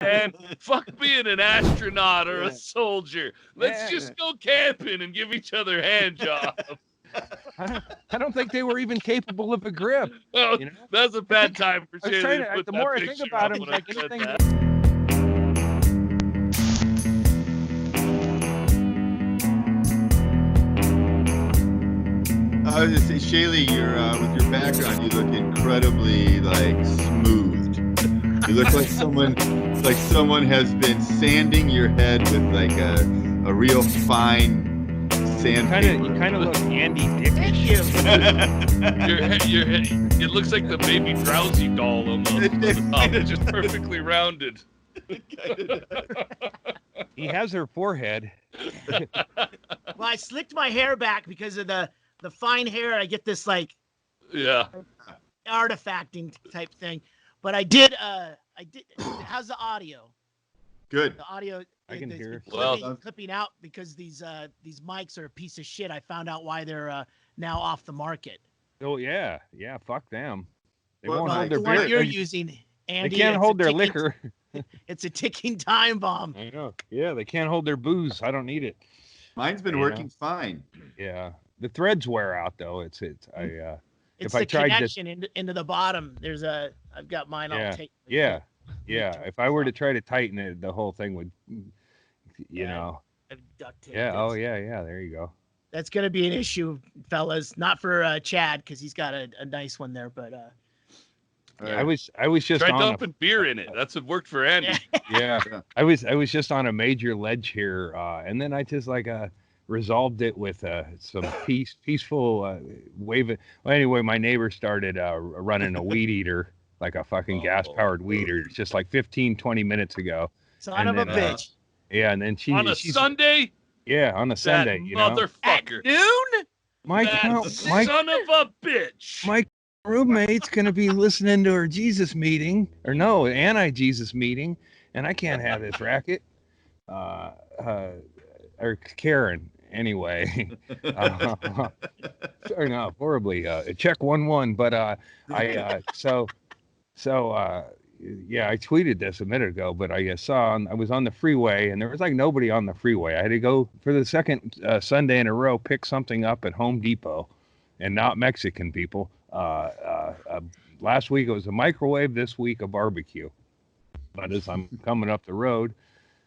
And fuck being an astronaut or a soldier. Let's just go camping and give each other hand jobs. I don't think they were even capable of a grip. Oh, you know? That's a bad time for Shaylee to put the that more I picture think about up him, when it's like I said anything. that. I was just saying, Shaylee, with your background, you look incredibly smoothed. You look like someone has been sanding your head with a real fine sandpaper. You kind of look Andy Dickish. It looks like the baby drowsy doll almost. It's just perfectly rounded. He has her forehead. Well, I slicked my hair back because of the fine hair. I get this artifacting type thing. But I did. How's the audio? Good. The audio. I can hear. Clipping out because these mics are a piece of shit. I found out why they're now off the market. Oh yeah. Fuck them. They won't hold their the one beer. you're using, Andy. They can't hold their liquor. It's a ticking time bomb. I know. Yeah, they can't hold their booze. I don't need it. Mine's been working fine. Yeah, the threads wear out though. It's It's if the I tried connection into the bottom. I've got mine all taped. Yeah. If I were to try to tighten it, the whole thing would, you know. Duct tape. Yeah. Oh yeah. There you go. That's gonna be an issue, fellas. Not for Chad because he's got a nice one there, but. I was just try dumping beer in it. That's what worked for Andy. Yeah. I was just on a major ledge here, and then I just resolved it with some peaceful waving. Well, anyway, my neighbor started running a weed eater, like a fucking gas-powered weed eater, just 15-20 minutes ago. Son of a bitch. Yeah, and then on a Sunday. Yeah, on a Sunday. Motherfucker. At noon. Son of a bitch. My roommate's gonna be listening to her Jesus meeting, or no, anti-Jesus meeting, and I can't have this racket. Or Karen, anyway. Sorry, no, horribly. Check 1-1, but I tweeted this a minute ago, but I was on the freeway and there was nobody on the freeway. I had to go for the second Sunday in a row, pick something up at Home Depot, and not Mexican people. Last week it was a microwave, this week a barbecue. But as I'm coming up the road,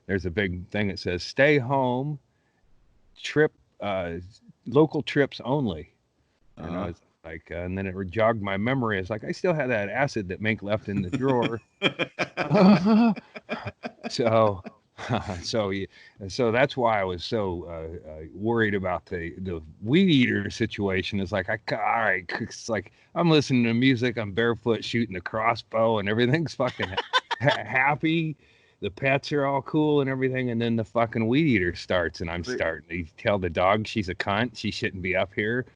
there's a big thing that says stay home, local trips only. You know, it's and then it jogged my memory. It's I still had that acid that Mink left in the drawer. So that's why I was so worried about the weed eater situation. It's all right, it's I'm listening to music, I'm barefoot shooting the crossbow, and everything's fucking happy. The pets are all cool and everything, and then the fucking weed eater starts, and I'm starting to tell the dog she's a cunt, she shouldn't be up here.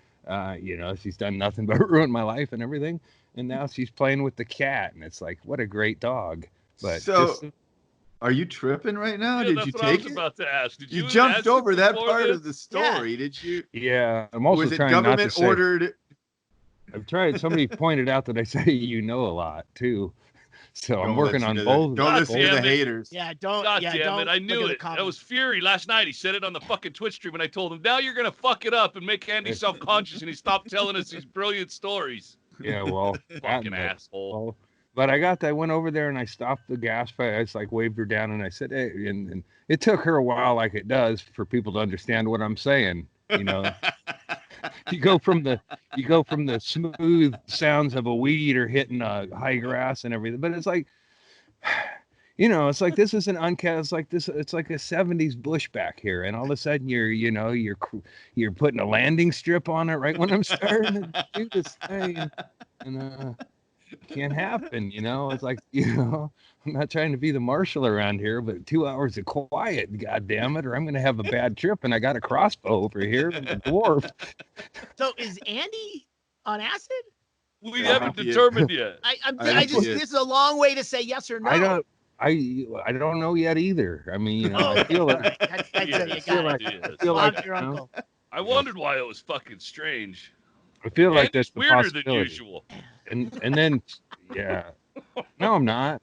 She's done nothing but ruin my life and everything, and now she's playing with the cat, and it's what a great dog. But are you tripping right now? Yeah, did you take I was about to ask. Did you jumped over that part of the story? Yeah. Did you? Yeah, I'm also was it trying government not to say, ordered? I've tried. Somebody pointed out that I say a lot too, so I'm working on both. Don't listen to the haters. Yeah, don't. God damn it! I knew it. That was Fury last night. He said it on the fucking Twitch stream, and I told him, "Now you're gonna fuck it up and make Andy self-conscious," and he stopped telling us these brilliant stories. Yeah, well, fucking asshole. Well, but I went over there and I stopped the gas. I just waved her down and I said, "Hey," and it took her a while, like it does, for people to understand what I'm saying. You know, you go from the smooth sounds of a weed eater hitting high grass and everything, but it's this is an uncat. It's like a 70s bushback here, and all of a sudden you're putting a landing strip on it right when I'm starting to do this thing, and can't happen. It's I'm not trying to be the marshal around here, but 2 hours of quiet, god damn it, or I'm gonna have a bad trip, and I got a crossbow over here and a dwarf. So is Andy on acid? We haven't determined yet. This is a long way to say yes or no. I don't know yet either. I mean, I feel like your uncle. I wondered why it was fucking strange. I feel like that's weirder than usual. And then No, I'm not.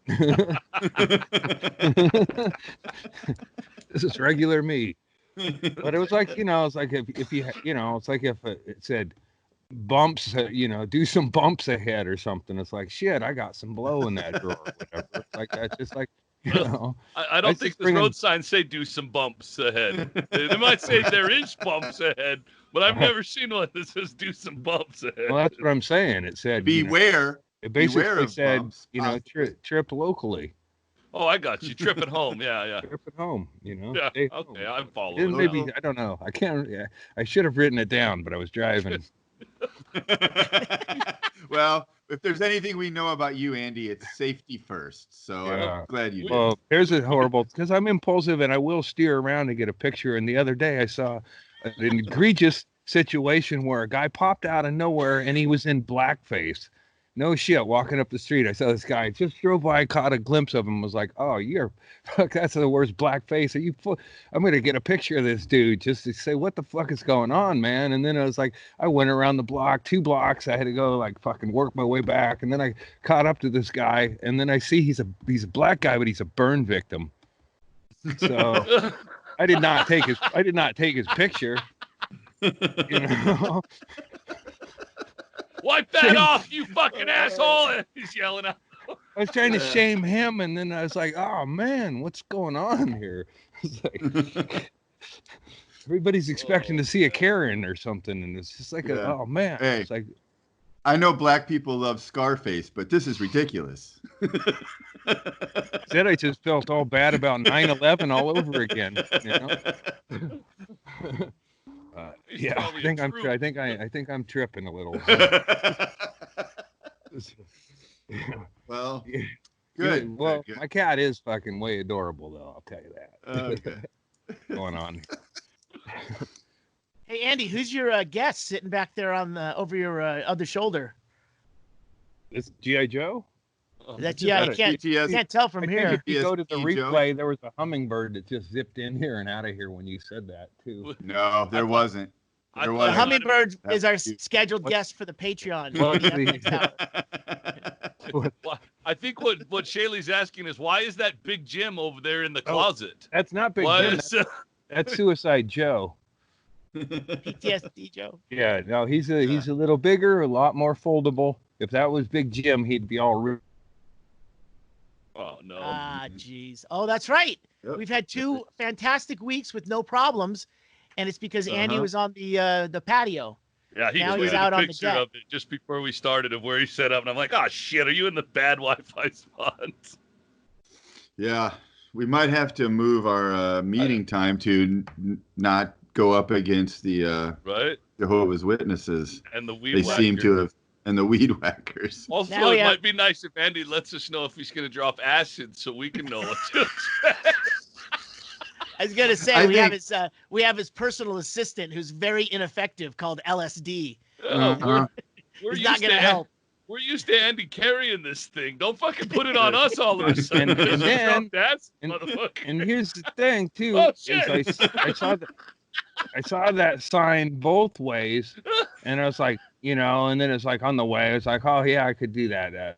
This is regular me. But it was like, it's like if you, it's like if it said bumps, do some bumps ahead or something. It's like, shit, I got some blow in that drawer or whatever. It's like that's just like, I don't think the road signs say do some bumps ahead. They might say there is bumps ahead, but I've never seen one that says do some bumps ahead. Well, that's what I'm saying. It said beware. It basically beware of said, bumps, trip locally. Oh, I got you. Trip at home. Yeah. Trip at home, Yeah. Stay Okay, home. I'm following. Maybe I don't know. I can't. Yeah, I should have written it down, but I was driving. Well, if there's anything we know about you, Andy, it's safety first. So I'm glad you did. Well, here's a horrible, because I'm impulsive and I will steer around to get a picture. And the other day I saw an egregious situation where a guy popped out of nowhere and he was in blackface. No shit, walking up the street, I saw this guy, just drove by, caught a glimpse of him, was like, oh, that's the worst blackface. I'm going to get a picture of this dude just to say, what the fuck is going on, man? And then I was like, I went around the block, 2 blocks. I had to go like fucking work my way back. And then I caught up to this guy, and then I see he's a black guy, but he's a burn victim. So I did not take his picture. Wipe that off, you fucking asshole! He's yelling out. I was trying to shame him, and then I was like, oh man, what's going on here? Like, everybody's expecting to see a Karen or something, and it's just like, oh man. Hey, it's like, I know black people love Scarface, but this is ridiculous. Said I just felt all bad about 9/11 all over again. Yeah, I think I'm tripping a little. Well, yeah. good. Well, good. My cat is fucking way adorable, though. I'll tell you that. Okay. Going on. Hey Andy, who's your guest sitting back there on over your other shoulder? It's G.I. Joe. That's I can't tell from here. If you go to the replay, there was a hummingbird that just zipped in here and out of here when you said that too. No, there wasn't. The hummingbird is our scheduled guest for the Patreon. I think what Shaylee's asking is, why is that Big Jim over there in the closet? That's not Big Jim. That's Suicide Joe. PTSD Joe. Yeah, no, he's a little bigger, a lot more foldable. If that was Big Jim, he'd be all. Oh no. Ah, jeez. Oh, that's right. Yep. We've had 2 fantastic weeks with no problems, and it's because Andy was on the patio. Yeah, he's out on the deck. Of it just before we started of where he set up, and I'm like, oh shit, are you in the bad Wi-Fi spot? Yeah, we might have to move our meeting time to not go up against the Jehovah's Witnesses. And the weed they seem to have. And the weed whackers. Also, might be nice if Andy lets us know if he's going to drop acid so we can know what to expect. I was going to say, we have his personal assistant who's very ineffective called LSD. We're not going to help. We're used to Andy carrying this thing. Don't fucking put it on us all of a sudden. And here's the thing, too. Oh, shit. I saw that sign both ways, and I was like, and then it's like on the way, it's like, oh yeah, I could do that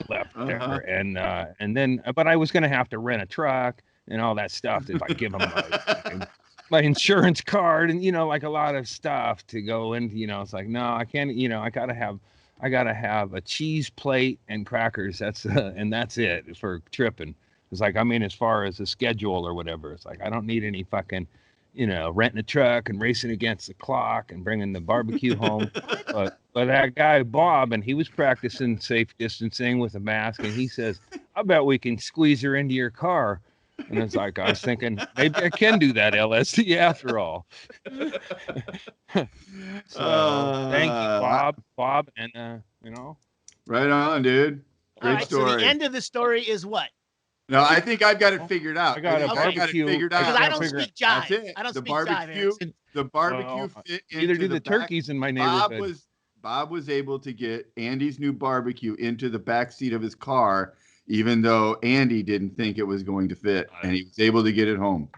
left there, and then, but I was gonna have to rent a truck and all that stuff if I give them my insurance card and like a lot of stuff to go into. It's like, no, I can't. I gotta have a cheese plate and crackers. That's it for tripping. It's like, as far as the schedule or whatever, it's like, I don't need any fucking, renting a truck and racing against the clock and bringing the barbecue home. But that guy, Bob, and he was practicing safe distancing with a mask, and he says, I bet we can squeeze her into your car. And it's like, I was thinking, maybe I can do that LSD after all. So thank you, Bob. And, Right on, dude. Great story. So the end of the story is what? No, I think I've got it figured out. I got a barbecue. Because I don't speak jive. That's it. I don't speak barbecue, jive. The barbecue fit into either do the turkeys in my neighborhood. Bob was able to get Andy's new barbecue into the back seat of his car, even though Andy didn't think it was going to fit, and he was able to get it home.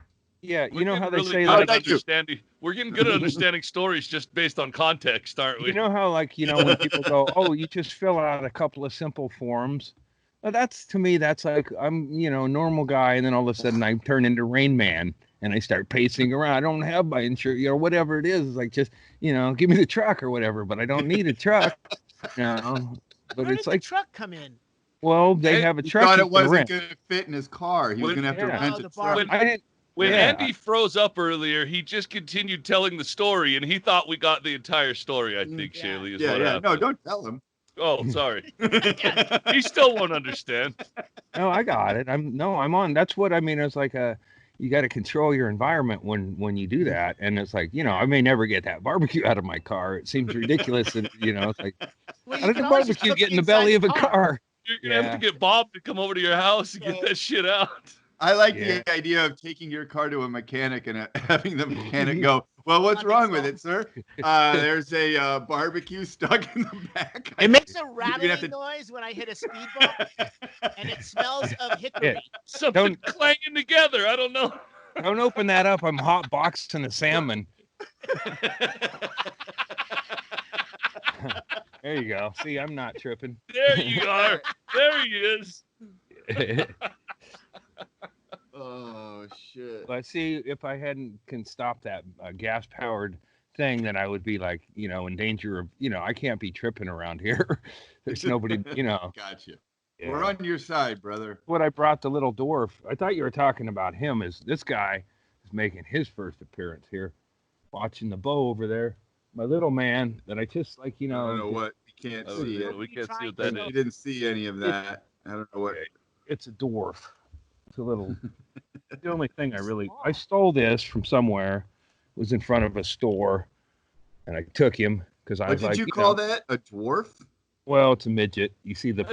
Yeah, We're you know how they really say good like at understanding. We're getting good at understanding stories just based on context, aren't we? you know how like when people go, oh, you just fill out a couple of simple forms. Well, that's to me, that's like I'm a normal guy, and then all of a sudden I turn into Rain Man and I start pacing around. I don't have my insurance, whatever it is. Like just give me the truck or whatever, but I don't need a truck. But Where it's did like the truck come in? well, they have a He truck thought you it can wasn't rent. going to fit in his car. He was going to have to Yeah. rent Oh, a the truck. barbecue. I didn't. When Yeah. Andy froze up earlier, he just continued telling the story, and he thought we got the entire story. I think, Yeah. Shaylee, is Yeah, what yeah. happened. No, don't tell him. Oh, sorry. He still won't understand. No, I got it. I'm on. That's what I mean. It's like you got to control your environment when you do that. And it's like, I may never get that barbecue out of my car. It seems ridiculous. And, it's like, Well, how you did the can always just barbecue cook get in the inside belly of a car. car? You're going to have to get Bob to come over to your house and get that shit out. I like Yeah. the idea of taking your car to a mechanic and having the mechanic go, well, what's wrong with it, sir? There's a barbecue stuck in the back. It makes a rattling noise when I hit a speed bump, and it smells of hickory. Yeah. Something clanging together. I don't know. Don't open that up. I'm hot boxing a salmon. There you go. See, I'm not tripping. There you are. There he is. Oh, shit. But see, if I can stop that gas-powered thing, then I would be like, in danger of, I can't be tripping around here. There's nobody, Gotcha. Yeah. We're on your side, brother. What I brought the little dwarf. I thought you were talking about him. Is this guy is making his first appearance here, watching the bow over there. My little man that I just like, I don't know what. You can't see it. We can't see what that is. You didn't see any of that. I don't know what. It's a dwarf. It's a little. The only thing I stole this from somewhere. It was in front of a store, and I took him because I was like, what did you call that? A dwarf? Well, it's a midget. You see the.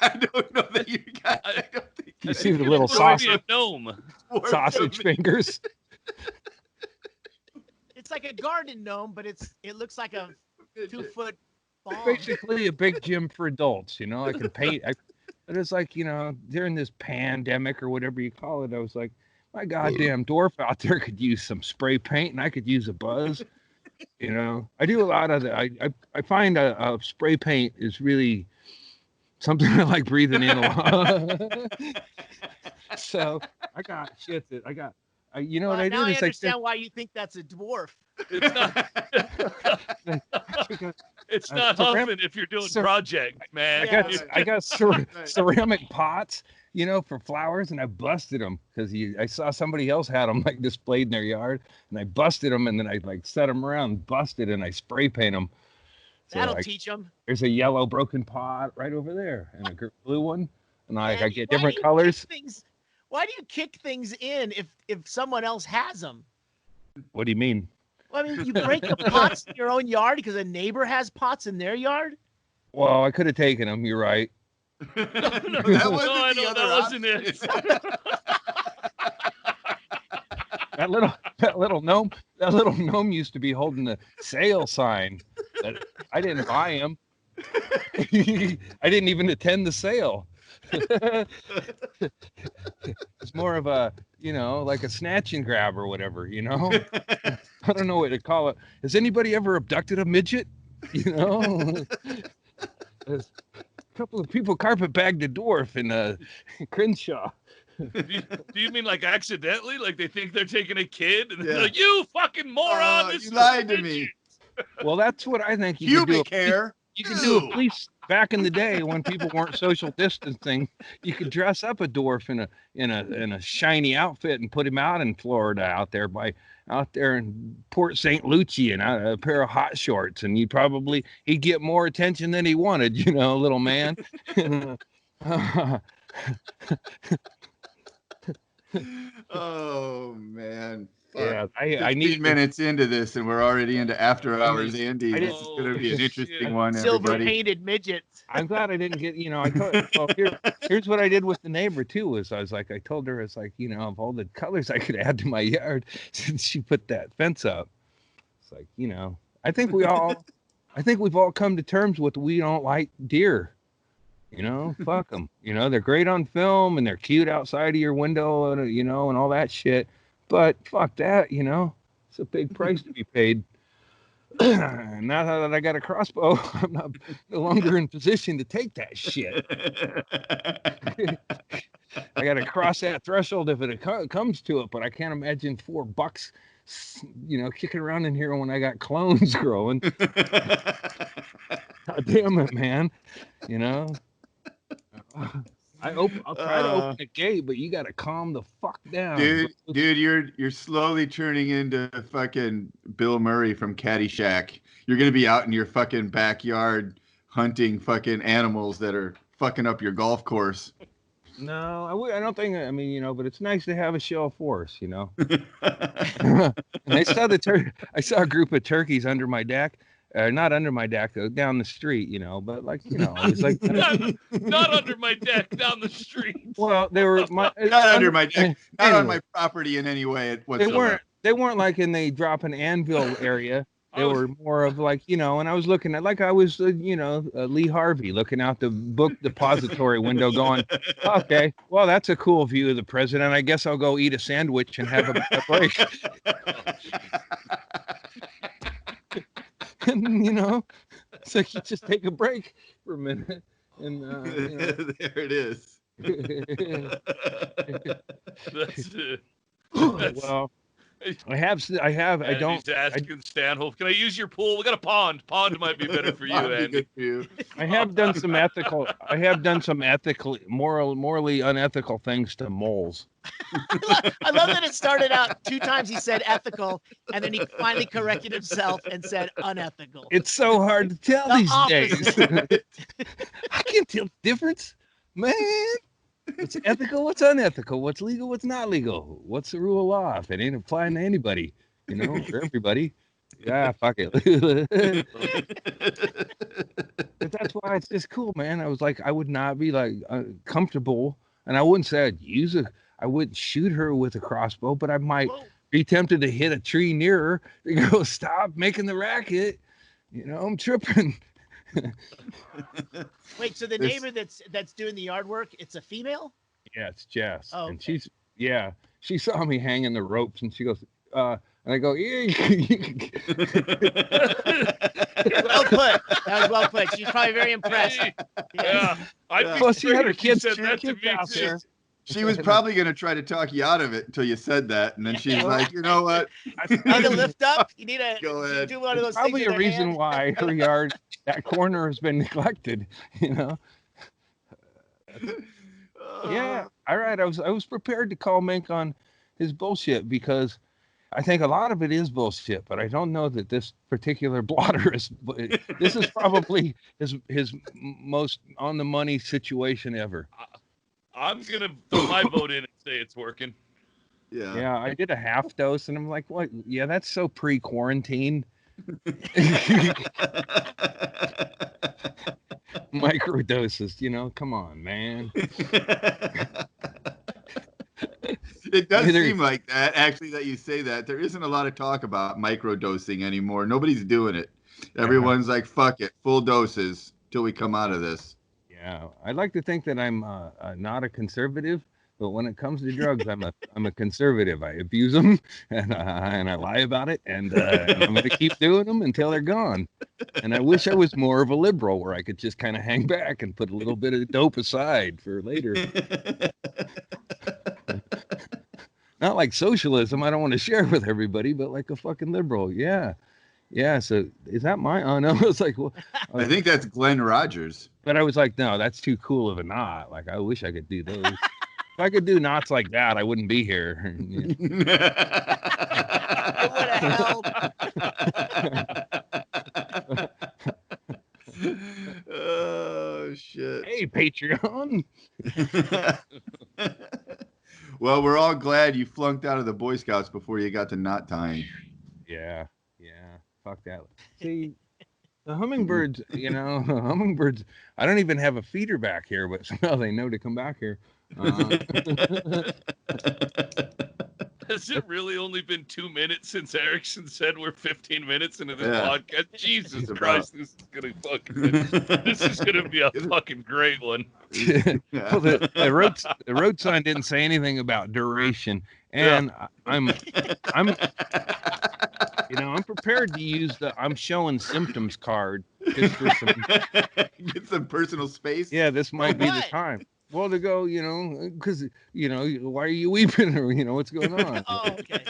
I don't know that you got. I don't think you see the little sausage gnome. Sausage fingers. It's like a garden gnome, but it looks like a 2-foot ball. Basically, a big gym for adults. I can paint. But it's like during this pandemic or whatever you call it, I was like, my goddamn dwarf out there could use some spray paint, and I could use a buzz. I do a lot of that. I find a spray paint is really something I like breathing in a lot. So I got shit that I got. What I did now is I understand why you think that's a dwarf. It's not. It's not huffing if you're doing project, man. I got ceramic pots, for flowers, and I busted them because I saw somebody else had them like displayed in their yard, and I busted them, and then I like set them around, busted, and I spray paint them. So, that'll teach them. There's a yellow broken pot right over there, and a blue one, and I get different colors. Why do you kick things in if someone else has them? What do you mean? Well, I mean, you break the pots in your own yard because a neighbor has pots in their yard? Well, I could have taken them. You're right. That wasn't it. That little gnome used to be holding the sale sign. I didn't buy him. I didn't even attend the sale. It's more of a, like a snatch and grab or whatever, I don't know what to call it. Has anybody ever abducted a midget? A couple of people carpet bagged a dwarf in Crenshaw. Do you mean like accidentally? Like they think they're taking a kid? And they're like, you fucking moron! You lied to me. Well, that's what I think Pubic hair. You can do a police back in the day when people weren't social distancing. You could dress up a dwarf in a shiny outfit and put him out in Florida out there in Port St. Lucie in a pair of hot shorts, and he'd get more attention than he wanted, little man. Oh man. Yeah, I need minutes into this, and we're already into after hours. Andy, this is going to be an interesting one. Silver painted midgets. I'm glad I didn't get. Here's what I did with the neighbor too. Was I told her, it's like, of all the colors I could add to my yard since she put that fence up. It's like, I think we've all come to terms with we don't like deer. Fuck them. They're great on film and they're cute outside of your window and and all that shit. But fuck that, you know, it's a big price to be paid. Now that I got a crossbow, I'm no longer in position to take that shit. I got to cross that threshold if it comes to it, but I can't imagine $4, you know, kicking around in here when I got clones growing. God damn it, man. You know, I'll try to open the gate, but you got to calm the fuck down. Dude, you're slowly turning into fucking Bill Murray from Caddyshack. You're going to be out in your fucking backyard hunting fucking animals that are fucking up your golf course. No, I don't think. I mean, you know, but it's nice to have a show of force, you know. And I saw I saw a group of turkeys under my deck, not under my deck, though, down the street, you know. But like, you know, it's like not under my deck, down the street. Well, they were not under my deck, not on my property in any way whatsoever. They weren't like in the drop an anvil area. They were more of like, you know, and I was looking at, like I was, you know, Lee Harvey looking out the book depository window going, okay, well, that's a cool view of the president. I guess I'll go eat a sandwich and have a break. And, you know, it's like you just take a break for a minute. And you know. There it is. Well, I don't. Stanhope, can I use your pool? We got a pond. Pond might be better for you, Andy. I have done some morally unethical things to moles. I love that it started out 2 times he said ethical, and then he finally corrected himself and said unethical. It's so hard to tell these days. I can't tell the difference, man. What's ethical? What's unethical? What's legal? What's not legal? What's the rule of law? If it ain't applying to anybody, you know, for everybody. Yeah, fuck it. But that's why it's just cool, man. I was like, I would not be like comfortable, and I wouldn't say I wouldn't shoot her with a crossbow, but I might be tempted to hit a tree near her to go, stop making the racket. You know, I'm tripping. Wait, so the neighbor that's doing the yard work, it's a female? Yeah, it's Jess. Oh, and okay. she saw me hanging the ropes, and she goes, and I go, yeah. Well put. That was well put. She's probably very impressed. Yeah. Well, she had her kids said that to me out there. She was probably going to try to talk you out of it until you said that. And then she's like, you know what? Now to lift up, you need to Go ahead. do one of those Probably things. a reason why her yard, that corner has been neglected, you know? Yeah. All right. I was prepared to call Mink on his bullshit because I think a lot of it is bullshit, but I don't know that this particular blotter is. This is probably his most on the money situation ever. I'm gonna throw my vote in and say it's working. Yeah. I did a half dose, and I'm like, what? Yeah, that's so pre-quarantine. Micro doses, you know. Come on, man. It does seem like that, actually, that you say that. There isn't a lot of talk about microdosing anymore. Nobody's doing it. Everyone's like, fuck it, full doses till we come out of this. Yeah, I'd like to think that I'm not a conservative, but when it comes to drugs, I'm a conservative. I abuse them, and I lie about it, and I'm going to keep doing them until they're gone. And I wish I was more of a liberal, where I could just kind of hang back and put a little bit of dope aside for later. Not like socialism. I don't want to share with everybody, but like a fucking liberal. Yeah. So is that my? Oh no, it's like, well, I think that's Glenn Rogers. But I was like, no, that's too cool of a knot. Like, I wish I could do those. If I could do knots like that, I wouldn't be here. It would have helped. Oh shit! Hey, Patreon. Well, we're all glad you flunked out of the Boy Scouts before you got to knot tying. Yeah. Fuck that. See, the hummingbirds, you know, I don't even have a feeder back here, but somehow they know to come back here. Has it really only been 2 minutes since Erickson said we're 15 minutes into this podcast? Jesus Christ, this is gonna be a fucking great one. Well, the road sign didn't say anything about duration, and I'm prepared to use the I'm showing symptoms card just for some get some personal space. Yeah, this might be the time. Well, to go, because, why are you weeping? Or, what's going on? Oh, okay.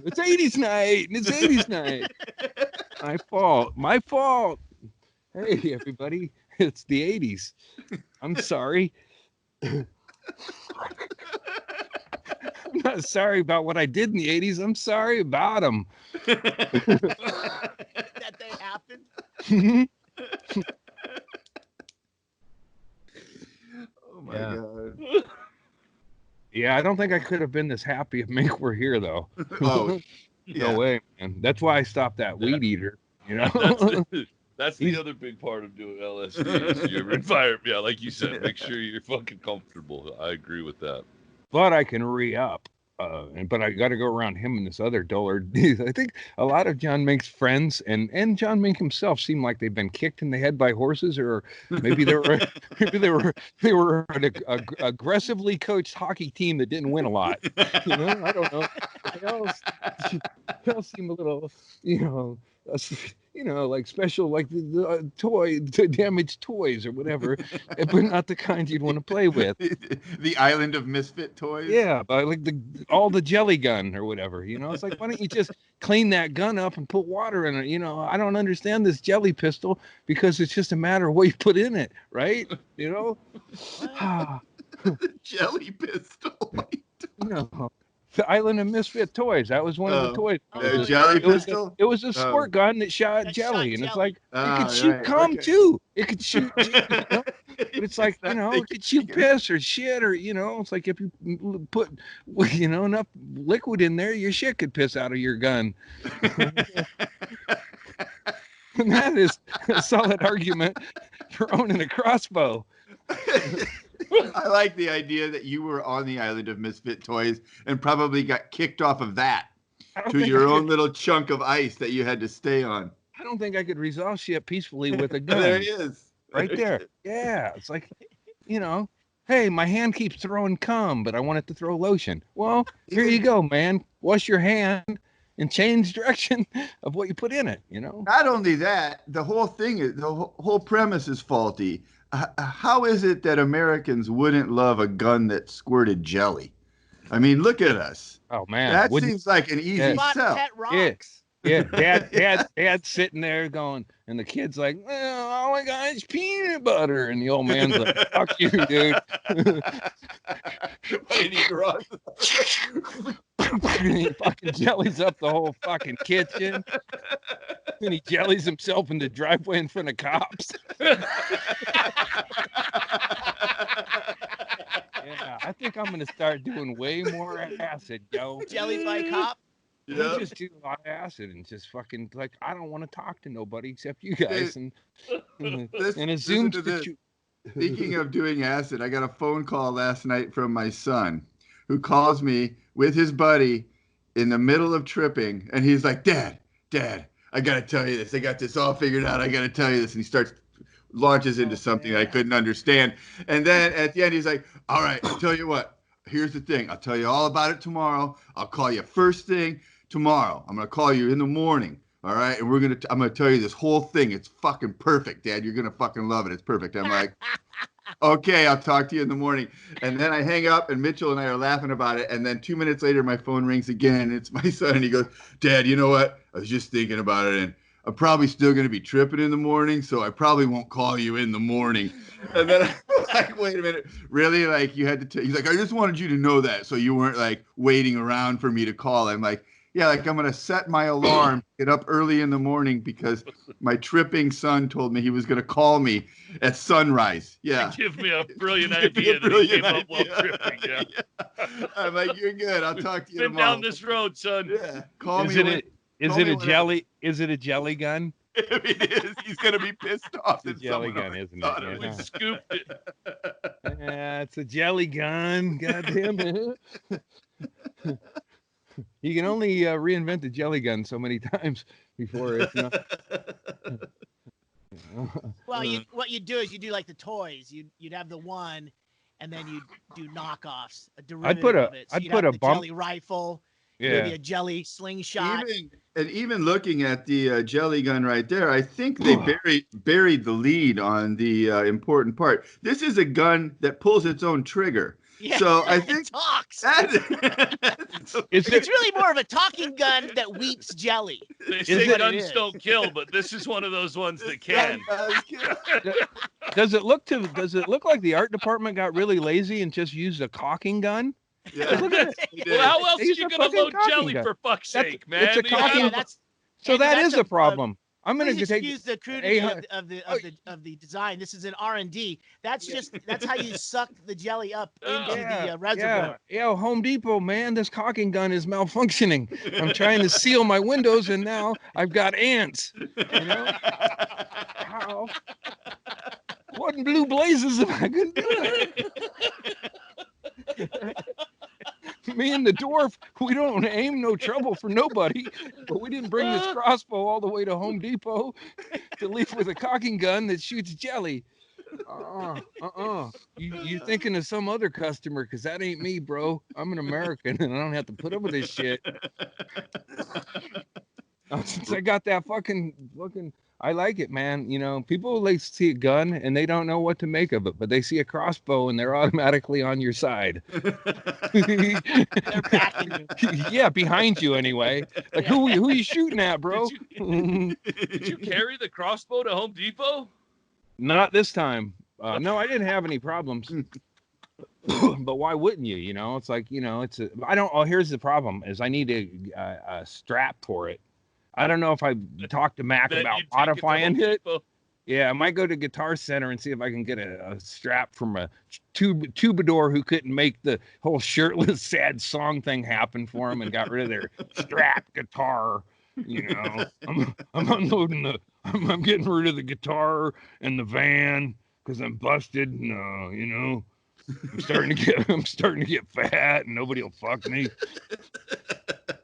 It's 80s night, and it's 80s night. My fault. Hey, everybody, it's the 80s. I'm sorry. I'm not sorry about what I did in the 80s. I'm sorry about them. That they happened? Oh my God. Yeah, I don't think I could have been this happy if Mink were here, though. Oh, no way, man. That's why I stopped that weed eater. That's the other big part of doing LSD is your environment. Yeah, like you said, make sure you're fucking comfortable. I agree with that. But I can re-up. But I got to go around him and this other dullard. I think a lot of John Mink's friends and John Mink himself seem like they've been kicked in the head by horses, or maybe they were an aggressively coached hockey team that didn't win a lot. I don't know. They all seem a little, like special, like the damaged toys or whatever, but not the kind you'd want to play with. The island of misfit toys. Yeah, but like all the jelly gun or whatever. It's like, why don't you just clean that gun up and put water in it? I don't understand this jelly pistol because it's just a matter of what you put in it, right? Jelly pistol. No. The Island of Misfit Toys. That was one of the toys. Jelly pistol? It was a squirt gun that shot jelly. And it's like, it could shoot cum too. It could shoot, but it's like, it could shoot piss or shit, or, it's like if you put, enough liquid in there, your shit could piss out of your gun. And that is a solid argument for owning a crossbow. I like the idea that you were on the Island of Misfit Toys and probably got kicked off of that to your own little chunk of ice that you had to stay on. I don't think I could resolve shit peacefully with a gun. There he is. Right there. Yeah. It's like, hey, my hand keeps throwing cum, but I want it to throw lotion. Well, here you go, man. Wash your hand and change direction of what you put in it, Not only that, the whole premise is faulty. How is it that Americans wouldn't love a gun that squirted jelly? I mean, look at us. Oh man, that seems like an easy sell. Pet rocks. Yeah. Dad's sitting there going, and the kid's like, well, all I got is peanut butter, and the old man's like, fuck you, dude. And he fucking jellies up the whole fucking kitchen. And he jellies himself in the driveway in front of cops. Yeah, I think I'm gonna start doing way more acid, yo. Jelly by cop. Yeah. Just do a lot of acid and just fucking like, I don't want to talk to nobody except you guys. And a Zoom. Speaking of doing acid, I got a phone call last night from my son, who calls me with his buddy in the middle of tripping, and he's like, Dad, I gotta tell you this. I got this all figured out. I gotta tell you this. And he launches into something I couldn't understand. And then at the end, he's like, all right, I'll tell you what. Here's the thing. I'll tell you all about it tomorrow. I'll call you first thing tomorrow. I'm gonna call you in the morning. All right, and I'm gonna tell you this whole thing. It's fucking perfect, Dad. You're gonna fucking love it. It's perfect. I'm like, okay, I'll talk to you in the morning. And then I hang up, and Mitchell and I are laughing about it. And then 2 minutes later, my phone rings again. It's my son, and he goes, Dad, you know what? I was just thinking about it, and I'm probably still gonna be tripping in the morning, so I probably won't call you in the morning. And then I'm like, wait a minute, really? Like, you had to he's like, I just wanted you to know that, so you weren't like waiting around for me to call. I'm like, yeah, like I'm going to set my alarm, get up early in the morning because my tripping son told me he was going to call me at sunrise. Yeah. Give me a brilliant idea that he came up while tripping. Yeah. I'm like, you're good. I'll talk to you tomorrow. Been down this road, son. Yeah. Call me. Is it a jelly gun? It is. He's going to be pissed off. It's a jelly gun, isn't it? We scooped it. Yeah, it's a jelly gun. God damn it. You can only reinvent the jelly gun so many times before it. Well, what you do is you do like the toys. You'd have the one, and then you'd do knockoffs, a derivative of it. So I'd put a bump. jelly rifle, Yeah. maybe a jelly slingshot. Even looking at the jelly gun right there, I think they buried the lead on the important part. This is a gun that pulls its own trigger. Yeah, so I think it talks. It's really more of a talking gun that weeps jelly. They say guns don't kill, but this is one of those ones that can. Does it look like the art department got really lazy and just used a caulking gun? Yeah. Well, how else are you gonna load jelly for fuck's sake, man? It's a caulking. So that is a problem. I'm going to take use the crudity of the design. This is an R&D. That's how you suck the jelly up into the reservoir. Yeah, Home Depot, man, this caulking gun is malfunctioning. I'm trying to seal my windows, and now I've got ants. You know? How? What in blue blazes am I going to do? Me and the dwarf, we don't aim no trouble for nobody, but we didn't bring this crossbow all the way to Home Depot to leave with a caulking gun that shoots jelly. You're thinking of some other customer, because that ain't me, bro. I'm an American, and I don't have to put up with this shit. Since I got that fucking, I like it, man. You know, people like see a gun and they don't know what to make of it, but they see a crossbow and they're automatically on your side. They're backing you. Yeah, behind you anyway. Like, who you shooting at, bro? Did you carry the crossbow to Home Depot? Not this time. No, I didn't have any problems. But why wouldn't you? You know, it's like, you know, here's the problem: is I need a strap for it. I don't know if I talked to Mac about modifying it. Yeah, I might go to Guitar Center and see if I can get a strap from a troubadour who couldn't make the whole shirtless sad song thing happen for him and got rid of their strap guitar. You know, I'm unloading I'm getting rid of the guitar and the van because I'm busted. No, you know, I'm starting to get fat and nobody will fuck me.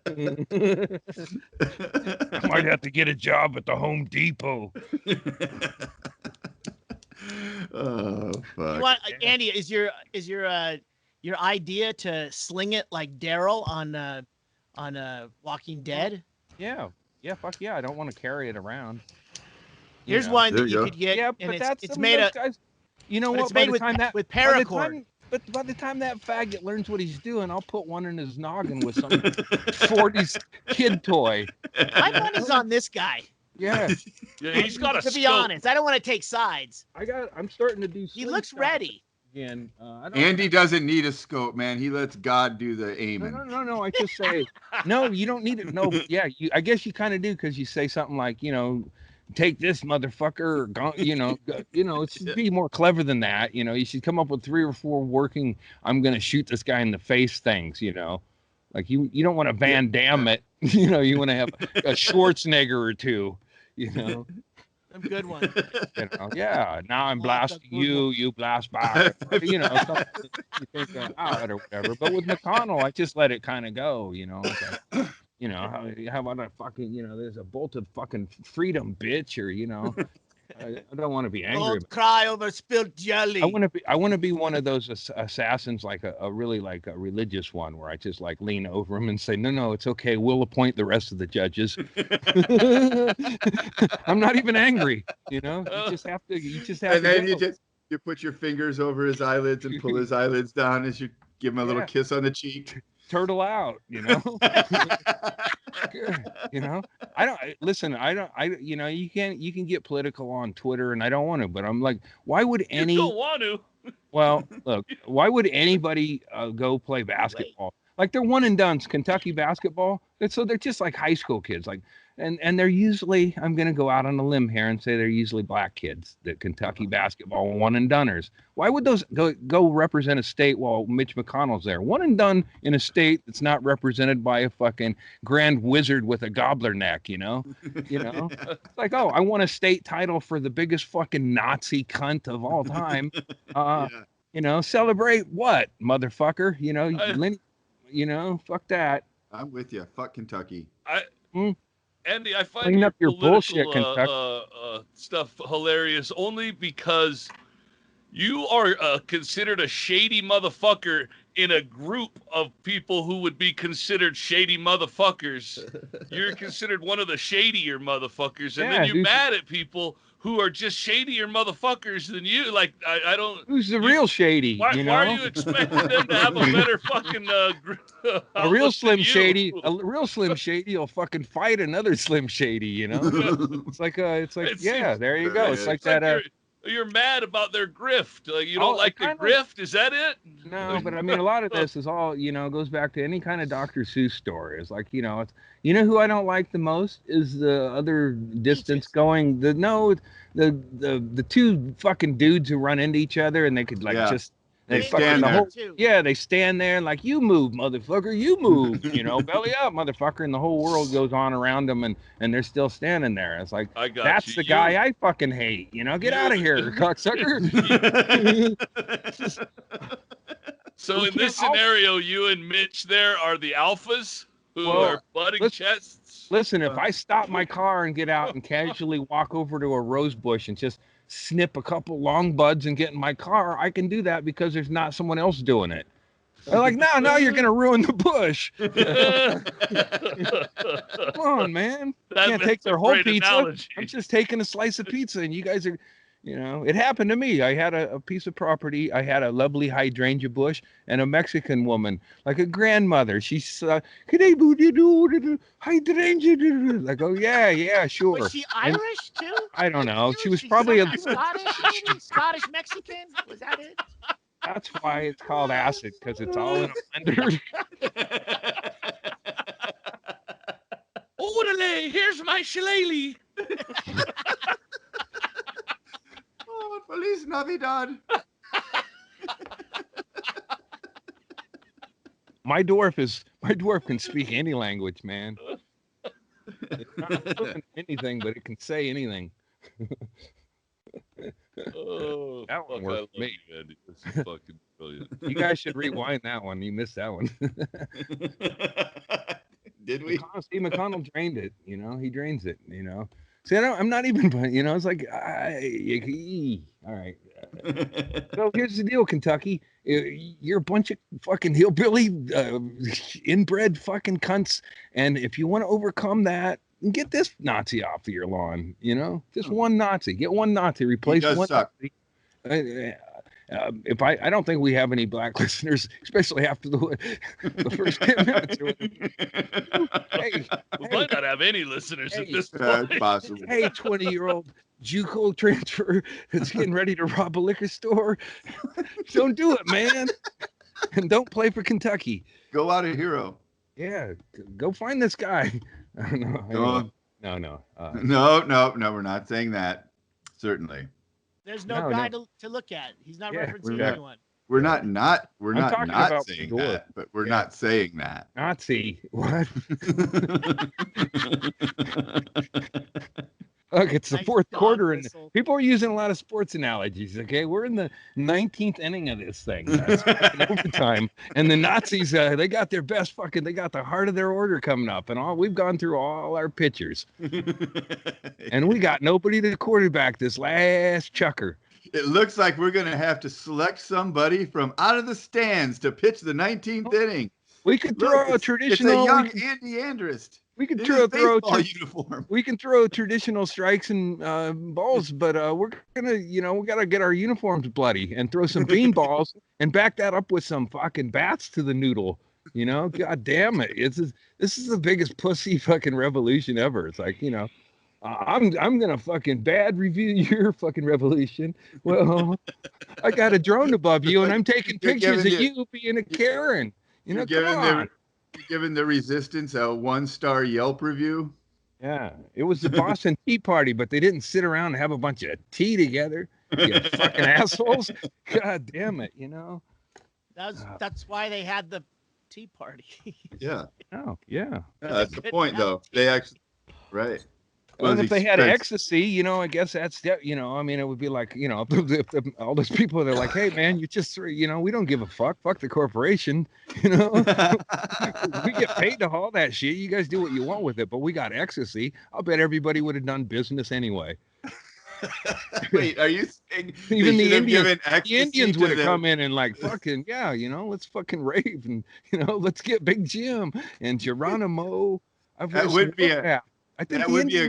I might have to get a job at the Home Depot. Oh fuck! Andy, is your idea to sling it like Daryl on Walking Dead? Yeah, fuck yeah! I don't want to carry it around. Here's one that you could get. Yeah, and but it's made of. You know what? It's made with paracord. But by the time that faggot learns what he's doing, I'll put one in his noggin with some 40s kid toy. My money's on this guy. Yeah. Yeah, he's got a To be honest, I don't want to take sides. I'm starting to do. He looks ready. Again, Andy doesn't need a scope, man. He lets God do the aiming. No. I just say, no, you don't need it. No, yeah, I guess you kind of do, because you say something like, you know, take this motherfucker, or it should be more clever than that. You know, you should come up with 3 or 4 working, I'm going to shoot this guy in the face things, you know, like you don't want to Van Damme it, you know, you want to have a Schwarzenegger or 2, you know. A good one. You know, yeah, now I'm blasting you, you blast back, you know, you think out or whatever. But with McConnell, I just let it kind of go, you know. Like, you know, how about a fucking, you know, there's a bolt of fucking freedom, bitch, or, you know, I don't want to be angry. Don't cry over spilled jelly. I want to be one of those assassins, like a really like a religious one, where I just like lean over him and say, no, it's okay. We'll appoint the rest of the judges. I'm not even angry. You know, you just have to. And then you put your fingers over his eyelids and pull his eyelids down as you give him a little kiss on the cheek. Turtle out, you know. You know, you know, you can get political on Twitter, and I don't want to, but I'm like, why would you don't want to? Well, look, why would anybody go play basketball? Like, they're one and dones, Kentucky basketball. So they're just like high school kids, like, and they're usually, I'm going to go out on a limb here and say they're usually black kids, that Kentucky basketball one and doners. Why would those go represent a state while Mitch McConnell's there? One and done in a state that's not represented by a fucking grand wizard with a gobbler neck, you know? It's like, oh, I won a state title for the biggest fucking Nazi cunt of all time. You know, celebrate what, motherfucker? You know, fuck that. I'm with you. Fuck Kentucky. Andy, I find Clean your up your bullshit, political stuff hilarious only because you are considered a shady motherfucker in a group of people who would be considered shady motherfuckers. You're considered one of the shadier motherfuckers, and then you're mad at people who are just shadier motherfuckers than you. Like, I don't. Who's the real shady? Why are you expecting them to have a better fucking a real Slim Shady? A real Slim Shady will fucking fight another Slim Shady. You know, it's like there you go. It's like that. You're mad about their grift. You don't like the grift? Is that it? No, but I mean, a lot of this is all, goes back to any kind of Dr. Seuss story. It's like, who I don't like the most is the other distance going. The two fucking dudes who run into each other and they could they stand there. They stand there and like, you move, motherfucker, you move, belly up, motherfucker, and the whole world goes on around them and they're still standing there. It's like, that's the guy I fucking hate, get out of here, cocksucker. So in this scenario, you and Mitch there are the alphas who are butting chests. Listen, if I stop my car and get out and casually walk over to a rose bush and just snip a couple long buds and get in my car, I can do that because there's not someone else doing it. They're like, no, you're going to ruin the bush. Come on, man. You can't take their whole pizza. Analogy. I'm just taking a slice of pizza and you guys are, it happened to me. I had a piece of property. I had a lovely hydrangea bush and a Mexican woman, like a grandmother. She's, could I do hydrangea? Like, oh, yeah, sure. Was she Irish too? I don't know. She was probably Scottish Mexican. Was that it? That's why it's called acid, because it's all in a blender. Orderly, here's my shillelagh. Oh, Feliz Navidad. My dwarf can speak any language, man. It's not fluent in anything, but it can say anything. Oh, that one worked for me. Andy. This is fucking brilliant. You guys should rewind that one. You missed that one. Did we? See, McConnell drained it. He drains it. See, I'm not even. It's like, all right. So here's the deal, Kentucky. You're a bunch of fucking hillbilly, inbred fucking cunts, and if you want to overcome that, get this Nazi off of your lawn. Just one Nazi. Get one Nazi. Replace one Nazi. If I don't think we have any black listeners, especially after the first 10 minutes. We might not have any listeners at this point. Possible. Hey, 20-year-old JUCO transfer that's getting ready to rob a liquor store. Don't do it, man. And don't play for Kentucky. Go out a hero. Yeah, go find this guy. No. No, we're not saying that. Certainly. There's no guy to look at. He's not referencing anyone. We're not saying that, but we're not saying that. Nazi. What? Look, it's the fourth quarter, and people are using a lot of sports analogies. Okay, we're in the 19th inning of this thing. That's overtime, and the Nazis, they got their best they got the heart of their order coming up, and we've gone through all our pitchers, and we got nobody to quarterback this last chucker. It looks like we're going to have to select somebody from out of the stands to pitch the 19th inning. We could throw a traditional. It's a young Andy Andrist. We can throw traditional strikes and balls, but we're gonna, we gotta get our uniforms bloody and throw some bean balls and back that up with some fucking bats to the noodle. God damn it! This is the biggest pussy fucking revolution ever. It's like, I'm gonna fucking bad review your fucking revolution. Well, I got a drone above you and I'm taking pictures of you being a Karen. Come on. Giving the resistance a 1-star Yelp review. Yeah, it was the Boston Tea Party, but they didn't sit around and have a bunch of tea together. You fucking assholes! God damn it! That's why they had the Tea Party. Yeah. Oh, yeah. That's the point, though. They actually, right. Well, and if they had ecstasy, you know, I guess that's, you know, I mean, it would be like, you know, if all those people, they're like, hey, man, you just, you know, we don't give a fuck. Fuck the corporation. You know, we get paid to haul that shit. You guys do what you want with it, but we got ecstasy. I'll bet everybody would have done business anyway. Wait, are you saying even the Indians would have come in and like, fucking, yeah, you know, let's fucking rave and, you know, let's get Big Jim and Geronimo. That would be a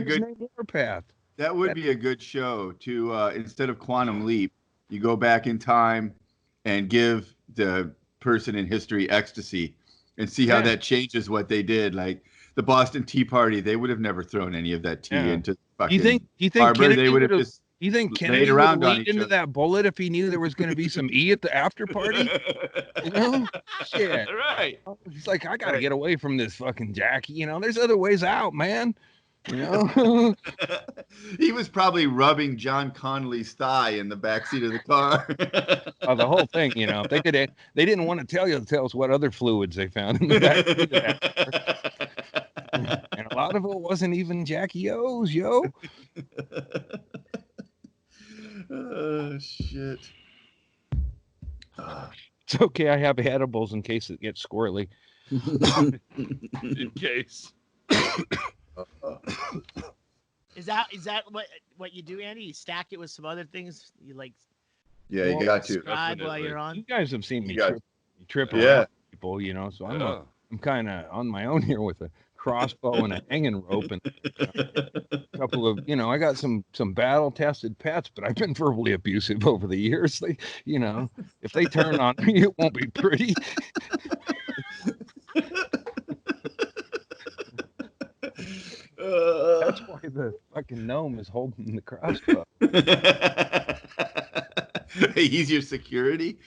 good Warpath. That would be a good show to instead of Quantum Leap, you go back in time and give the person in history ecstasy and see how that changes what they did. Like the Boston Tea Party, they would have never thrown any of that tea into fucking you think harbor. Kennedy They would have just you think Kennedy would have leaned into that bullet if he knew there was going to be some E at the after party? You know? Shit. Right. He's like, I got to get away from this fucking Jackie. You know, there's other ways out, man. You know? He was probably rubbing John Connolly's thigh in the backseat of the car. The whole thing, you know, they didn't want to tell us what other fluids they found in the backseat of that car. And a lot of it wasn't even Jackie O's, yo. Oh shit. It's okay, I have edibles in case it gets squirrely. In case. Is that what you do, Andy? You stack it with some other things? You like? Yeah, you got to. Subscribe while you're on. You guys have seen me trip yeah. around people, you know. So I'm kind of on my own here with a crossbow and a hanging rope and a couple of, you know, I got some battle tested pets, but I've been verbally abusive over the years. They, you know, if they turn on me, it won't be pretty. That's why the fucking gnome is holding the crossbow. He's your security?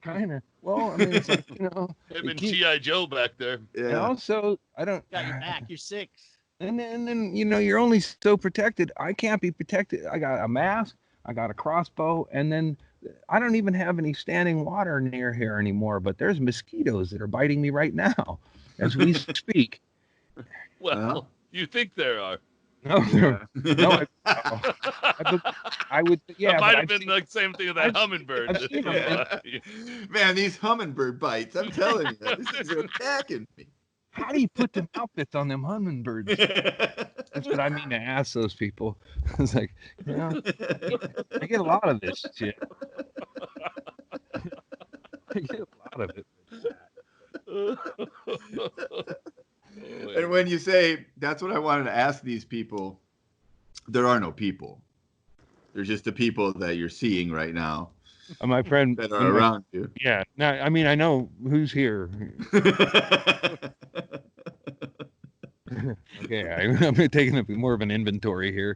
Kind of. Well, I mean, it's like, you know. Him and G.I. Joe back there. Yeah. And also, I don't. Got your back. You're 6. And then, you know, you're only so protected. I can't be protected. I got a mask. I got a crossbow. And then I don't even have any standing water near here anymore. But there's mosquitoes that are biting me right now as we speak. Well, you think there are. No, no. I would. Yeah, it might have been the same thing with that hummingbird. Man, these hummingbird bites! I'm telling you, this is attacking me. How do you put them outfits on them hummingbirds? That's what I mean to ask those people. It's like, you know, I get a lot of this shit. I get a lot of it. And when you say, that's what I wanted to ask these people, there are no people. There's just the people that you're seeing right now. My friend that are around you. Yeah. No, I mean, I know who's here. Okay, I'm taking more of an inventory here.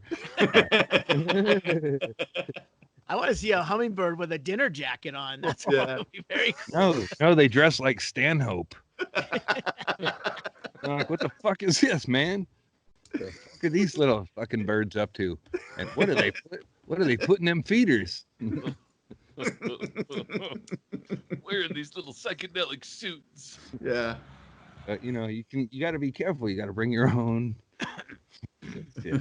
I want to see a hummingbird with a dinner jacket on. That's would be very cool. No, they dress like Stanhope. I'm like, what the fuck is this, man? What the fuck are these little fucking birds up to? And what are they putting them feeders? Wearing these little psychedelic suits. Yeah. You know, you got to be careful. You got to bring your own. You're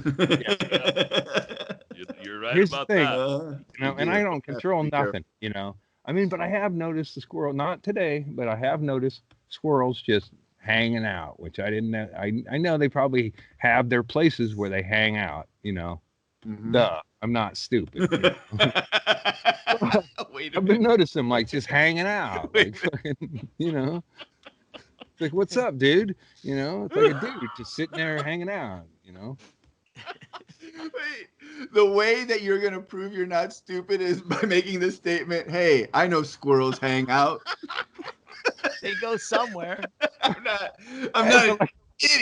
right. Here's about the thing, that. You know, and I don't control nothing. You know, I mean, but I have noticed the squirrel. Not today, but I have noticed squirrels just hanging out, which I didn't know. I know they probably have their places where they hang out, you know. Mm-hmm. Duh, I'm not stupid. You know? I've been noticing them like just hanging out, like, fucking, you know. It's like, what's up, dude? You know, it's like a dude just sitting there hanging out, you know. Wait, the way that you're gonna prove you're not stupid is by making this statement. Hey, I know squirrels hang out. They go somewhere. I'm not like,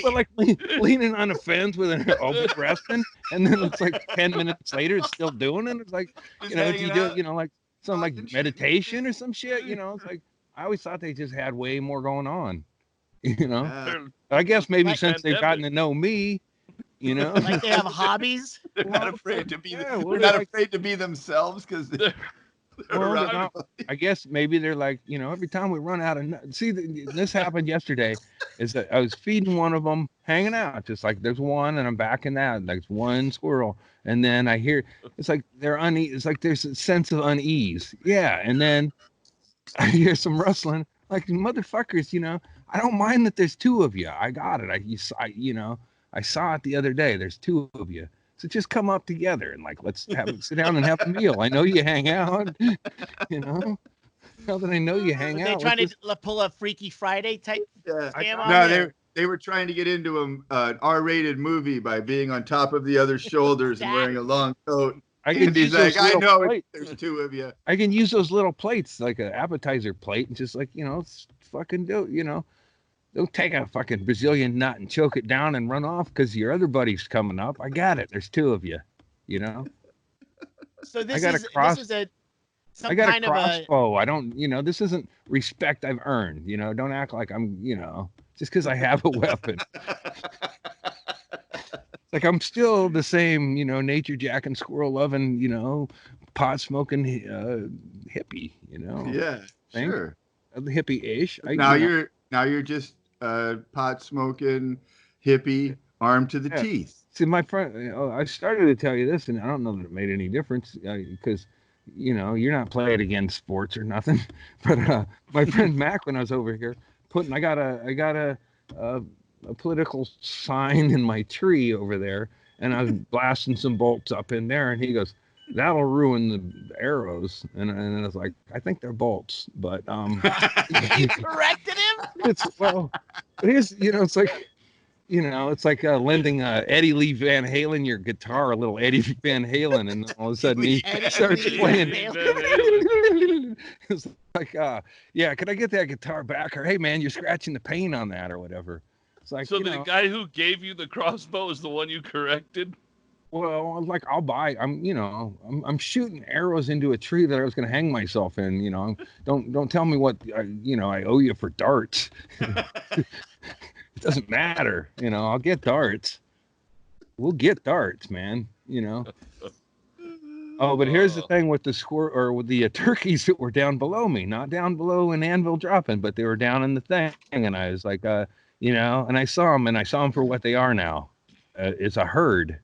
but like leaning on a fence with an elbow resting, and then it's like 10 minutes later, it's still doing it. It's like, you know, if you do it, you know, like some like meditation or some shit, you know, it's like, I always thought they just had way more going on, you know. I guess maybe like since they've gotten to know me, you know, like they have hobbies. They're not afraid to be. They're not afraid to be themselves because Well, they're not, I guess maybe they're like, every time we run out of see, this happened yesterday. Is that I was feeding one of them, hanging out, just like there's one, and I'm backing out, like one squirrel, and then I hear it's like they're unease. It's like there's a sense of unease, yeah, and then I hear some rustling, like motherfuckers, I don't mind that there's two of you. I got it. I saw it the other day. There's two of you. So just come up together and like let's sit down and have a meal. I know you hang out, Now that I know you hang out. They trying to pull a Freaky Friday type scam on no, they were trying to get into an R-rated movie by being on top of the other's shoulders and wearing a long coat. And he's like, I know there's two of you. I can use those little plates, like an appetizer plate, and just like, fucking do, don't take a fucking Brazilian nut and choke it down and run off because your other buddy's coming up. I got it. There's two of you, So this is a crossbow. I don't, this isn't respect I've earned. Don't act like I'm, just because I have a weapon. Like I'm still the same, nature jacking, squirrel loving, pot smoking hippie, Yeah, sure. Hippie-ish. Now you're just pot smoking hippie, armed to the teeth. See, my friend, I started to tell you this, and I don't know that it made any difference because, you're not playing against sports or nothing. But my friend Mac, when I was over here, I got a political sign in my tree over there, and I was blasting some bolts up in there, and he goes, that'll ruin the arrows, and I was like, I think they're bolts, but you corrected him. It's like lending Eddie Lee Van Halen your guitar, a little Eddie Van Halen, and all of a sudden he starts playing. It's like, yeah, could I get that guitar back? Or hey man, you're scratching the paint on that or whatever. It's like, so the guy who gave you the crossbow is the one you corrected? Well, like I'll buy. I'm shooting arrows into a tree that I was going to hang myself in. Don't tell me what I owe you for darts. It doesn't matter. I'll get darts. We'll get darts, man. Oh, but here's the thing with the with the turkeys that were down below me, not down below in Anvil dropping, but they were down in the thing, and I was like, and I saw them for what they are now. It's a herd.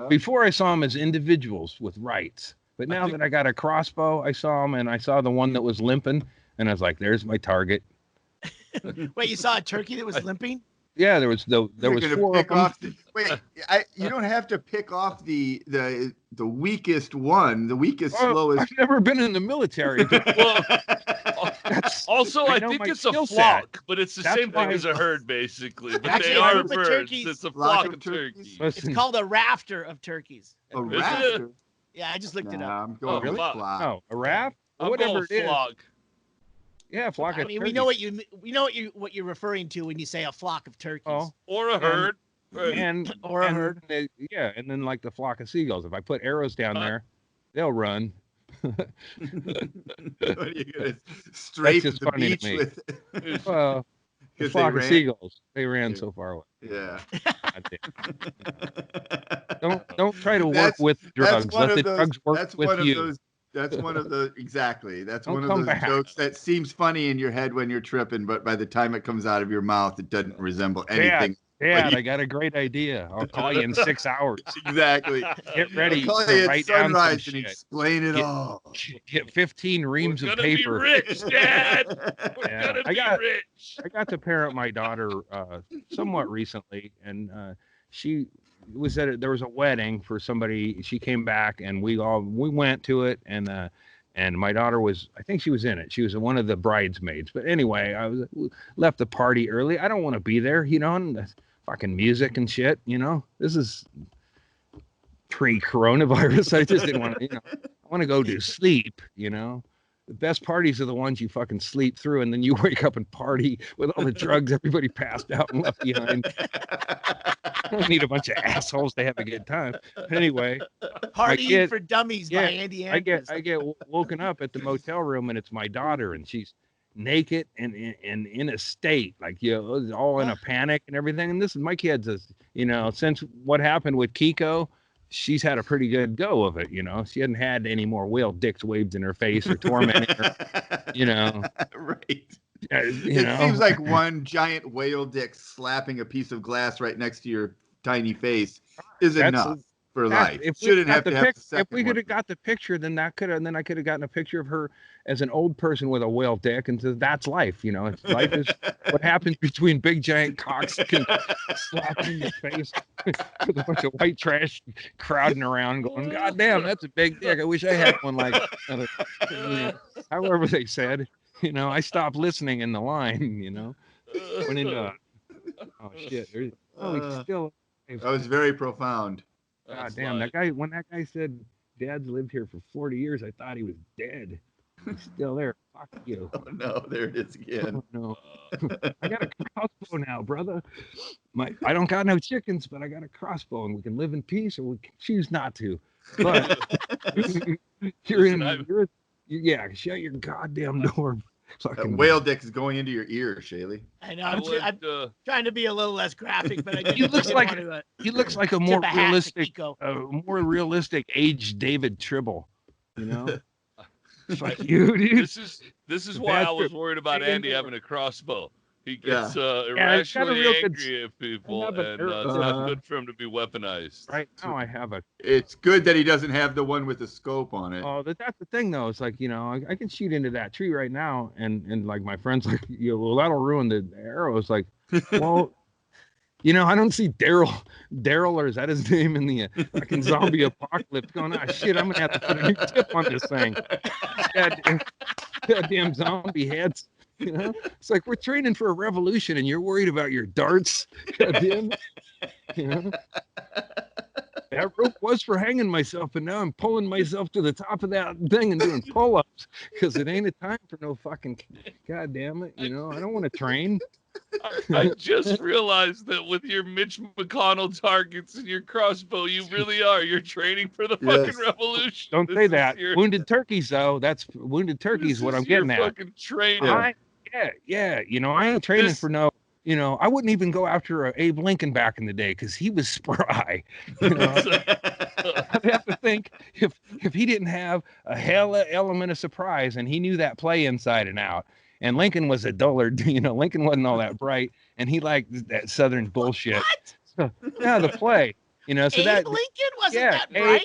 Before I saw them as individuals with rights, but now that I got a crossbow, I saw them, and I saw the one that was limping, and I was like, "There's my target." Wait, you saw a turkey that was limping? Yeah, there was four of them. You don't have to pick off the weakest one, the weakest, slowest. I've never been in the military. Well, also, I think it's a flock, but it's the same thing as a herd, basically. But actually, they are birds. It's a flock of turkeys. It's called a rafter of turkeys. A rafter? Yeah, I just looked it up. I'm going with flock. No, a raft? I'm whatever going flock. Yeah, flock of turkeys. We know what you're referring to when you say a flock of turkeys. Or a herd. Or a herd. And then like the flock of seagulls. If I put arrows down there, they'll run. What are you gonna strafe the beach with? Well, the flock of seagulls. They ran so far away. Yeah. Don't try to work with drugs. Let the drugs work with you. That's one of the That's one of those jokes that seems funny in your head when you're tripping, but by the time it comes out of your mouth, it doesn't resemble anything. Dad, I got a great idea. I'll call you in 6 hours. Exactly. Get ready to write down some shit. Explain it all. Get 15 reams of paper. We're gonna be rich, Dad. We're gonna be rich. I got to parent my daughter somewhat recently, and she was there was a wedding for somebody. She came back, and we went to it, and my daughter I think she was in it. She was one of the bridesmaids. But anyway, left the party early. I don't want to be there, and the fucking music and shit, This is pre-coronavirus. I just didn't want to, I want to go to sleep, The best parties are the ones you fucking sleep through, and then you wake up and party with all the drugs everybody passed out and left behind. I don't need a bunch of assholes to have a good time. Anyway, Partying for Dummies by Andy Andrews. I get woken up at the motel room, and it's my daughter, and she's naked and in a state like all in a panic and everything. And this is my kids, since what happened with Kiko, she's had a pretty good go of it, you know. She hadn't had any more whale dicks waved in her face or tormenting her, you know. Right. You know, seems like one giant whale dick slapping a piece of glass right next to your tiny face is enough for life. If we Shouldn't got have the to have the if second we could one. have got the picture, then I could have gotten a picture of her as an old person with a whale dick, and so that's life, you know. Life is what happens between big giant cocks slapping in your face with a bunch of white trash crowding around, going, "God damn, that's a big dick. I wish I had one like that." You know, however they said, you know, I stopped listening in the line, you know. Went into oh shit, he's still. That was very profound. God damn, that guy, when that guy said Dad's lived here for 40 years, I thought he was dead. He's still there. Fuck you. Oh no, there it is again. Oh, no. I got a crossbow now, brother. I don't got no chickens, but I got a crossbow, and we can live in peace, or we can choose not to. But yeah, shut your goddamn door. That whale dick is going into your ear, Shaylee. I know. I'm trying to be a little less graphic, but I didn't, he looks like a more realistic age David Tribble, you know. Fuck you, dude. This is why I was worried about Andy having a crossbow. He gets irrationally angry at people, and it's not good for him to be weaponized. Right now, I have a. It's good that he doesn't have the one with the scope on it. Oh, that's the thing, though. It's like, you know, I can shoot into that tree right now, and like my friends, like, you know, well, that'll ruin the arrow. It's like, well, you know, I don't see Daryl, or is that his name in the fucking zombie apocalypse? Going, shit, I'm gonna have to put a new tip on this thing. Goddamn zombie heads. You know, it's like we're training for a revolution, and you're worried about your darts. Goddamn. You know, that rope was for hanging myself, and now I'm pulling myself to the top of that thing and doing pull-ups because it ain't a time for no fucking. Goddamn it, you know, I don't want to train. I just realized that with your Mitch McConnell targets and your crossbow, you really are. You're training for the fucking revolution. Don't say that. Wounded turkeys, though. That's wounded turkeys. What I'm getting at. Fucking training. Yeah. You know, I ain't training for no. You know, I wouldn't even go after Abe Lincoln back in the day because he was spry. You know? I'd have to think if he didn't have a hell element of surprise and he knew that play inside and out. And Lincoln was a dullard, you know. Lincoln wasn't all that bright, and he liked that Southern bullshit. So, yeah, the play, you know. So Abe Lincoln wasn't that bright.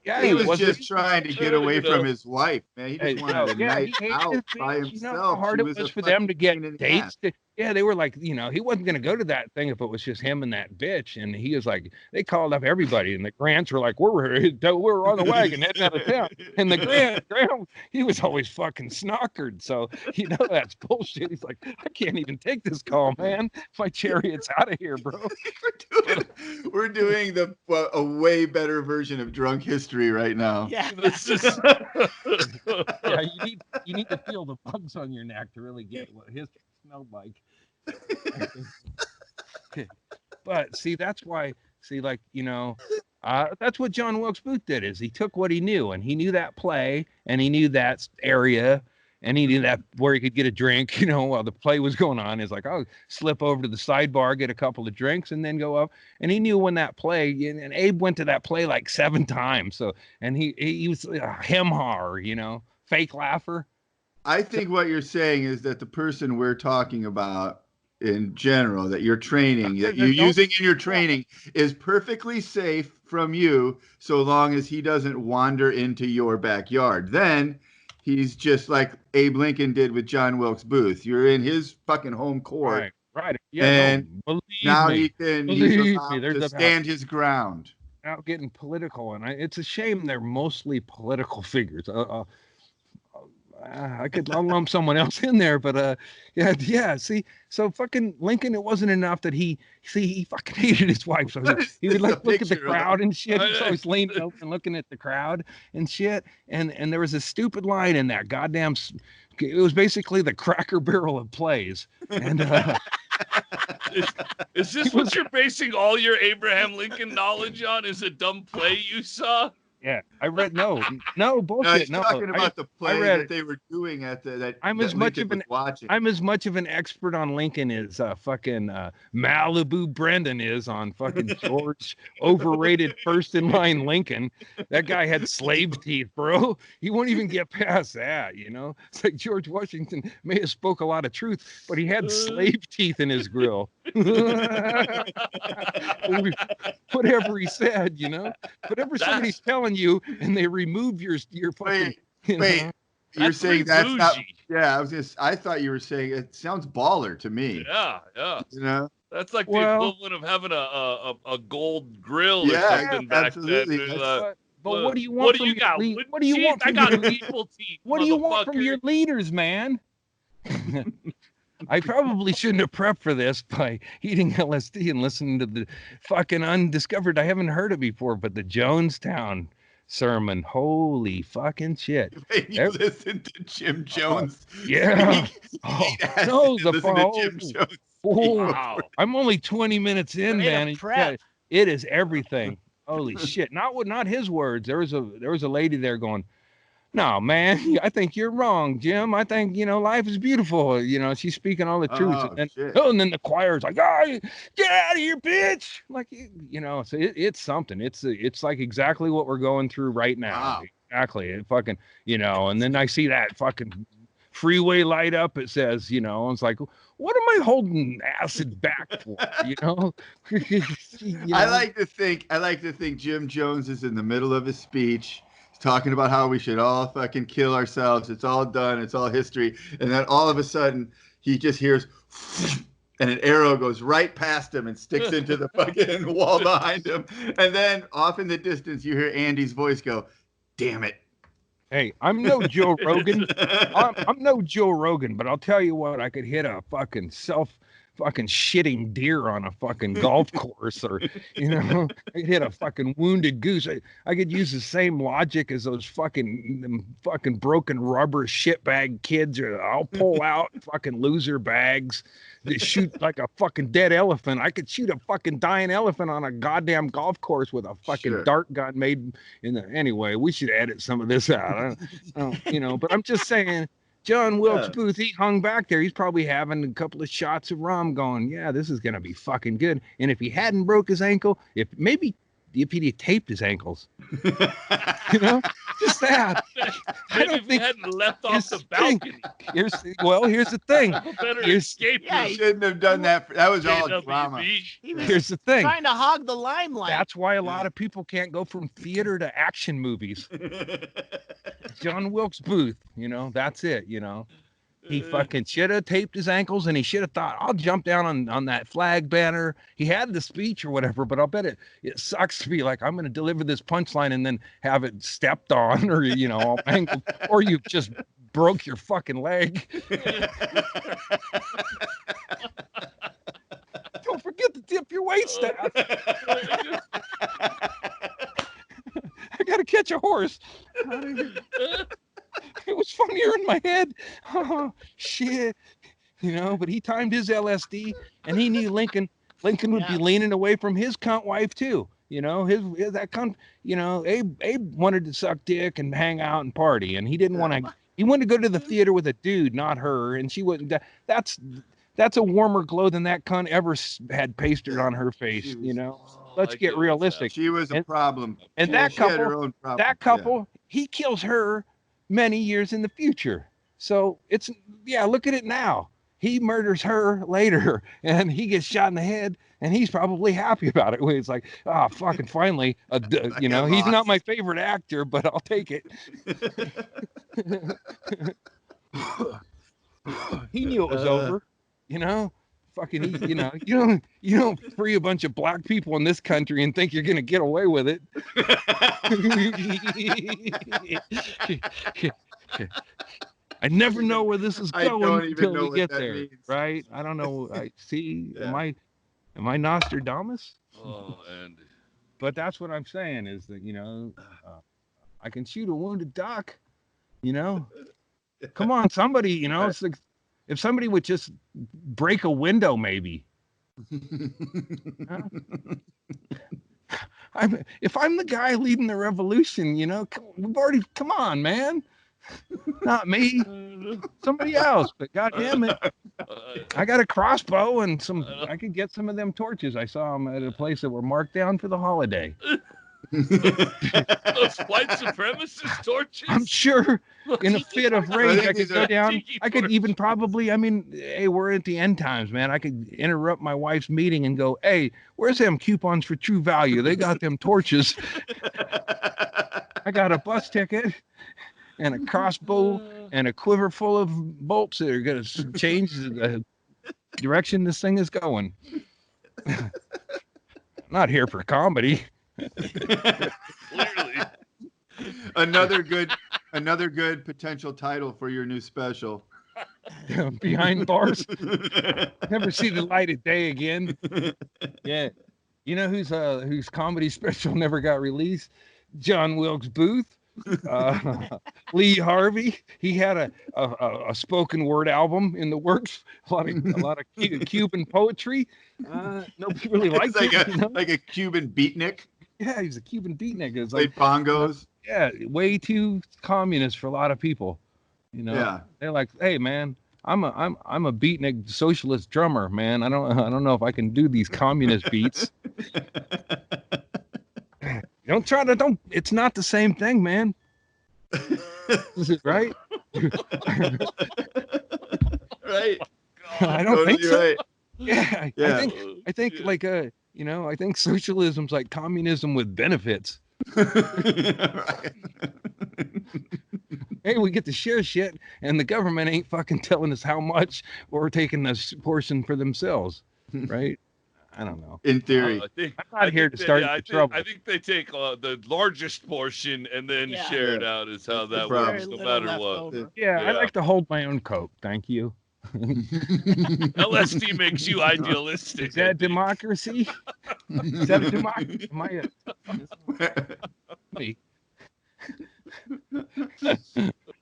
Yeah, he was just trying to get away from his wife, man. He just wanted a night out by himself. You know how hard it was for them to get dates. They were like, you know, he wasn't going to go to that thing if it was just him and that bitch. And he was like, they called up everybody, and the Grants were like, we're on the wagon heading out of town. And the Grant, he was always fucking snockered. So, you know, that's bullshit. He's like, I can't even take this call, man. My chariot's out of here, bro. We're doing a way better version of drunk history right now. Yeah. Yeah, you need to feel the bugs on your neck to really get what his smelled like. But see, that's why. See, like, you know, that's what John Wilkes Booth did. Is he took what he knew, and he knew that play, and he knew that area, and he knew that where he could get a drink. You know, while the play was going on, he's like, I'll slip over to the sidebar, get a couple of drinks, and then go up. And he knew when that play. And Abe went to that play like 7 times. So, and he was a hem-har, you know, fake laugher. I think what you're saying is that the person we're talking about in general, that you're training, that you're using in your training, is perfectly safe from you so long as he doesn't wander into your backyard. Then he's just like Abe Lincoln did with John Wilkes Booth. You're in his fucking home court. Right. Yeah, and now he's allowed to stand his ground. Out getting political, and it's a shame they're mostly political figures. I'll lump someone else in there, but yeah. See, so fucking Lincoln, it wasn't enough that he fucking hated his wife, so he would like look at the crowd and shit. He's always leaning over and looking at the crowd and shit. And there was a stupid line in that goddamn. It was basically the Cracker Barrel of plays. And is this what you're basing all your Abraham Lincoln knowledge on? Is a dumb play you saw? Yeah, I read no No, bullshit. he's No, talking about the play read that they were doing at that I'm as that much Lincoln of was an watching. I'm as much of an expert on Lincoln as fucking Malibu Brendan is on fucking George overrated first in line Lincoln. That guy had slave teeth, bro. He won't even get past that, you know. It's like George Washington may have spoke a lot of truth, but he had slave teeth in his grill. Whatever he said, you know. Whatever somebody's telling you, and they remove your fucking. Wait, you're That's saying pretty that's not? bougie. Yeah, I thought you were saying it sounds baller to me. Yeah. You know? That's like the Well, equivalent of having a gold grill or Yeah, something back then. absolutely. but what do you What want do from you your got? lead? Wooden What do you teeth? want I from got your evil teeth. What do you want from motherfucker. your leaders, man? I probably shouldn't have prepped for this by eating LSD and listening to the fucking undiscovered. I haven't heard it before, but the Jonestown sermon. Holy fucking shit. Wait, you listen to Jim Jones? Yeah. Oh, No, the listen to Jim Jones. Wow. I'm only 20 minutes in, Way to man. prep. It is everything. Holy shit. Not his words. There was a lady there going, "No, man, I think you're wrong, Jim. I think, life is beautiful." She's speaking all the truth. Oh, shit. And then the choir's like, "Oh, get out of here, bitch." Like, so it's something. It's like exactly what we're going through right now. Wow. Exactly. It fucking, and then I see that fucking freeway light up. It says, it's like, what am I holding acid back for? I like to think Jim Jones is in the middle of his speech. He's talking about how we should all fucking kill ourselves. It's all done. It's all history. And then all of a sudden he just hears and an arrow goes right past him and sticks into the fucking wall behind him. And then off in the distance you hear Andy's voice go, "Damn it." Hey, I'm no Joe Rogan. I'm no Joe Rogan, but I'll tell you what, I could hit a fucking shitting deer on a fucking golf course, or I could hit a fucking wounded goose. I could use the same logic as those fucking broken rubber shitbag kids, or I'll pull out fucking loser bags to shoot like a fucking dead elephant. I could shoot a fucking dying elephant on a goddamn golf course with a fucking dart gun made in the. Anyway, we should edit some of this out. But I'm just saying. John Wilkes Booth, he hung back there. He's probably having a couple of shots of rum going, yeah, this is going to be fucking good. And if he hadn't broke his ankle, if he'd taped his ankles, just that. Maybe if he hadn't left off the balcony. Here's the thing. Better escape. Yeah, he shouldn't have done that. That was all drama. Here's the thing. Trying to hog the limelight. That's why a lot of people can't go from theater to action movies. John Wilkes Booth, that's it, He fucking should have taped his ankles, and he should have thought, I'll jump down on that flag banner. He had the speech or whatever, but I'll bet it sucks to be like, I'm going to deliver this punchline and then have it stepped on, or, angled, or you just broke your fucking leg. Don't forget to tip your waitstaff. I got to catch a horse. It was funnier in my head. Oh, shit. But he timed his LSD, and he knew Lincoln would be leaning away from his cunt wife too. That cunt, Abe wanted to suck dick and hang out and party, and he didn't want to. He wanted to go to the theater with a dude, not her, and she wouldn't. That's a warmer glow than that cunt ever had pasted on her face. Let's get realistic. She was a problem. And that couple, he kills her many years in the future. So look at it now. He murders her later, and he gets shot in the head, and he's probably happy about it. It's like, fucking finally, he's not my favorite actor, but I'll take it. He knew it was over, Fucking, you don't free a bunch of black people in this country and think you're gonna get away with it. I never know where this is going until we get there, means. Right? I don't know. I see. Yeah. Am I Nostradamus? Oh, Andy. But that's what I'm saying is that I can shoot a wounded duck. Come on, somebody. It's like if somebody would just break a window, maybe. I if I'm the guy leading the revolution, come on, man. Not me, somebody else. But goddamn it, I got a crossbow and I could get some of them torches. I saw them at a place that were marked down for the holiday. Those white supremacist torches. I'm sure in a fit of rage, I could go down. I could even probably, hey, we're at the end times, man. I could interrupt my wife's meeting and go, hey, where's them coupons for True Value? They got them torches. I got a bus ticket and a crossbow and a quiver full of bolts that are going to change the direction this thing is going. I'm not here for comedy. Clearly. Another good potential title for your new special. Behind bars. Never see the light of day again. Yeah. You know whose comedy special never got released? John Wilkes Booth. Lee Harvey. He had a spoken word album in the works. A lot of Cuban poetry. Nobody really liked it. Like a Cuban beatnik. Yeah, he's a Cuban beatnik. It's like bongos. Yeah, way too communist for a lot of people. Yeah. They're like, hey man, I'm a beatnik socialist drummer, man. I don't know if I can do these communist beats. It's not the same thing, man. Is it right? Right. I don't think so. Right. Yeah. I think like I think socialism's like communism with benefits. Right. Hey, we get to share shit, and the government ain't fucking telling us how much or taking this portion for themselves, right? I don't know. In theory, I'm not here to start trouble. I think they take the largest portion and then share it out. Is how that works, no matter what. Yeah, I like to hold my own coke. Thank you. LSD makes you idealistic. Is that democracy? Is that a democracy? Am I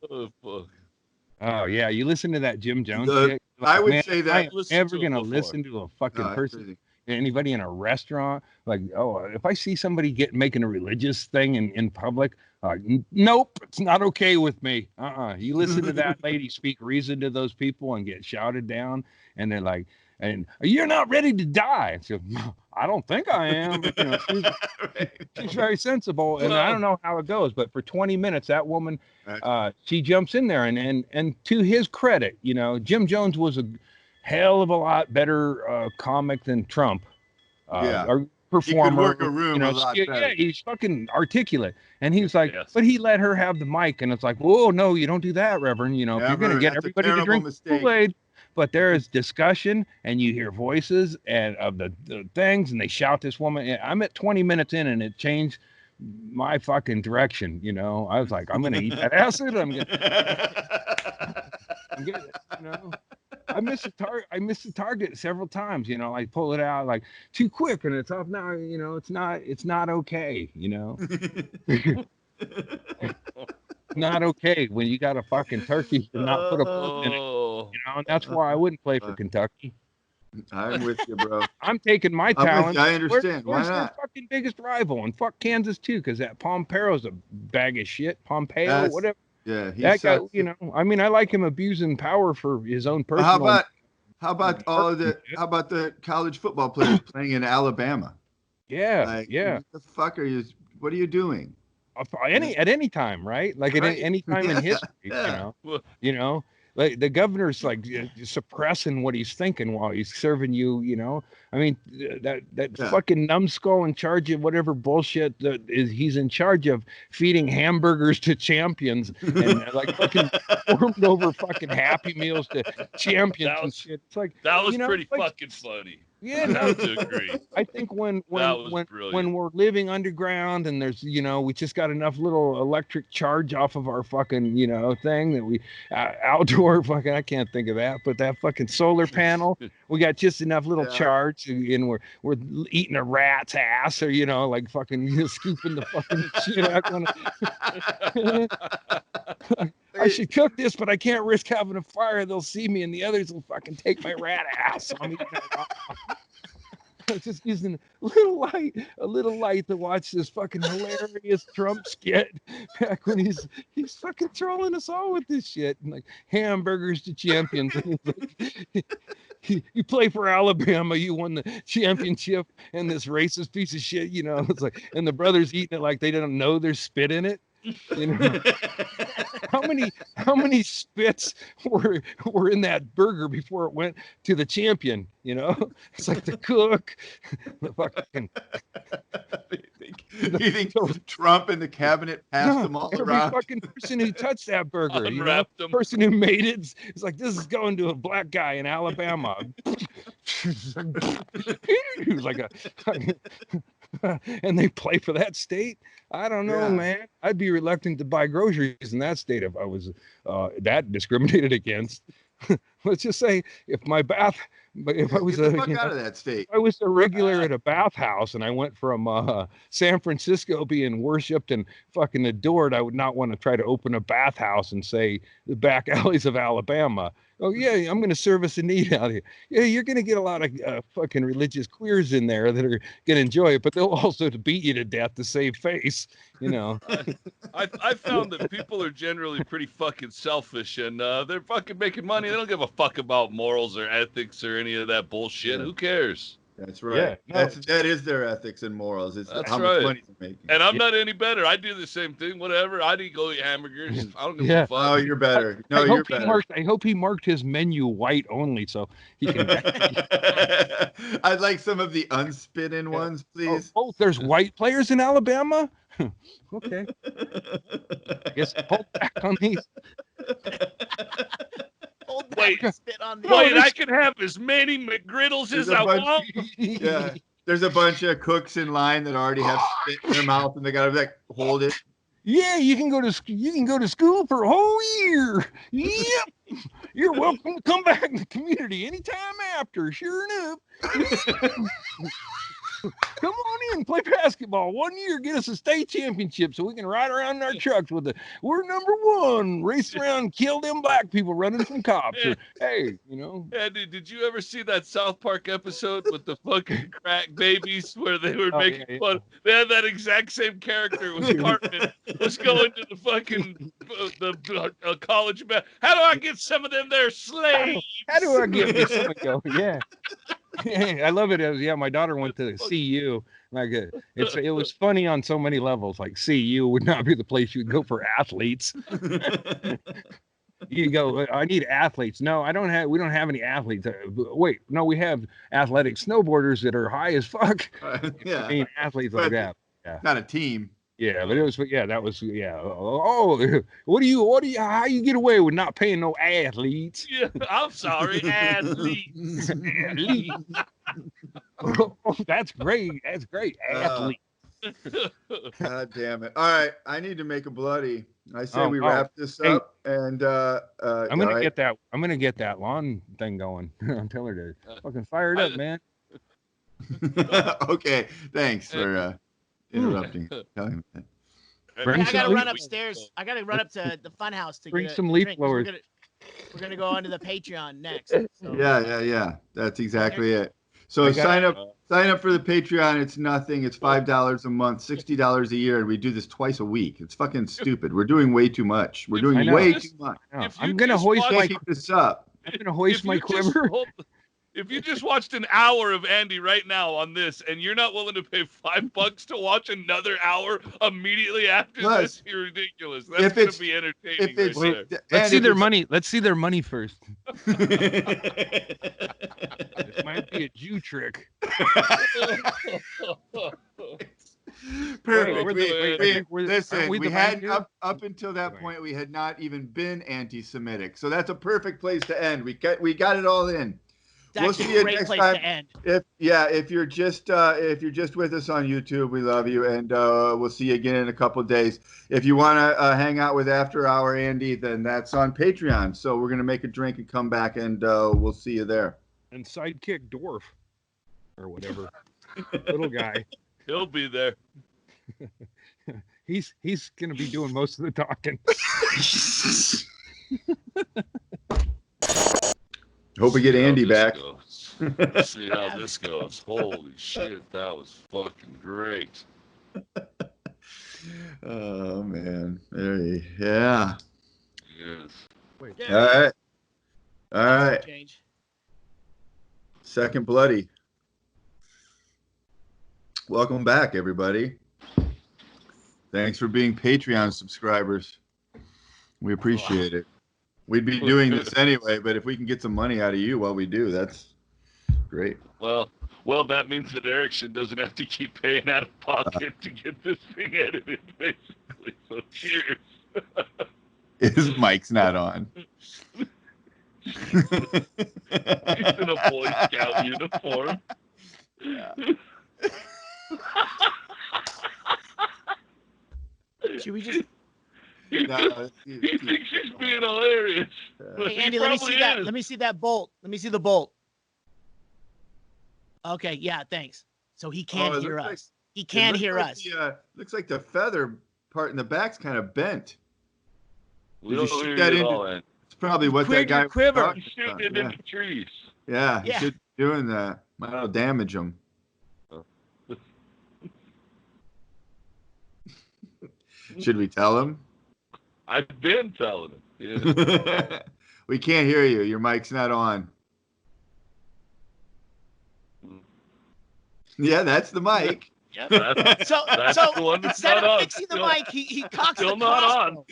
Oh, fuck. Oh yeah, you listen to that Jim Jones shit? I would say that I'm never gonna listen to a fucking person, anybody in a restaurant. Like, if I see somebody making a religious thing in public, nope, it's not okay with me. You listen to that lady speak reason to those people and get shouted down, and they're like, and you're not ready to die. So I don't think I am. But, she's very sensible, and I don't know how it goes. But for 20 minutes, that woman, she jumps in there, and to his credit, Jim Jones was a hell of a lot better comic than Trump. Or performer. He could work a room a lot better. Yeah, he's fucking articulate, and he's like, but he let her have the mic, and it's like, whoa, no, you don't do that, Reverend. If you're gonna get everybody to drink Kool-Aid. But there is discussion, and you hear voices and of the things, and they shout this woman. I'm at 20 minutes in, and it changed my fucking direction. I was like, I'm gonna eat that acid. I missed the target several times. I pull it out like too quick, and it's off now. It's not okay. Not okay when you got a fucking turkey to not put a bullet in it. And that's why I wouldn't play for Kentucky. I'm with you, bro. I'm taking my talent. I understand. Where's their fucking biggest rival? And fuck Kansas too, because that Pompeo's a bag of shit. Pompeo, whatever. Yeah, that guy. I like him abusing power for his own personal. How about the college football players playing in Alabama? Yeah, What the fuck what are you doing? At any time, right? Like at any time in history, like the governor's like suppressing what he's thinking while he's serving you. That fucking numbskull in charge of whatever bullshit he's in charge of, feeding hamburgers to champions and like fucking formed over fucking Happy Meals to champions and shit. It's like that was pretty fucking funny. Yeah, I have to agree. I think when we're living underground and there's we just got enough little electric charge off of our fucking thing that we outdoor fucking, I can't think of that, but that fucking solar panel, we got just enough little charge, and we're eating a rat's ass, or like fucking scooping the fucking shit out. I should cook this, but I can't risk having a fire. They'll see me, and the others will fucking take my rat ass. was just using a little light to watch this fucking hilarious Trump skit back when he's fucking trolling us all with this shit and like hamburgers to champions. And he's like, you play for Alabama, you won the championship, and this racist piece of shit, it's like, and the brothers eating it like they don't know there's spit in it. How many spits were in that burger before it went to the champion? It's like the cook, the fucking. You think Trump and the cabinet passed them all every around? fucking person who touched that burger, Unwrapped them. Person who made it, it's like, this is going to a black guy in Alabama. He was like and they play for that state. I don't know, man. I'd be reluctant to buy groceries in that state if I was that discriminated against. Let's just say if I was Get the fuck out of that state. If I was a regular at a bathhouse and I went from San Francisco being worshipped and fucking adored, I would not want to try to open a bathhouse and say the back alleys of Alabama. Oh yeah, I'm going to service a need out here. Yeah, you're going to get a lot of fucking religious queers in there that are going to enjoy it, but they'll also beat you to death to save face. I found that people are generally pretty fucking selfish, and they're fucking making money. They don't give a fuck about morals or ethics or any of that bullshit. Who cares? That's right. Yeah, that is their ethics and morals. It's That's how right. much money they're making. And I'm not any better. I do the same thing. Whatever. I need to go eat hamburgers. I don't give a fuck. Oh, you're better. No, you're better. I hope he marked his menu white only so he can. I'd like some of the unspit in ones, please. Oh, there's white players in Alabama? Okay. I guess hold back on these. Wait, spit on the wait, I can have as many McGriddles as I want. Yeah. There's a bunch of cooks in line that already have spit in their mouth and they gotta like hold it. Yeah, you can go to school for a whole year. Yep. You're welcome to come back in the community anytime after. Sure enough. Come on in, play basketball. 1 year, get us a state championship so we can ride around in our trucks with we're number one, race around, kill them black people running from cops. Or, hey, Andy, did you ever see that South Park episode with the fucking crack babies where they were making fun? They had that exact same character. It was Cartman. Was going to the fucking college. How do I get some of them there slaves? How do I get this one go? Yeah. I love it. My daughter went to CU. Like it was funny on so many levels. Like CU would not be the place you would go for athletes. You go, I need athletes. No, we don't have any athletes. Wait, no, we have athletic snowboarders that are high as fuck. Yeah. I mean, athletes like that. Yeah. Not a team. Yeah, but it was, that was, Oh, how you get away with not paying no athletes? Yeah, I'm sorry, athletes. Athletes. Oh, that's great. That's great. Athletes. God damn it. All right. I need to make a bloody. I say we wrap this up and I'm gonna get that lawn thing going. Tell her to fucking fire it up, man. Okay. Thanks for interrupting. I gotta run upstairs. I gotta run up to the fun house to bring get some leaf drink. blowers. We're gonna go onto the Patreon next. So. Yeah. That's exactly it. So sign up for the Patreon. It's nothing. It's $5 a month, $60 a year, and we do this twice a week. It's fucking stupid. We're doing way too much. We're doing way too much. I'm gonna hoist my quiver. If you just watched an hour of Andy right now on this, and you're not willing to pay $5 to watch another hour immediately after this, you're ridiculous. That's going to be entertaining. Let's see their money. Let's see their money first. This might be a Jew trick. Perfect. Listen, we had up until that point, we had not even been anti-Semitic, so that's a perfect place to end. We got it all in. We'll see you next time. If you're just with us on YouTube, we love you, and we'll see you again in a couple of days. If you want to hang out with After Hour Andy, then that's on Patreon. So we're gonna make a drink and come back, and we'll see you there. And sidekick dwarf, or whatever, little guy. He'll be there. He's gonna be doing most of the talking. Hope we get Andy back. Let's see how this goes. Holy shit, that was fucking great. Oh man. Yeah. Yes. All right. All right. Change. Second Bloody. Welcome back, everybody. Thanks for being Patreon subscribers. We appreciate it. We'd be doing this anyway, but if we can get some money out of you while we do, that's great. Well, that means that Erickson doesn't have to keep paying out of pocket to get this thing edited, basically. So cheers. His mic's not on. He's in a Boy Scout uniform. Yeah. Should we just? He thinks he's being hilarious. Hey, Andy, let me see that. Let me see that bolt. Let me see the bolt. Okay, yeah, thanks. So he can't hear us. He can hear us. Looks like the feather part in the back's kind of bent. We don't hear you at all, Ed. It's probably what that guy quiver. He's shooting it into trees. Yeah, he should be doing that. That'll damage him. Should we tell him? I've been telling him. Yeah. We can't hear you. Your mic's not on. Yeah, that's the mic. Yep. That's the one that's instead not of on. fixing the mic, he cocks Still the not crossbow.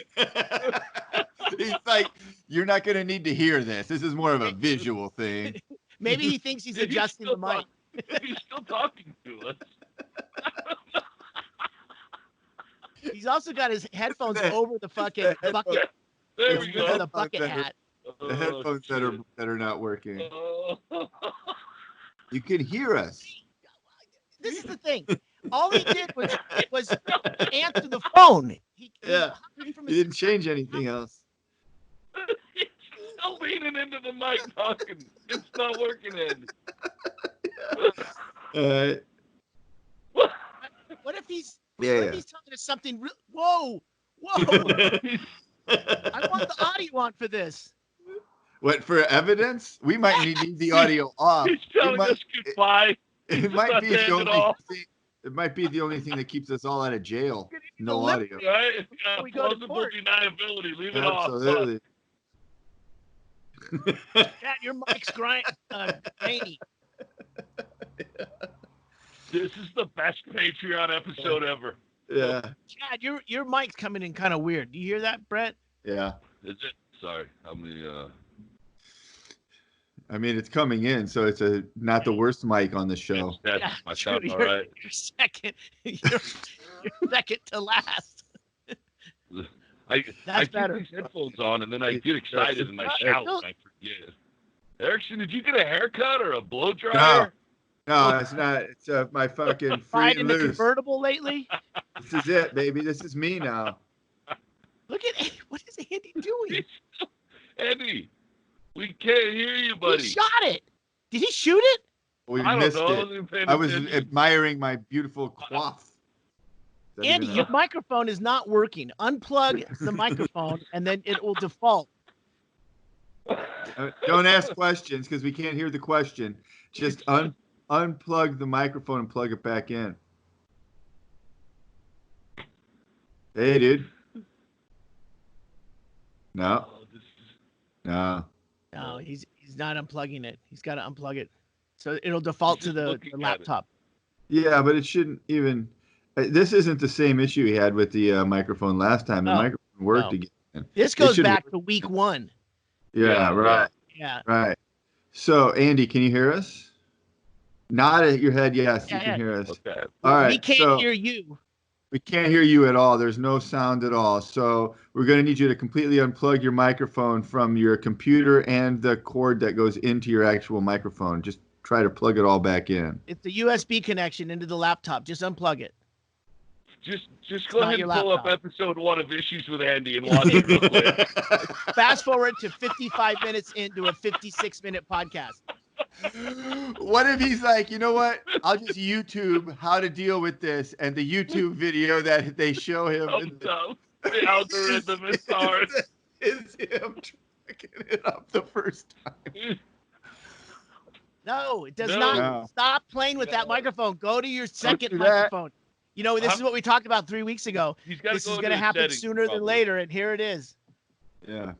on. He's like, you're not going to need to hear this. This is more of a visual thing. Maybe he thinks he's adjusting the mic. He's still talking to us. He's also got his headphones over the fucking bucket. There we Over go. the bucket hat. The headphones that are not working. You can hear us. This is the thing. All he did was answer the phone. He didn't change anything else. He's still leaning into the mic talking. It's not working, Andy. What if he's Yeah. he's telling us something whoa. I want the audio on for this. What, for evidence? We might need the audio off. He's telling us goodbye. It might be the only thing. It might be the only thing that keeps us all out of jail. No audio. Right? We go to Plausible court. deniability. Leave it Absolutely. Chad, your mic's grainy. This is the best Patreon episode ever. Yeah. Chad, your mic's coming in kind of weird. Do you hear that, Brett? Yeah. Is it? Sorry. I mean, it's coming in, so it's not the worst mic on the show. My sound all right. You're second. You're second to last. I better. keep these headphones on, and then I get excited and I shout and I forget. Erickson, did you get a haircut or a blow dryer? No, it's not. It's my fucking free Ride and in the loose. convertible lately? This is it, baby. This is me now. Look at what is Andy doing? Andy, we can't hear you, buddy. He shot it. Did he shoot it? We I missed don't know. it. I was admiring my beautiful coif. Andy, your microphone is not working. Unplug the microphone, and then it will default. Don't ask questions because we can't hear the question. Just unplug the microphone and plug it back in. Hey, dude. No. No, he's not unplugging it. He's got to unplug it, so it'll default to the laptop. Yeah, but it shouldn't even. This isn't the same issue he had with the microphone last time. The microphone worked again. This goes back to week 1. Yeah, right. Yeah. Right. So, Andy, can you hear us? Nod at your head. Yes, you can hear us. Okay. All right. We can't hear you. We can't hear you at all. There's no sound at all. So we're going to need you to completely unplug your microphone from your computer and the cord that goes into your actual microphone. Just try to plug it all back in. It's the USB connection into the laptop. Just unplug it. Just go ahead and pull up episode 1 of Issues with Andy and watch it real quick. Fast forward to 55 minutes into a 56-minute podcast. What if he's like, you know what? I'll just YouTube how to deal with this, and the YouTube video that they show him. The algorithm is hard. Is him tracking it up the first time. No, it does No. not. No. Stop playing with that No. microphone. Go to your second do that. microphone. You know, this is what we talked about 3 weeks ago. He's got to This go is into going to his happen settings, sooner than probably. later, and here it is. Yeah.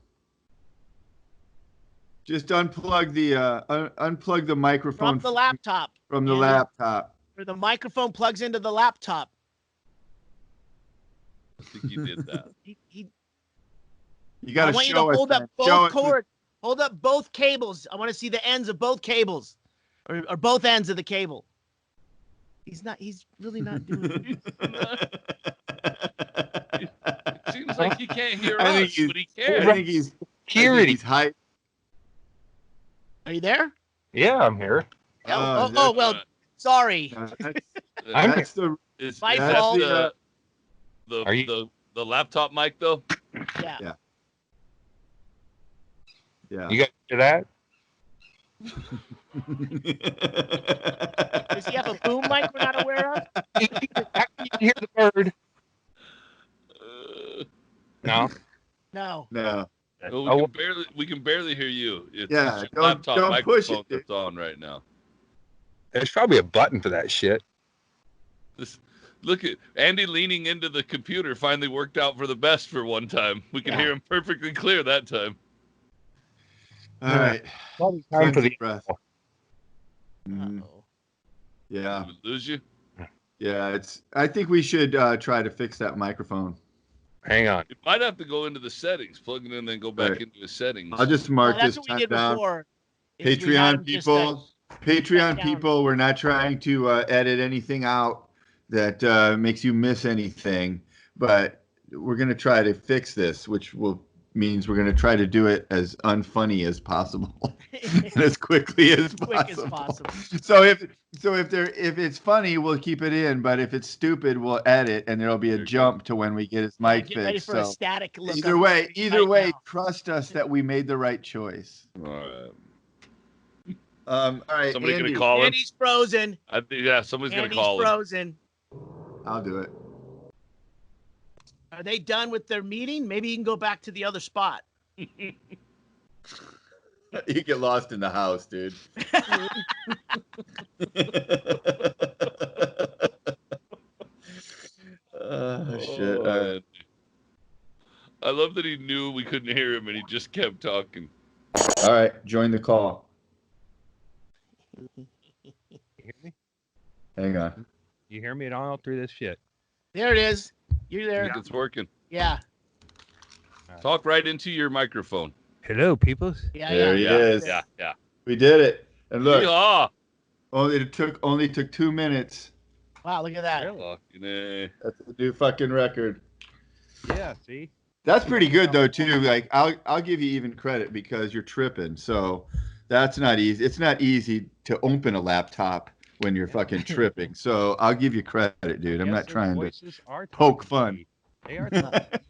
Just unplug the microphone From the laptop. from the Yeah. laptop. Where the microphone plugs into the laptop. I think he did that. He, You I got to want you to show us. hold up that. Show both us the- cords. Hold up both cables. I want to see the ends of both cables, or both ends of the cable. He's really not doing it. It seems like he can't hear I think us, he's- but he I can. think he's Security. he's hyped. Are you there? Yeah, I'm here. Oh, well, sorry. That's the Is My that fault. the Are you- the laptop mic though? Yeah. yeah. You guys hear that? Does he have a boom mic we're not aware of? You can hear the bird. No. No. No. Well, we can barely hear you. It's Yeah, your don't- laptop don't push it, microphone dude. that's on right now. There's probably a button for that shit. Look at Andy leaning into the computer. Finally worked out for the best for one time. We can hear him perfectly clear that time. All right. Probably time for Cleanse the breath. Mhm. Uh-oh. Yeah. Did we lose you? Yeah. I think we should try to fix that microphone. Hang on. You might have to go into the settings, plug it in, and then go back Right. into his settings. I'll just Well, mark that's this what we time did down. before. is we had Patreon him just, people, Patreon down. people, we're not trying to edit anything out that makes you miss anything, but we're going to try to fix this, which means we're going to try to do it as unfunny as possible and as quickly as quick as possible. possible. So if it's funny, we'll keep it in, but if it's stupid, we'll edit, and there'll be a There you jump to when we get his Yeah, mic get ready fixed. for a So static look. either on way, the screen right now. trust us that we made the right choice. All right. All right, Somebody Andy, gonna call him? Andy's frozen. I think somebody's gonna Andy's call him. frozen. I'll do it. Are they done with their meeting? Maybe you can go back to the other spot. You get lost in the house, dude. Oh, shit. All right. I love that he knew we couldn't hear him and he just kept talking. All right, join the call. You hear me? Hang on. You hear me at all through this shit? There it is. You're I there. think it's working. Yeah. Talk right into your microphone. Hello, peoples. Yeah. There yeah. he is. Yeah. We did it. And look, Yeehaw! only took 2 minutes. Wow, look at that. Fucking A. That's a new fucking record. Yeah, see? That's pretty good though too. Like I'll give you even credit because you're tripping. So that's not easy. It's not easy to open a laptop when you're fucking tripping. So I'll give you credit, dude. I'm Yes, not their trying to voices are poke talking to fun. me. They are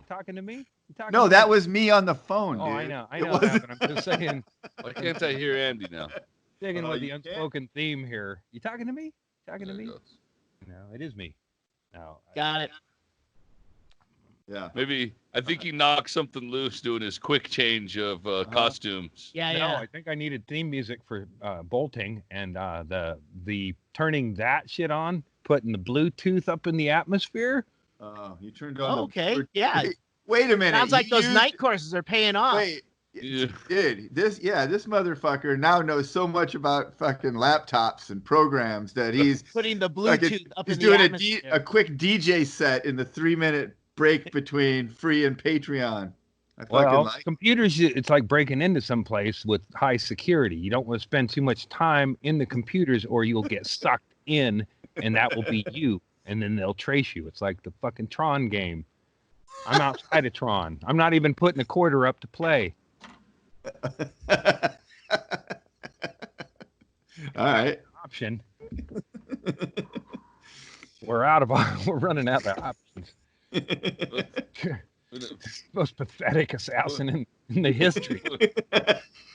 talking to me? You talking No, to that me? was me on the phone, Oh, dude. I know It that, wasn't- but I'm just saying, Why can't I hear Andy now? digging Oh, with the you can't? unspoken theme here. You talking to me? Talking to There it me? goes. No, it is me. No. Got it. Yeah. Maybe I think he knocked something loose doing his quick change of costumes. Yeah, No, yeah. I think I needed theme music for bolting and the turning that shit on, putting the Bluetooth up in the atmosphere. Oh, you turned on. Oh, okay. Yeah. Wait a minute. Sounds like you those used- night courses are paying off. Wait, Yeah. dude. This motherfucker now knows so much about fucking laptops and programs that he's Putting the fucking- Bluetooth up he's in the doing atmosphere. a quick DJ set in the 3-minute break between free and Patreon. I fucking Well, like. computers, it's like breaking into some place with high security. You don't want to spend too much time in the computers or you'll get sucked in and that will be you. And then they'll trace you. It's like the fucking Tron game. I'm outside of Tron. I'm not even putting a quarter up to play. All right. Option. We're running out of options. Most pathetic assassin in the history.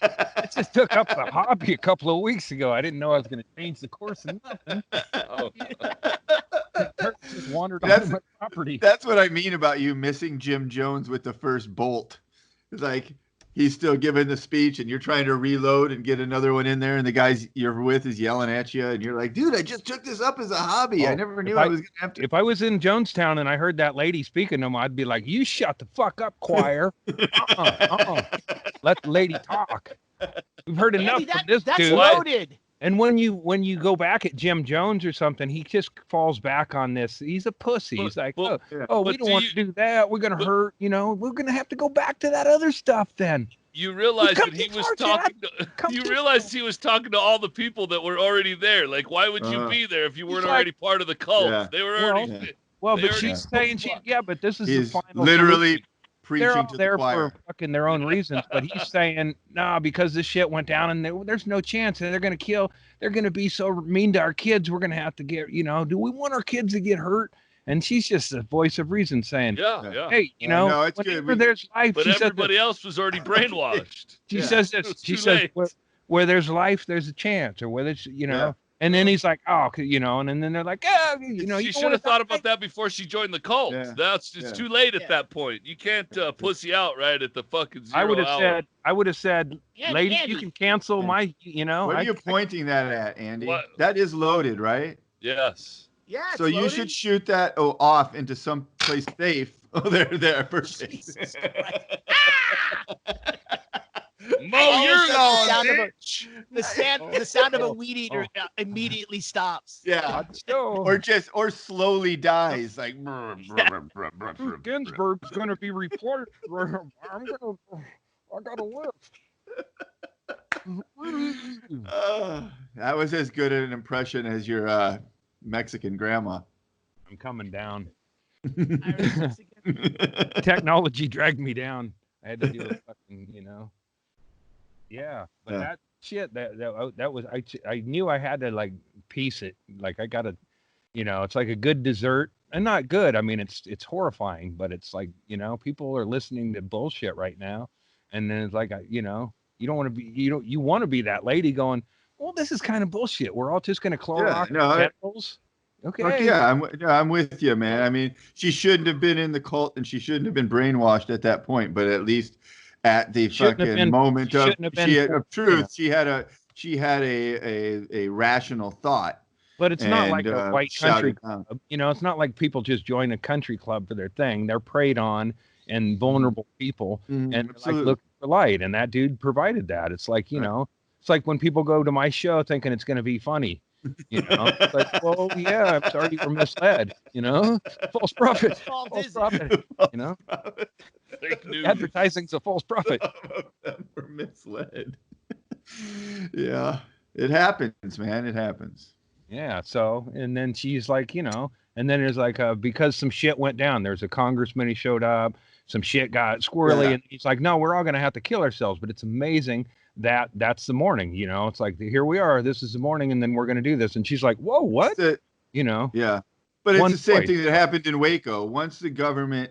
I just took up the hobby a couple of weeks ago. I didn't know I was going to change the course of nothing. Oh. Kurt just wandered That's- onto my property. That's what I mean about you missing Jim Jones with the first bolt. It's like he's still giving the speech, and you're trying to reload and get another one in there, and the guys you're with is yelling at you, and you're like, dude, I just took this up as a hobby. I never knew I was gonna have to. If I was in Jonestown and I heard that lady speaking to him, I'd be like, you shut the fuck up, choir. Let the lady talk. We've heard enough from this that's dude. loaded. And when you go back at Jim Jones or something, he just falls back on this. He's a pussy. He's like, we don't want to do that. We're gonna hurt. We're gonna have to go back to that other stuff then. You realize that he was talking. You realized he was talking to all the people that were already there. Like, why would you be there if you weren't already part of the cult? Yeah. They were already. Well, but she's saying but this is the final. Literally. They're all to there the choir. for fucking their own reasons, but he's saying, no, because this shit went down and there's no chance, and they're going to be so mean to our kids, we're going to have to get, do we want our kids to get hurt? And she's just a voice of reason saying, hey, no, it's whenever good. there's life, but everybody else was already brainwashed. She says this, she says, where there's life, there's a chance, or whether it's, And then he's like, and then they're like, she should have thought about that before she joined the cult. Yeah. It's too late at that point. You can't pussy out right at the fucking 0 hour. I would have said, lady, Andy. you can cancel my, What are you pointing that at, Andy? What? That is loaded, right? Yes. Yeah. So you should shoot that off into some place safe. Oh, there, perfect. Mo, you're the sound of a weed eater immediately stops. Yeah. Or slowly dies. Like Ginsburg's gonna be reported. I gotta live. That was as good an impression as your Mexican grandma. I'm coming down. Technology dragged me down. I had to do a fucking, Yeah, but that shit, that was, I knew I had to like piece it. Like I gotta, it's like a good dessert, and not good. I mean, it's horrifying, but it's like, people are listening to bullshit right now, and then it's like, you don't want to be, you want to be that lady going, well, this is kind of bullshit. We're all just gonna Clorox genitals. Okay. Yeah, I'm with you, man. I mean, she shouldn't have been in the cult, and she shouldn't have been brainwashed at that point. But at least at the fucking moment of truth, she had a rational thought. But it's not like a white country club. It's not like people just join a country club for their thing. They're preyed on and vulnerable people, and like looking for light. And that dude provided that. It's like it's like when people go to my show thinking it's going to be funny. It's like, well, yeah, I'm sorry you were misled. False prophet. False prophet. Fake news. Advertising's a false prophet. We're misled. Yeah, it happens, man. It happens. Yeah. So, and then she's like, and then there's like, because some shit went down. There's a congressman who showed up. Some shit got squirrely, and he's like, no, we're all gonna have to kill ourselves. But it's amazing that's the morning. It's like, here we are. This is the morning, and then we're gonna do this. And she's like, whoa, what? Yeah. But it's the same thing that happened in Waco. Once the government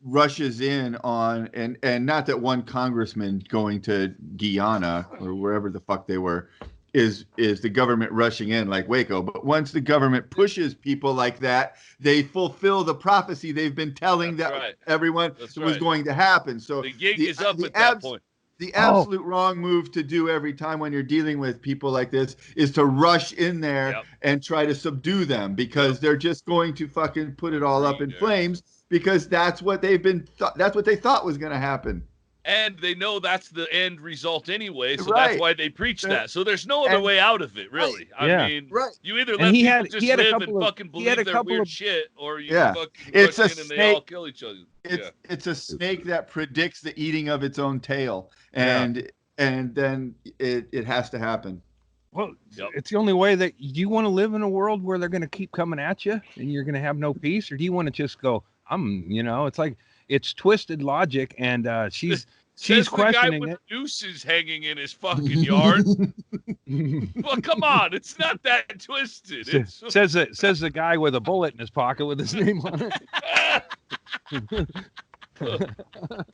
rushes in on, and not that one congressman going to Guyana or wherever the fuck they were, is the government rushing in like Waco. But once the government pushes people like that, they fulfill the prophecy they've been telling everyone was going to happen. So the gig is up at that point. The absolute wrong move to do every time when you're dealing with people like this is to rush in there and try to subdue them, because they're just going to fucking put it all up in flames, because that's what that's what they thought was going to happen. And they know that's the end result anyway, so that's why they preach that. So there's no other way out of it, really. I mean, you either let people just live and fucking believe their weird shit, or you fucking rush in and they all kill each other. It's a snake that predicts the eating of its own tail, and then it has to happen. Well, it's the only way that you want to live in a world where they're going to keep coming at you and you're going to have no peace, or do you want to just go, it's like, it's twisted logic, and she's questioning the guy with it. Nooses hanging in his fucking yard. Well, come on, it's not that twisted. Says the guy with a bullet in his pocket with his name on it.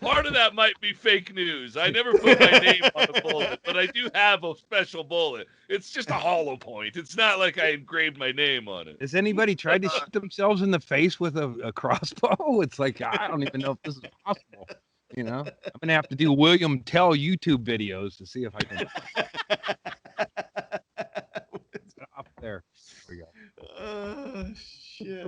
Part of that might be fake news. I never put my name on a bullet, but I do have a special bullet. It's just a hollow point. It's not like I engraved my name on it. Has anybody tried to shoot themselves in the face with a crossbow? It's like, I don't even know if this is possible. You know, I'm gonna have to do William Tell YouTube videos to see if I can up there. There we go. Oh shit.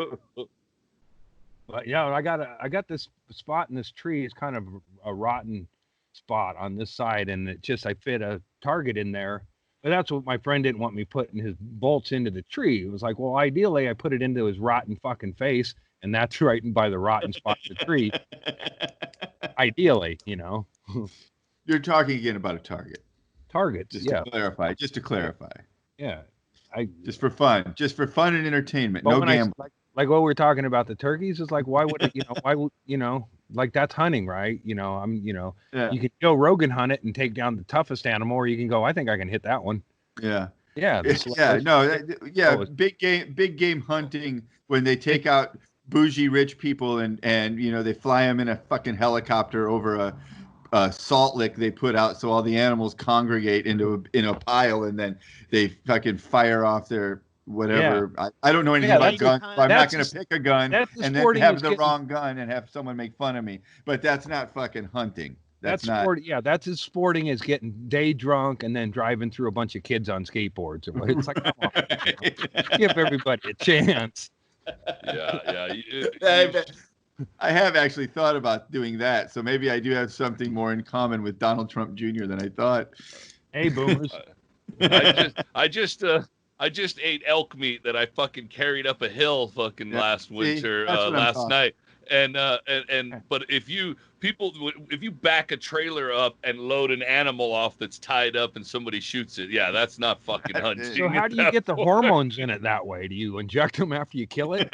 But yeah, I got this spot in this tree. It's kind of a rotten spot on this side, and I fit a target in there. But that's what my friend didn't want me putting his bolts into the tree. It was like, well, ideally, I put it into his rotten fucking face, and that's right by the rotten spot in the tree. Ideally, you know. You're talking again about a target. Targets, Just yeah. to clarify. Yeah. Just for fun and entertainment. No gambling. Like what we're talking about the turkeys is like, why would it, why would, like that's hunting, right? Yeah. You can go Rogan hunt it and take down the toughest animal, or you can go, I think I can hit that one. Yeah. Yeah. Big game hunting when they take out bougie rich people and they fly them in a fucking helicopter over a salt lick they put out so all the animals congregate in a pile and then they fucking fire off their whatever. Yeah. I don't know anything about guns, so I'm not going to pick a gun and then have the wrong gun and have someone make fun of me. But that's not fucking hunting. That's not. Yeah, that's as sporting as getting day drunk and then driving through a bunch of kids on skateboards. It's like, come on, give everybody a chance. Yeah. I have actually thought about doing that, so maybe I do have something more in common with Donald Trump Jr. than I thought. Hey, boomers! I just ate elk meat that I fucking carried up a hill last night. But if you back a trailer up and load an animal off that's tied up and somebody shoots it, yeah, that's not fucking hunting. So how do you get the hormones in it that way? Do you inject them after you kill it?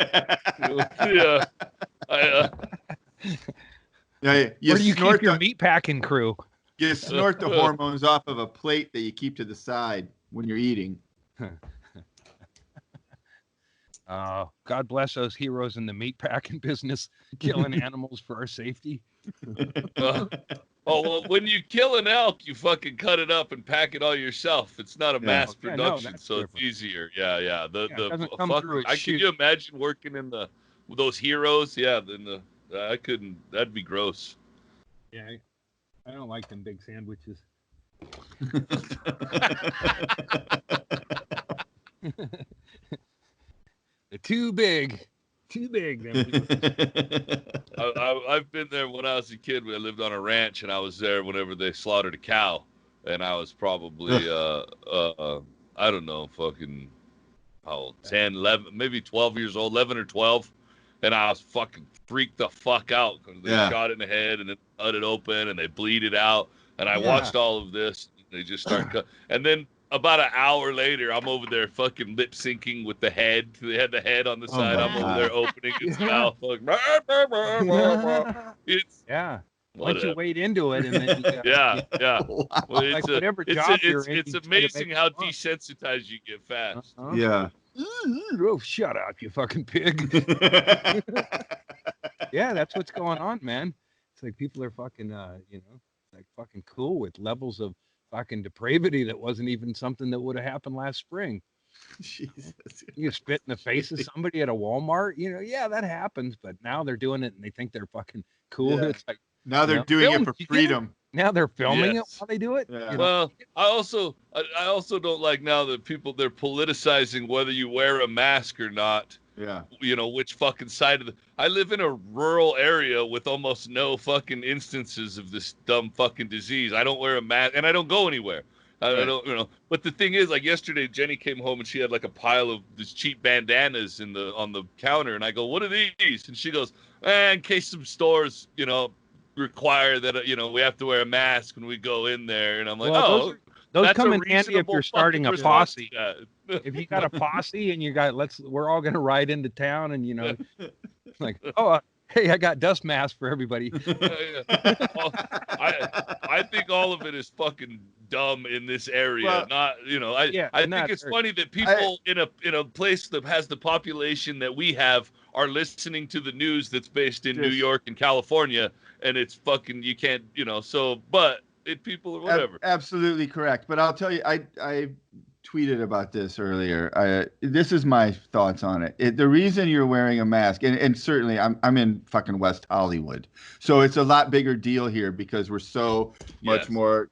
Yeah. Where do you keep your meat packing crew? You snort the hormones off of a plate that you keep to the side when you're eating. God bless those heroes in the meat packing business, killing animals for our safety. Well, when you kill an elk, you fucking cut it up and pack it all yourself. It's not a mass production, so different. It's easier. Yeah. Can shoot. you imagine working in those heroes? Yeah, I couldn't. That'd be gross. Yeah, I don't like them big sandwiches. They're too big. I've been there when I was a kid. I lived on a ranch, and I was there whenever they slaughtered a cow, and I was probably I don't know, fucking 10, 11, maybe 12 years old, 11 or 12, and I was fucking freaked the fuck out because they shot it in the head and then cut it open and they bleed it out, and I watched all of this. They just start and then. About an hour later, I'm over there fucking lip syncing with the head. They had the head on the side. I'm over there opening its mouth. Like, it's once you wade into it, and then Well, it's amazing how desensitized you get fast. Yeah. Oh, shut up, you fucking pig. Yeah, that's what's going on, man. It's like people are fucking, like fucking cool with levels of fucking depravity that wasn't even something that would have happened last spring. Jesus. You spit in the face of somebody at a Walmart, that happens, but now they're doing it and they think they're fucking cool. Yeah. It's like now they're doing it for freedom. Now they're filming it while they do it. Yeah. Well, I also don't like now that they're politicizing whether you wear a mask or not. Yeah. Which fucking side of I live in a rural area with almost no fucking instances of this dumb fucking disease. I don't wear a mask and I don't go anywhere. I don't, but the thing is, like yesterday, Jenny came home and she had like a pile of these cheap bandanas on the counter. And I go, what are these? And she goes, in case some stores, require that, we have to wear a mask when we go in there. And I'm like, those come in handy if you're starting a posse. If you got a posse and we're all going to ride into town and, like, hey, I got dust masks for everybody. I think all of it is fucking dumb in this area. I think it's funny that people in a place that has the population that we have are listening to the news that's based in New York and California, and it's fucking, you can't, people or whatever. Absolutely correct. But I'll tell you, I tweeted about this earlier. This is my thoughts on it. The reason you're wearing a mask, and certainly I'm in fucking West Hollywood, so it's a lot bigger deal here because we're so much more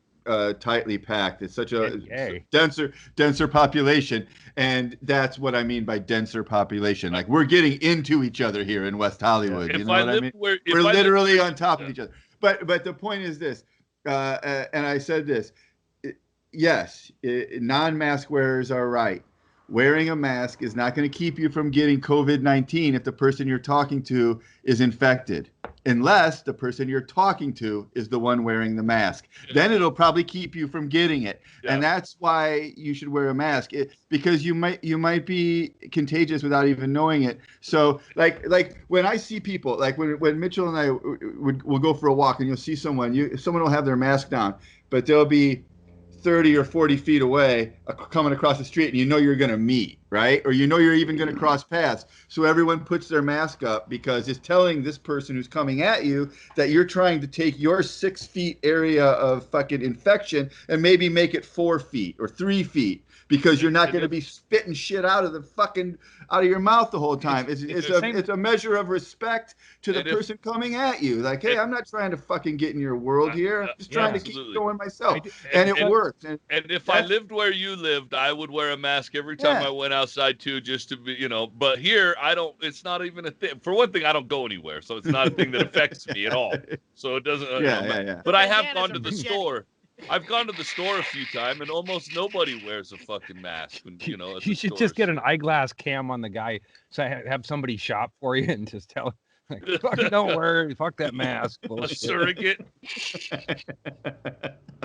tightly packed. It's such a denser population, and that's what I mean by denser population. Like we're getting into each other here in West Hollywood. You know what I mean? We're literally on top of each other. But the point is this, and I said this. Yes, non-mask wearers are right. Wearing a mask is not going to keep you from getting COVID-19 if the person you're talking to is infected, unless the person you're talking to is the one wearing the mask. Yeah. Then it'll probably keep you from getting it. Yeah. And that's why you should wear a mask, because you might be contagious without even knowing it. So like when I see people, like when Mitchell and I will go for a walk and you'll see someone will have their mask down, but they'll be 30 or 40 feet away coming across the street, and you know you're going to meet, right? Or you know you're even going to cross paths. So everyone puts their mask up because it's telling this person who's coming at you that you're trying to take your 6 feet area of fucking infection and maybe make it 4 feet or 3 feet, because you're not going to be spitting shit out of your mouth the whole time. It's a measure of respect to the person coming at you. Like, hey, I'm not trying to fucking get in your world here. I'm just trying to keep going myself. And it works. And if I lived where you lived, I would wear a mask every time I went outside too, just to be, but here I don't, it's not even a thing. For one thing, I don't go anywhere. So it's not a thing that affects me at all. So it doesn't, But I have gone to the store. I've gone to the store a few times, and almost nobody wears a fucking mask. You should just get an eyeglass cam on the guy, so have somebody shop for you and just tell him, like, fucking don't worry, fuck that mask. A surrogate.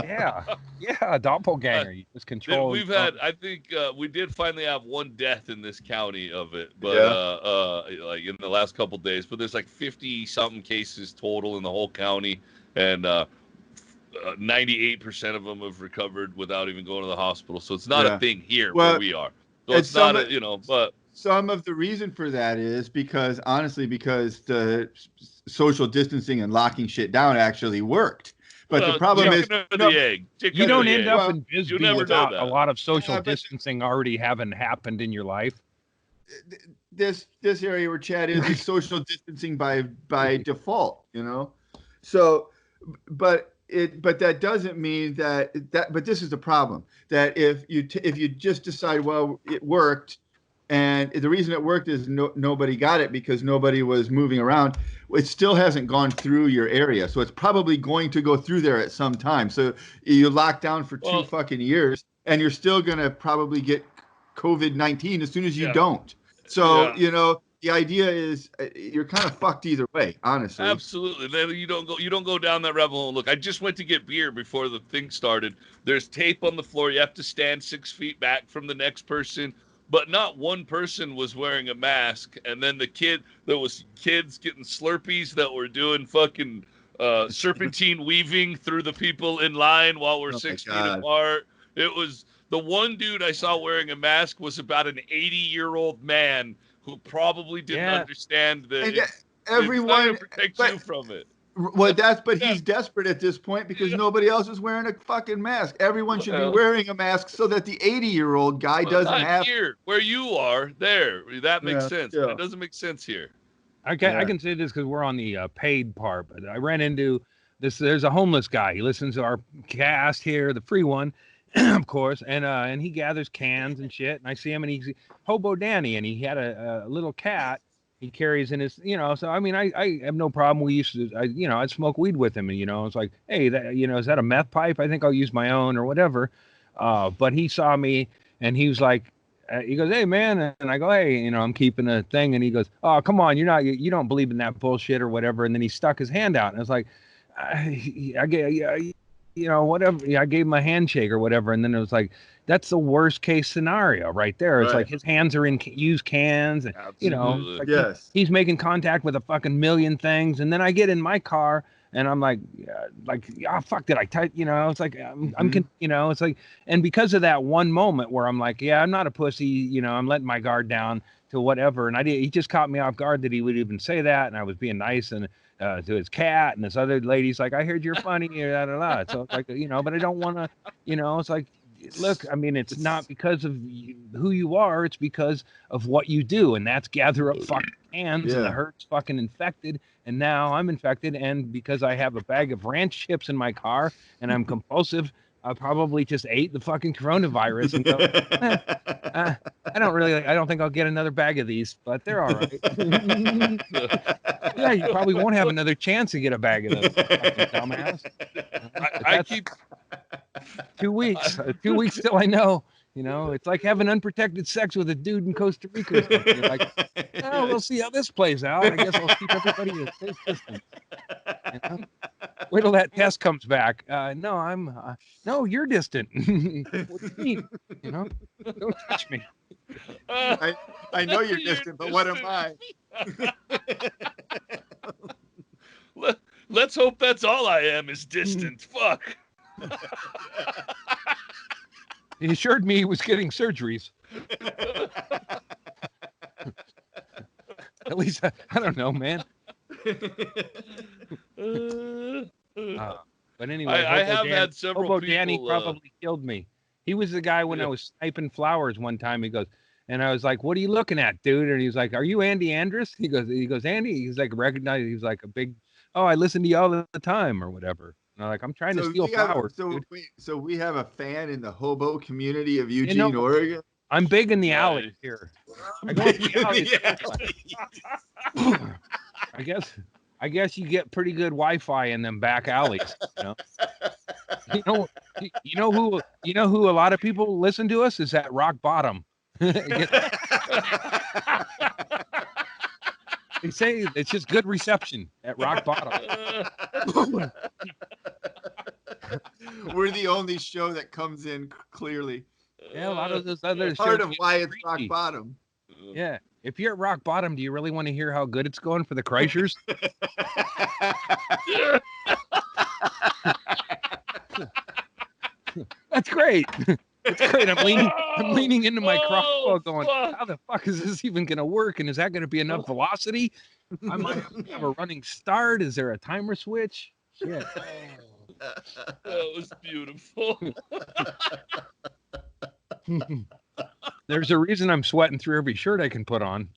Yeah, doppelganger. You just control. We've had, I think, we did finally have one death in this county of it, but like in the last couple of days. But there's like 50-something cases total in the whole county, and 98% of them have recovered without even going to the hospital. So it's not a thing here where we are. So it's not, but some of the reason for that is because the social distancing and locking shit down actually worked. But the problem is you don't end up in Bisbee without a lot of social distancing already having happened in your life. This area where Chad is social distancing by default, So, but that doesn't mean but this is the problem, that if you just decide, well, it worked, and the reason it worked is nobody got it because nobody was moving around, it still hasn't gone through your area. So it's probably going to go through there at some time. So you lock down for 2 fucking years, and you're still going to probably get COVID-19 as soon as you don't. So, the idea is you're kind of fucked either way, honestly. Absolutely. Then you don't go down that rabbit hole. Look, I just went to get beer before the thing started. There's tape on the floor. You have to stand 6 feet back from the next person, but not one person was wearing a mask. And then there was kids getting Slurpees that were doing fucking serpentine weaving through the people in line while we're 6 feet apart. It was the one dude I saw wearing a mask was about an 80-year-old man who probably didn't understand that everyone to protect you from it. Well, he's desperate at this point because nobody else is wearing a fucking mask. Everyone should be wearing a mask so that the 80-year-old guy doesn't have. Here, where you are, that makes sense. But it doesn't make sense here. I can say this because we're on the paid part, but I ran into this. There's a homeless guy. He listens to our cast here, the free one. Of course, and he gathers cans and shit, and I see him, and he's Hobo Danny, and he had a little cat he carries in his, so I mean, I have no problem. We used to, I'd smoke weed with him, and it's like, hey, that, is that a meth pipe? I think I'll use my own or whatever. But he saw me, and he was like, he goes, hey man, and I go, hey, I'm keeping a thing, and he goes, oh come on, you don't believe in that bullshit or whatever, and then he stuck his hand out, and I was like, whatever. I gave him a handshake or whatever. And then it was like, that's the worst case scenario right there. It's like his hands are in used cans. And, like he's making contact with a fucking million things. And then I get in my car and I'm like, fuck, did I type? It's like, it's like, and because of that one moment where I'm like, I'm not a pussy, I'm letting my guard down to whatever. And he just caught me off guard that he would even say that. And I was being nice and, to his cat, and this other lady's like, I heard you're funny, da da da. So it's like, but I don't want to, it's like, look, I mean, it's not because of who you are, it's because of what you do, and that's gather up fucking cans, and the herd's fucking infected, and now I'm infected, and because I have a bag of ranch chips in my car, and I'm compulsive, I probably just ate the fucking coronavirus and go, I don't think I'll get another bag of these, but they're all right. Yeah, you probably won't have another chance to get a bag of those, fucking dumbass. I keep 2 weeks. 2 weeks till I know. It's like having unprotected sex with a dude in Costa Rica. Or something. You're like, oh, we'll see how this plays out. I guess I'll keep everybody at a safe distance. Wait till that test comes back. No, you're distant. What do you mean? Don't touch me. I know you're distant, but what am I? Let's hope that's all I am is distant. Fuck. He assured me he was getting surgeries. At least, I don't know, man. But anyway, I have had several Hobo people. Danny probably killed me. He was the guy when I was sniping flowers one time. He goes, and I was like, "What are you looking at, dude?" And he's like, "Are you Andy Andrus?" He goes, "Andy." He's like, recognized. He's like a big. Oh, I listen to you all the time, or whatever. And I'm like, I'm trying to steal flowers. So we have a fan in the hobo community of Eugene, Oregon. I'm big in the alley here. I go the alley. I guess you get pretty good Wi-Fi in them back alleys. You know who a lot of people listen to us is at Rock Bottom. They say it's just good reception at Rock Bottom. We're the only show that comes in clearly. Yeah, a lot of those other part shows of why it's Rock Bottom. Yeah. If you're at Rock Bottom, do you really want to hear how good it's going for the Kreischers? That's great. It's great. I'm leaning into my crossbow going, how the fuck is this even going to work? And is that going to be enough velocity? I might have a running start. Is there a timer switch? Shit. That was beautiful. There's a reason I'm sweating through every shirt I can put on.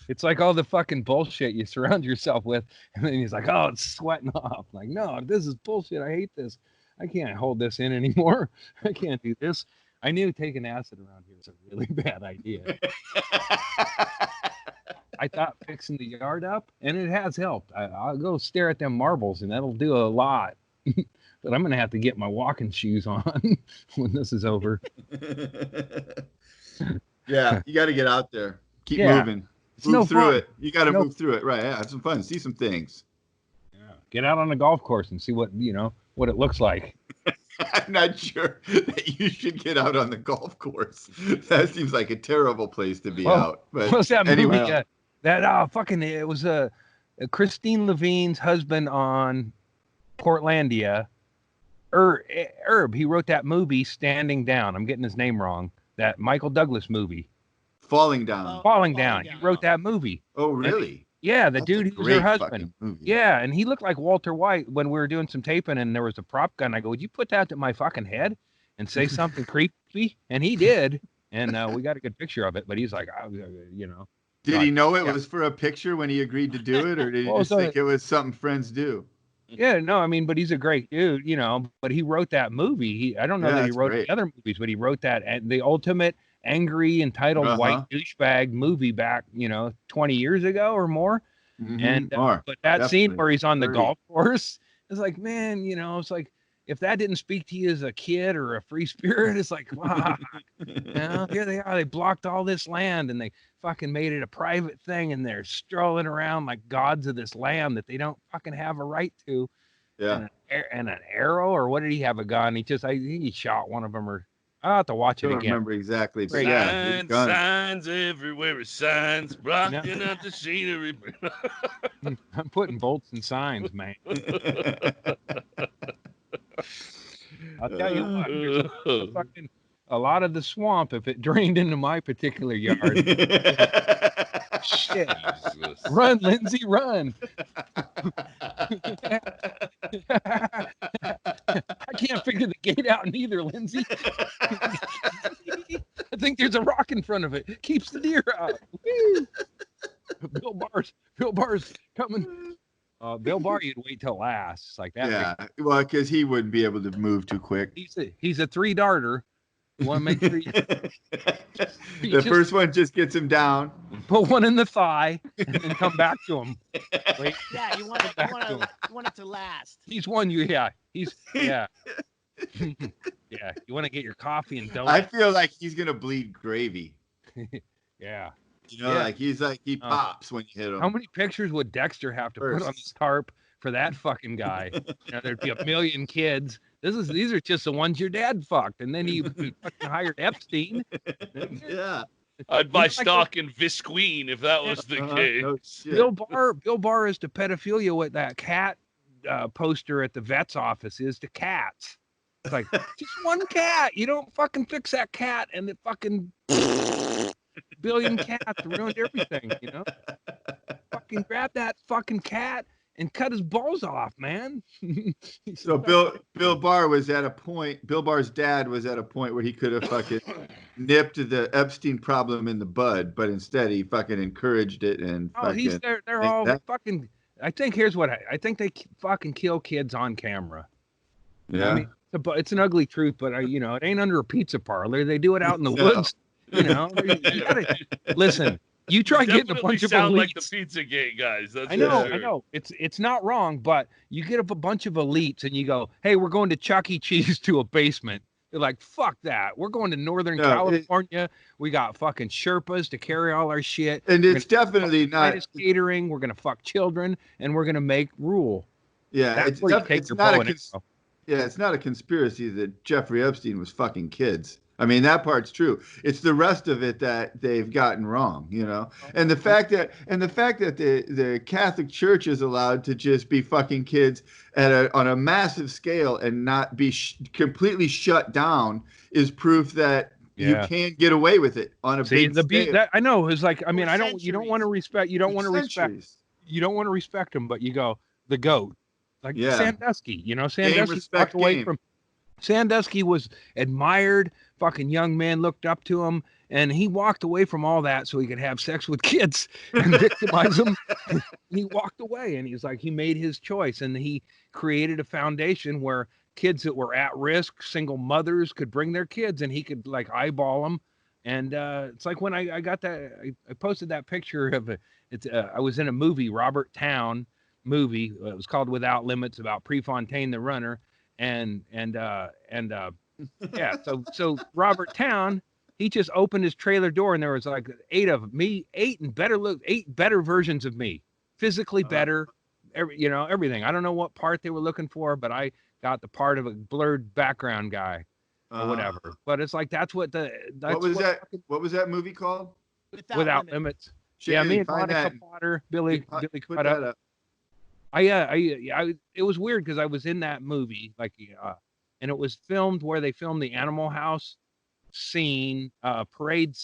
It's like all the fucking bullshit you surround yourself with, and then he's like, "Oh, it's sweating off." Like, no, this is bullshit. I hate this. I can't hold this in anymore. I can't do this. I knew taking acid around here was a really bad idea. I thought fixing the yard up, and it has helped. I'll go stare at them marbles, and that'll do a lot. But I'm going to have to get my walking shoes on when this is over. Yeah, you got to get out there. Keep moving. Move through it. You got to move through it. Right. Yeah, have some fun. See some things. Yeah. Get out on the golf course and see what it looks like. I'm not sure that you should get out on the golf course. That seems like a terrible place to be out. But what's that anyway. movie? It was Christine Levine's husband on Portlandia. Herb, he wrote that movie Standing Down. I'm getting his name wrong. That Michael Douglas movie. Falling Down. Falling Down. He wrote that movie. Oh, really? The dude who was her husband. Yeah, and he looked like Walter White when we were doing some taping and there was a prop gun. I go, would you put that to my fucking head and say something creepy? And he did. And we got a good picture of it. But he's like, Did he know it was for a picture when he agreed to do it? Or did he just think it was something friends do? Yeah, no, I mean, but he's a great dude, but he wrote that movie. I don't know that he wrote the other movies, but he wrote that, the ultimate angry, entitled white douchebag movie back, 20 years ago or more. Mm-hmm. And but that scene where he's on the golf course, it's like, man, it's like, if that didn't speak to you as a kid or a free spirit, it's like, wow, here they are. They blocked all this land and they fucking made it a private thing, and they're strolling around like gods of this land that they don't fucking have a right to. Yeah. And an arrow, or what did he have a gun? I think he shot one of them, or I'll have to watch it again. I don't remember exactly. But signs everywhere, signs blocking up the scenery. I'm putting bolts and signs, man. I'll tell you what, a lot of the swamp, if it drained into my particular yard. Shit. Jesus. Run, Lindsay, run. I can't figure the gate out neither, Lindsay. I think there's a rock in front of it. Keeps the deer out. Woo! Bill Barr's coming. Bill Barr, you'd wait till last. It's like that. Yeah, well, because he wouldn't be able to move too quick. He's a 3-darter. You want to make sure the first one just gets him down. Put one in the thigh and then come back to him. Wait. Yeah, you want it to last. He's one. Yeah. Yeah. You want to get your coffee and donuts. I feel like he's gonna bleed gravy. Yeah. Like he pops when you hit him. How many pictures would Dexter have to put on this tarp for that fucking guy? There'd be a million kids. These are just the ones your dad fucked, and then he fucking hired Epstein. Yeah. I'd buy stock in Visqueen if that was the case. No Bill Barr is to pedophilia what that cat poster at the vet's office is to cats. It's like just one cat. You don't fucking fix that cat, and the fucking billion cats ruined everything. Fucking grab that fucking cat and cut his balls off, man. So Bill Barr was at a point. Bill Barr's dad was at a point where he could have fucking nipped the Epstein problem in the bud, but instead he fucking encouraged it and. They're all fucking. I think here's what I think they fucking kill kids on camera. Yeah. I mean, it's an ugly truth, but it ain't under a pizza parlor. They do it out in the woods. You gotta, listen. You try getting a bunch of elites. Sound like the Pizzagate guys. That's I know. It's not wrong, but you get up a bunch of elites and you go, "Hey, we're going to Chuck E. Cheese to a basement." They're like, "Fuck that! We're going to Northern California. We got fucking Sherpas to carry all our shit, and it's definitely not catering. We're gonna fuck children, and we're gonna make rule." Yeah, it's not a conspiracy that Jeffrey Epstein was fucking kids. I mean, that part's true. It's the rest of it that they've gotten wrong, And the fact that the Catholic Church is allowed to just be fucking kids on a massive scale and not be completely shut down is proof that you can get away with it on a big scale. I know. It's like, I mean, you don't want to respect him, but you go, the GOAT. Like Sandusky, Sandusky walked away from. Sandusky was admired, fucking young man looked up to him, and he walked away from all that so he could have sex with kids and victimize them. And he walked away, and he's like, he made his choice, and he created a foundation where kids that were at risk, single mothers could bring their kids, and he could like eyeball them. And it's like when I got that, I posted that picture of it. I was in a movie, Robert Town movie. It was called Without Limits, about Prefontaine the runner. So Robert Town, he just opened his trailer door and there was like 8 better versions of me, physically better, everything. I don't know what part they were looking for, but I got the part of a blurred background guy or whatever. But it's like what was that movie called? Without Limits. Yeah, me and Monica Potter, Billy cut up. It was weird because I was in that movie, and it was filmed where they filmed the Animal House scene, the parade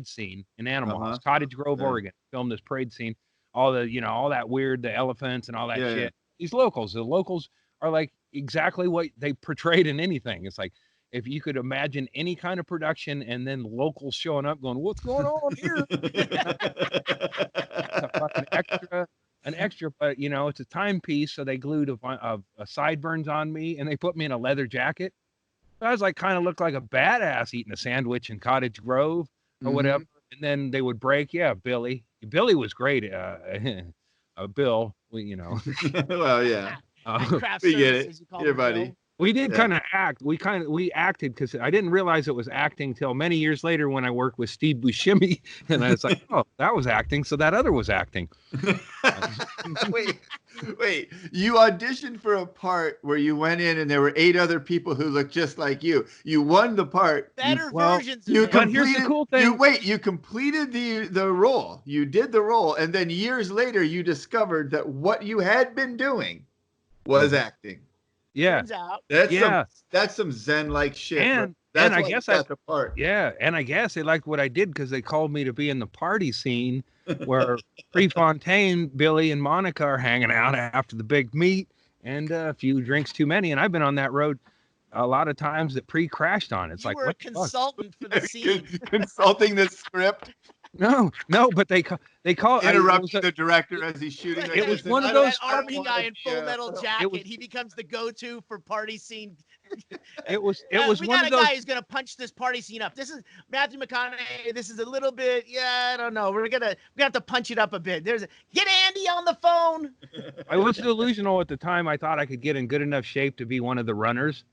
scene in Animal House, Cottage Grove, Oregon. Filmed this parade scene, all that weird, the elephants and all that shit. The locals are like exactly what they portrayed in anything. It's like if you could imagine any kind of production and then locals showing up going, "What's going on here?" It's a fucking extra, but it's a timepiece, so they glued a sideburns on me and they put me in a leather jacket. So I was like, kind of looked like a badass eating a sandwich in Cottage Grove or whatever. And then they would break. Yeah, Billy was great. Bill, well, yeah. We get it. Here, buddy. We did kind of act. We acted because I didn't realize it was acting till many years later when I worked with Steve Buscemi, and I was like, "Oh, that was acting." So that other was acting. Wait! You auditioned for a part where you went in and there were 8 other people who looked just like you. You won the part. Better versions. Here's the cool thing. You completed the role. You did the role, and then years later, you discovered that what you had been doing was acting. Yeah, that's some Zen-like shit. And I guess I got the part. Yeah, and I guess they liked what I did because they called me to be in the party scene where Prefontaine, Billy, and Monica are hanging out after the big meet, and a few drinks too many. And I've been on that road a lot of times that crashed on. It's You like, were a what the fuck? consultant for the scene. Consulting the script, No, but they call interrupting the director as he's shooting. It was one of That those army I don't guy wanna in be, Full Metal Jacket. was- He becomes the go-to for party scene. It was We one got of a those. guy who's gonna punch this party scene up. This is Matthew McConaughey. This is a little bit, I don't know. We're gonna have to punch it up a bit. Get Andy on the phone. I was delusional at the time. I thought I could get in good enough shape to be one of the runners.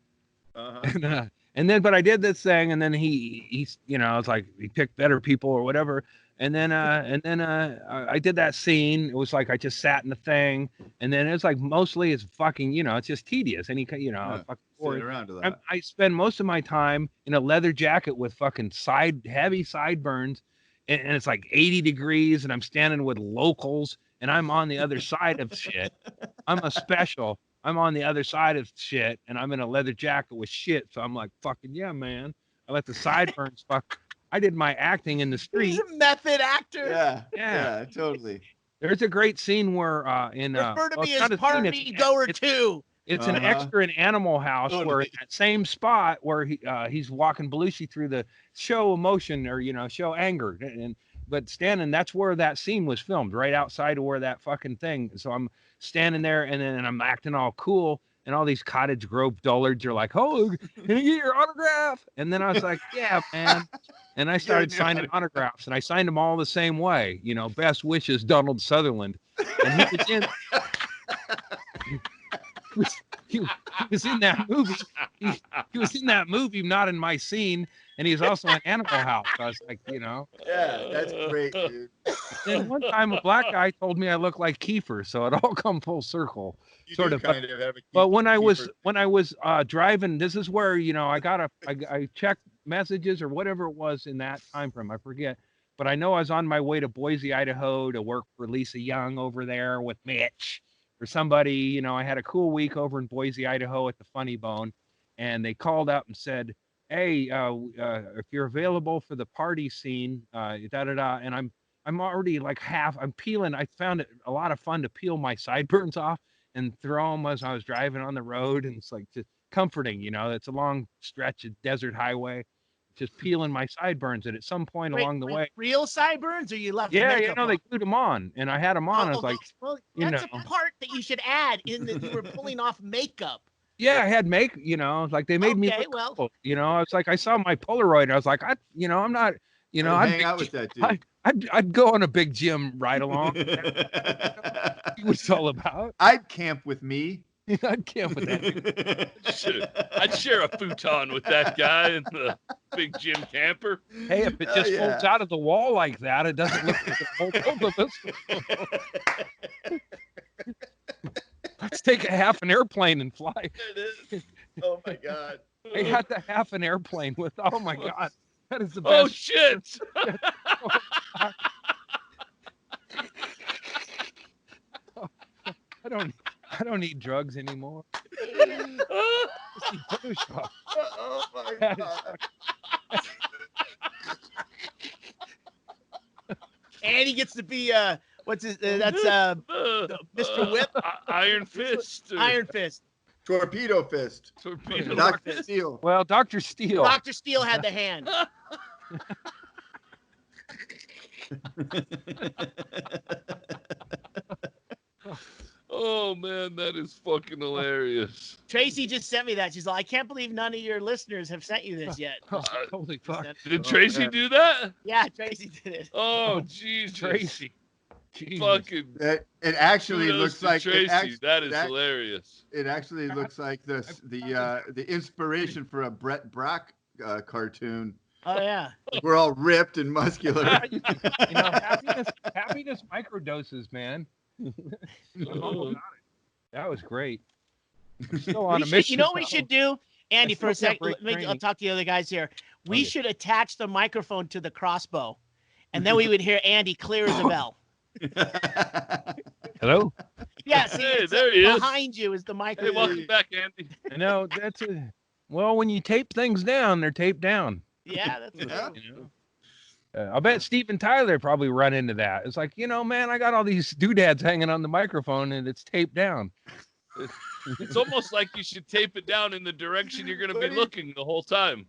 And then, but I did this thing, and then he's, it's like he picked better people or whatever. And then I did that scene. It was like I just sat in the thing, and then it's like mostly it's fucking, it's just tedious. And fucking Sitting boring. around to that. I spend most of my time in a leather jacket with fucking heavy sideburns, and it's like 80 degrees, and I'm standing with locals, and I'm on the other side of shit. I'm a special. I'm on the other side of shit, and I'm in a leather jacket with shit. So I'm like, fucking yeah, man. I let the sideburns fuck. I did my acting in the street. He's a method actor. Yeah, totally. There's a great scene where Refer to me it's not as a scene, Party Goer 2. It's an extra in Animal House where in that same spot where he's walking Belushi through the show emotion or show anger, but standing, that's where that scene was filmed, right outside of where that fucking thing. So I'm standing there, and then I'm acting all cool, and all these Cottage Grove dullards are like, "Oh, can I get your autograph?" And then I was like, "Yeah, man." And I started signing autographs, and I signed them all the same way. Best wishes, Donald Sutherland. And he was in. He was in that movie. He was in that movie, not in my scene, and he's also in Animal House. So I was like, Yeah, that's great, dude. Then one time a black guy told me I look like Kiefer, so it all come full circle. You sort do of. kind of have a But when I was Kiefer. driving, this is where I checked messages or whatever it was in that time frame. I forget, but I know I was on my way to Boise, Idaho, to work for Lisa Young over there with Mitch or somebody. I had a cool week over in Boise, Idaho at the Funny Bone, and they called up and said, "Hey, if you're available for the party scene, and I'm already like I'm peeling. I found it a lot of fun to peel my sideburns off and throw them as I was driving on the road, and it's like just comforting. It's a long stretch of desert highway, just peeling my sideburns. And at some point along the way, real sideburns, or you left? they glued them on, and I had them on. I was like, that's a part that you should add in that you were pulling off makeup. Yeah, I had like they made me look cool. It's like I saw my Polaroid. I was like, I'm not, I'd hang out with that dude. I'd go on a big gym ride along. What it's all about. I'd camp with me. I'd camp with that. I'd share a futon with that guy in the big gym camper. Hey, if it just folds out of the wall like that, it doesn't look like both of us. Let's take a half an airplane and fly. It is. Oh my God. I had the half an airplane with. Oh my God, that is the best. Oh shit. I don't need drugs anymore. Oh my God. And he gets to be what's his? That's Mr. Whip. Iron Fist. Iron Fist. Torpedo Fist. Torpedo Dr. Fist. Steele. Well, Dr. Steele. Dr. Steele had the hand. Oh man, that is fucking hilarious. Tracy just sent me that. She's like, I can't believe none of your listeners have sent you this yet. Holy fuck. Did Tracy do that? Yeah, Tracy did it. Oh, Jesus. Tracy. Jesus. Fucking. It actually kudos looks to like Tracy. That is hilarious. It actually looks like the inspiration for a Brett Brack cartoon. Oh yeah. We're all ripped and muscular. Happiness microdoses, man. That was great. I'm still on a mission. You know what we should do, Andy? For a second, I'll talk to the other guys here. We should attach the microphone to the crossbow, and then we would hear Andy clear as a bell. Hello. Yeah, see, Hey, there he is. Behind you is the microphone. Hey, welcome back, Andy. I know that's well, when you tape things down, they're taped down. Yeah, that's true. I'll bet Steven Tyler probably run into that. It's like, man, I got all these doodads hanging on the microphone and it's taped down. It's almost like you should tape it down in the direction you're going to be looking the whole time.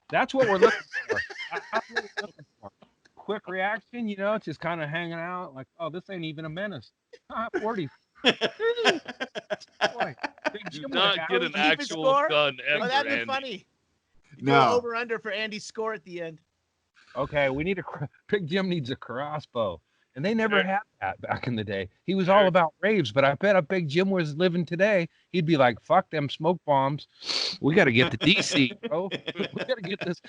That's what we're looking for. That's what we're looking for. Quick reaction, you know, just kind of hanging out, like, oh, this ain't even a menace. 40. Boy, Big Do Jim not would've get had an keep his actual score? gun ever, Oh, that'd be Andy. funny. You No. go over under for Andy's score at the end. Okay, we need Big Jim needs a crossbow. And they never had that back in the day. He was all about raves, but I bet if Big Jim was living today, he'd be like, fuck them smoke bombs. We got to get to DC, bro. We got to get this.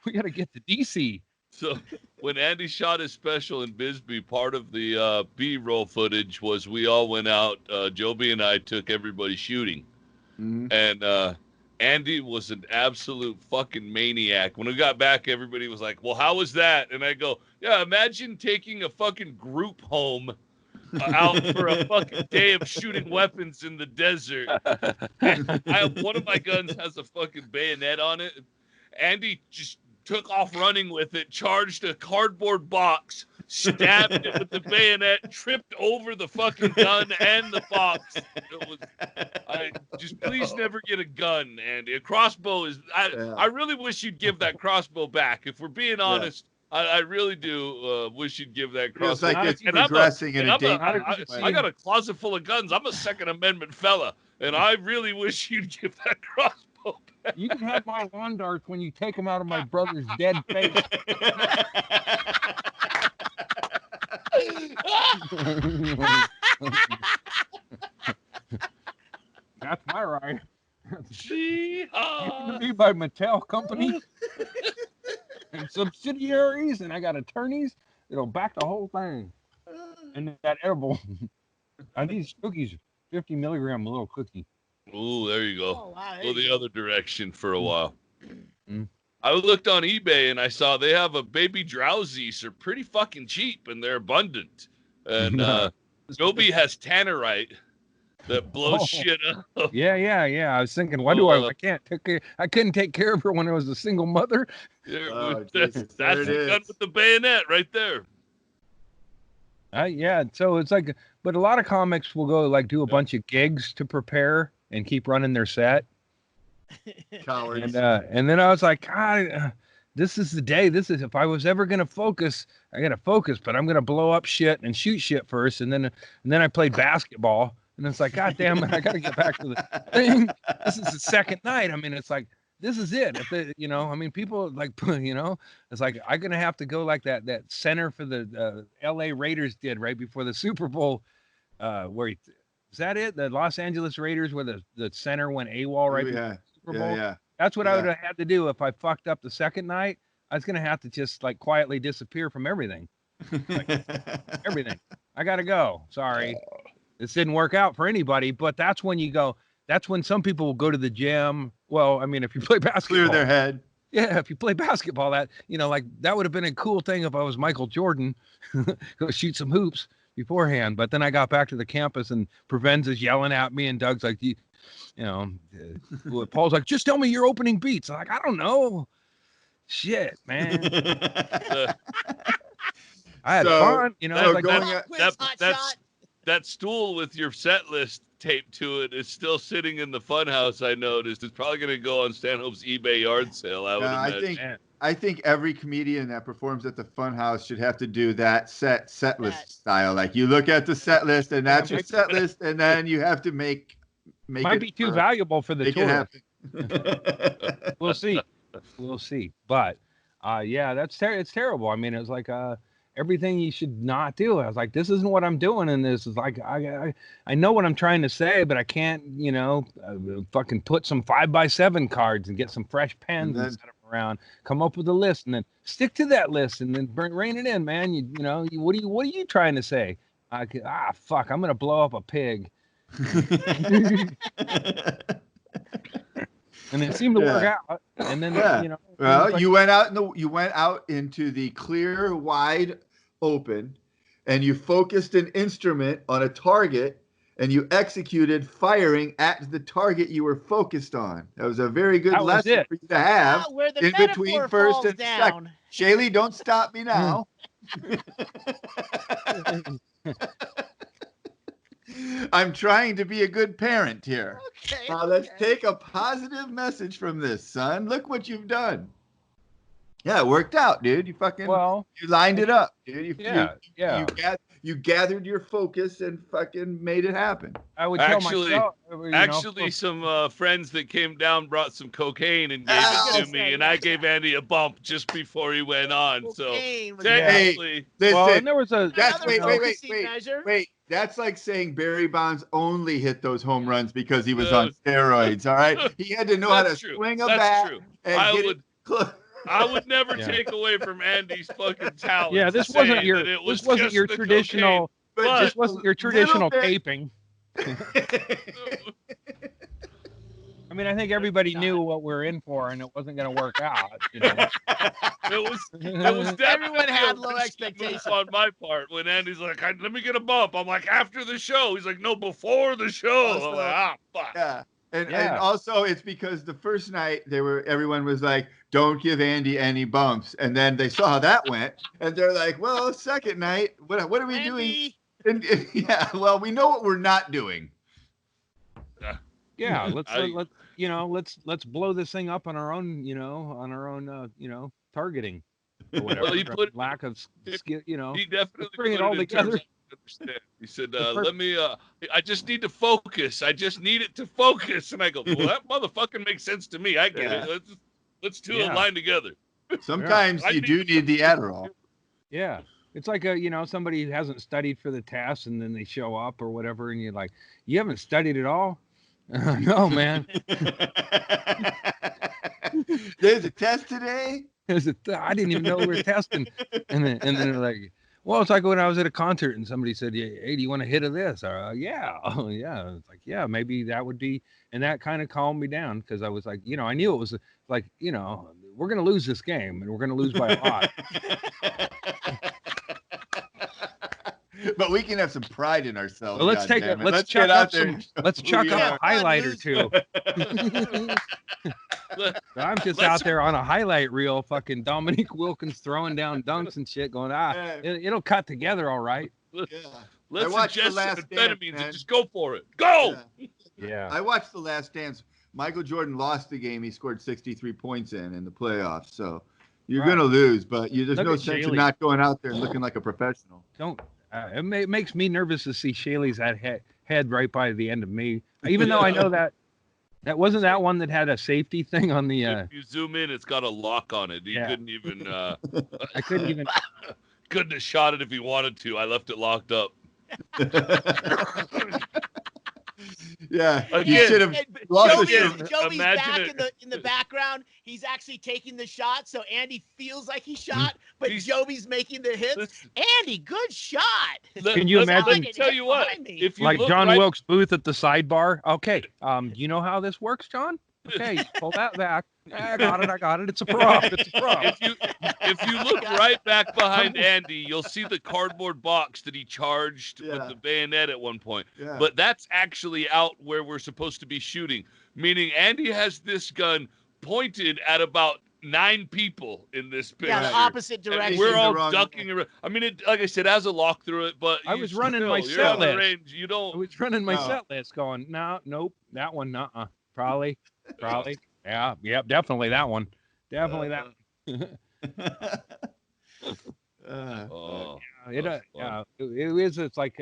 We got to get to DC. So when Andy shot his special in Bisbee, part of the B-roll footage was we all went out. Joby and I took everybody shooting. And Andy was an absolute fucking maniac. When we got back, everybody was like, well, how was that? And I go, yeah, imagine taking a fucking group home out for a fucking day of shooting weapons in the desert. One of my guns has a fucking bayonet on it. Andy just took off running with it, charged a cardboard box, stabbed it with the bayonet, tripped over the fucking gun and the box. Please never get a gun, Andy. A crossbow is. I really wish you'd give that crossbow back. If we're being honest, I really do wish you'd give that crossbow. Feels like it's And progressing in a dangerous way. I got a closet full of guns. I'm a Second Amendment fella, and I really wish you'd give that crossbow back. You can have my lawn darts when you take them out of my brother's dead face. That's my right. Given to me by Mattel Company and subsidiaries, and I got attorneys that'll back the whole thing. And that edible. And these cookies, 50 milligram little cookie. Ooh, there you go. Oh, wow, Go the other direction for a while. Mm. I looked on eBay and I saw they have a baby drowsies. They're pretty fucking cheap and they're abundant. And Joby has tannerite that blows shit up. Yeah. I was thinking, why do I can't take care? I couldn't take care of her when I was a single mother. Yeah, that's the gun with the bayonet right there. Yeah, so it's like, but a lot of comics will go like do a bunch of gigs to prepare and keep running their set. Cowards. And then I was like, God, this is the day. This is, if I was ever gonna focus, I gotta focus, but I'm gonna blow up shit and shoot shit first, and then I played basketball, and it's like, God damn it, I gotta get back to the thing. This is the second night. I mean, it's like, this is it. If they, I mean, people like, it's like I'm gonna have to go like that center for the L.A. Raiders did right before the Super Bowl, where is that it? The Los Angeles Raiders, where the center went AWOL right before the Super Bowl. Yeah. That's what I would have had to do if I fucked up the second night. I was gonna have to just like quietly disappear from everything. Everything. I gotta go. Sorry, this didn't work out for anybody. But that's when you go. That's when some people will go to the gym. Well, I mean, if you play basketball, Clear their head. Yeah, if you play basketball, that like that would have been a cool thing if I was Michael Jordan, go shoot some hoops beforehand. But then I got back to the campus and Provenza's yelling at me, and Doug's like, Paul's like, just tell me your opening beats. I'm like, I don't know. Shit, man. I had fun, that stool with your set list taped to it is still sitting in the funhouse. I noticed it's probably going to go on Stanhope's eBay yard sale. I think every comedian that performs at the Funhouse should have to do that set list style. Like you look at the set list, and that's your set list, and then you have to make might it be too valuable for the tour. We'll see. But it's terrible. I mean, it's like everything you should not do. I was like, this isn't what I'm doing, and this is like I know what I'm trying to say, but I can't, fucking put some 5x7 cards and get some fresh pens and set them around, come up with a list, and then stick to that list, and then rein it in, man. What are you trying to say? Fuck, I'm gonna blow up a pig. And it seemed to work out. And then well, you went out into the clear, wide open, and you focused an instrument on a target, and you executed firing at the target you were focused on. That was a very good lesson for you to have in between first and second. Shaylee, don't stop me now. I'm trying to be a good parent here. Okay. Now let's take a positive message from this, son. Look what you've done. Yeah, it worked out, dude. You lined it up, dude. You gathered your focus and fucking made it happen. I would Actually- tell myself, Actually, some friends that came down brought some cocaine and gave it to me, and I gave Andy a bump just before he went on. So Cocaine was technically, Listen, and there was a that's Another wait. measure. That's like saying Barry Bonds only hit those home runs because he was No. on steroids. All right, he had to know how to That's true. swing a That's bat true. and I get would- it close. I would never Yeah. take away from Andy's fucking talent. yeah. This saying wasn't your that it was this wasn't just your the traditional. But This just wasn't a your traditional little bit- taping. I mean, I think everybody knew what we're in for, and it wasn't going to work out. You know? It was definitely Everyone had a low risky expectations. move on my part when Andy's like, "Let me get a bump." I'm like, "After the show." He's like, "No, before the show." I'm like, fuck. Yeah. And Yeah. also it's because the first night everyone was like, don't give Andy any bumps. And then they saw how that went. And they're like, well, second night, what are we doing? Andy, And, yeah, well, we know what we're not doing. Yeah, let's blow this thing up on our own, targeting or whatever. Well, he put- lack of skill, He definitely bring it put all in terms together. I understand. He said, The "Let me. I just need to focus. I just need it to focus." And I go, "Well, that motherfucking makes sense to me. I get Yeah. it. Let's do Yeah. a line together." Sometimes I you need do need the Adderall. Yeah. It's like somebody who hasn't studied for the test and then they show up or whatever, and you're like, you haven't studied at all? No, man. There's a test today. I didn't even know we were testing. And then they're like, well, it's like when I was at a concert and somebody said, hey, do you want a hit of this? Yeah. Oh, yeah. It's like, yeah, maybe that would be. And that kind of calmed me down because I was like, I knew it was like, we're going to lose this game and we're going to lose by a lot. But we can have some pride in ourselves. Well, let's goddammit. chuck get up out there. let's chuck we up are. a highlight or two. I'm just out there on a highlight reel, fucking Dominique Wilkins throwing down dunks and shit, going, it'll cut together all right. Yeah. Let's watched The ingest some Last Dance, amphetamines man. and just go for it. Go. Yeah. I watched The Last Dance. Michael Jordan lost the game. He scored 63 points in the playoffs. So you're going to lose, but there's Look no at sense in Shaylee. not going out there and looking like a professional. Don't. It makes me nervous to see Shaylee's head right by the end of me, even though I know that wasn't that one that had a safety thing on the. If you zoom in, it's got a lock on it. He Yeah. couldn't even. I couldn't even. Couldn't have shot it if he wanted to. I left it locked up. Yeah, you Again, should have and lost Joey's, the shit. Joey's back Imagine in the background. He's actually taking the shot, so Andy feels like he shot, but He's- Joey's making the hits. Listen, Andy, good shot. Can you let me imagine- Tell you what, Behind me. if you Like look John right, Wilkes Booth at the sidebar. Okay. You know how this works, John? Okay, pull that back. I got it. It's a prop. It's a prop. if you look right back behind Andy, you'll see the cardboard box that he charged with Yeah. the bayonet at one point. Yeah. But that's actually out where we're supposed to be shooting, meaning Andy has this gun pointed at about 9 people in this picture. Yeah, the opposite And direction. we're the all wrong ducking around. I mean, like I said, has a lock through it, but I you was running still- my you're set on the list. range. You I don't. was running my No. set list going, nope, that one, probably. Yeah, definitely that one. Definitely that one. Oh, It, that's yeah, it is. It's like,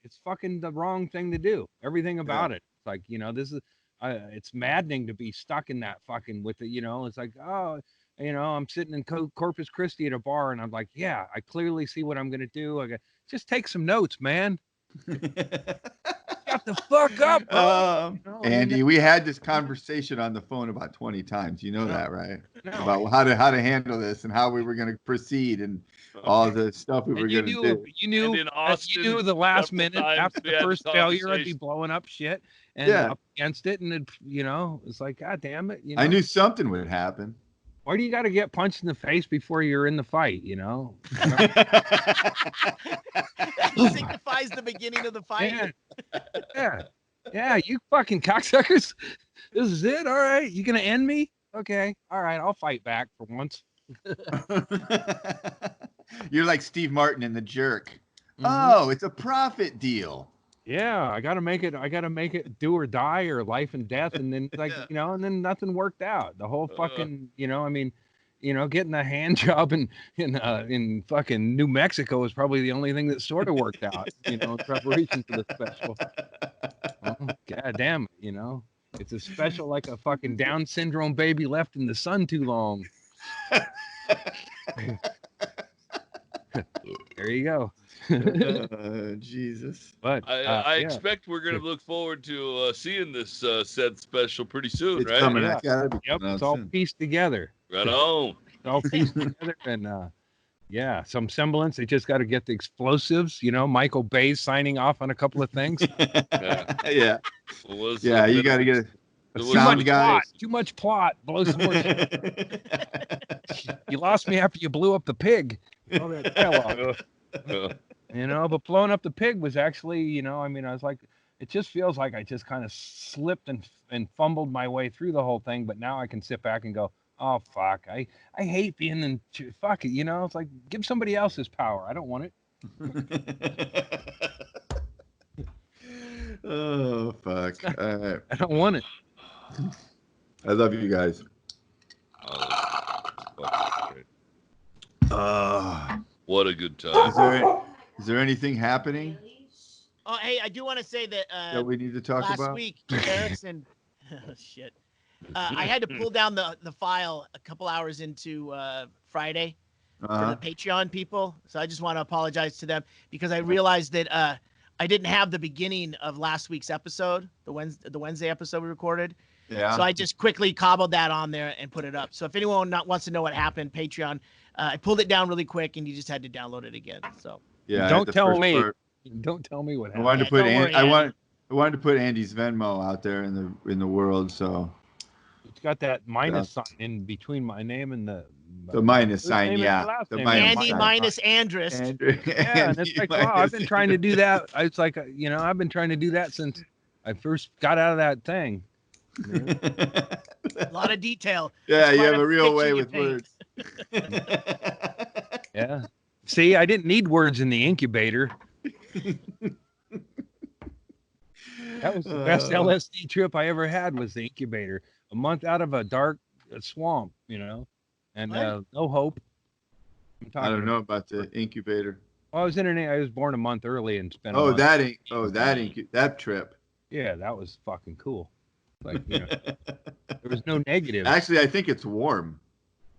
it's fucking the wrong thing to do. Everything about it. It's like, this is, it's maddening to be stuck in that fucking with it. It's like, I'm sitting in Corpus Christi at a bar and I'm like, yeah, I clearly see what I'm going to do. Just take some notes, man. Shut the fuck up, bro. Andy, we had this conversation on the phone about 20 times. You know that, right? No. About how to handle this and how we were going to proceed and all the stuff we were And going to do. You knew And in Austin, you knew the last several minute times after we the had first this failure, I'd be conversation. blowing up shit and Yeah. up against it, and it's like, God damn it! I knew something would happen. Why do you got to get punched in the face before you're in the fight? That signifies the beginning of the fight. Yeah. You fucking cocksuckers! This is it. All right, you gonna end me? Okay. All right, I'll fight back for once. You're like Steve Martin in The Jerk. Oh, it's a profit deal. Yeah, I gotta make it do or die or life and death, and then Yeah. and then nothing worked out. The whole fucking, I mean, getting a hand job in fucking New Mexico is probably the only thing that sort of worked out, in preparation for the special. Well, God damn it, it's a special like a fucking Down syndrome baby left in the sun too long. There you go. Jesus. But I yeah. expect we're going to look forward to seeing this said special pretty soon, It's right? coming. Yeah. It's gotta be Yep, coming out it's all soon. pieced together. Right on. It's all pieced together, and yeah, some semblance. They just got to get the explosives. Michael Bay's signing off on a couple of things. Yeah. Was Yeah, you got to get a sound guy. Too much plot. Blow some more shit. You lost me after you blew up the pig. All that dialogue. But blowing up the pig was actually, I mean, I was like, it just feels like I just kind of slipped and fumbled my way through the whole thing. But now I can sit back and go, oh, fuck. I hate being in, fuck it. It's like, give somebody else this power. I don't want it. Oh, fuck. All right. I don't want it. I love you guys. What a good time. Is there anything happening Oh, hey, I do want to say that that we need to talk last about? week, Erickson, shit. I had to pull down the file a couple hours into Friday for the Patreon people. So I just want to apologize to them because I realized that I didn't have the beginning of last week's episode, the Wednesday episode we recorded. Yeah. So I just quickly cobbled that on there and put it up. So if anyone wants to know what happened, Patreon, I pulled it down really quick and you just had to download it again. So Yeah. Don't tell me. Don't tell me what I happened. wanted to put worry, I wanted to put Andy's Venmo out there in the world, so It's got that minus sign in between my name and the minus sign, name and yeah. my last The name. minus Andy sign. minus Andrist. Andrew. Yeah, and it's like, wow, I've been trying to do that. It's like, I've been trying to do that since I first got out of that thing. A lot of detail. Yeah, It's you quite have a real picture way you with paint. words. Yeah. See, I didn't need words in the incubator. That was the best LSD trip I ever had, was the incubator. A month out of a dark swamp, and no hope. I don't know about the incubator. Well, I was born a month early and spent. That trip. Yeah, that was fucking cool. Like, there was no negative. Actually, I think it's warm.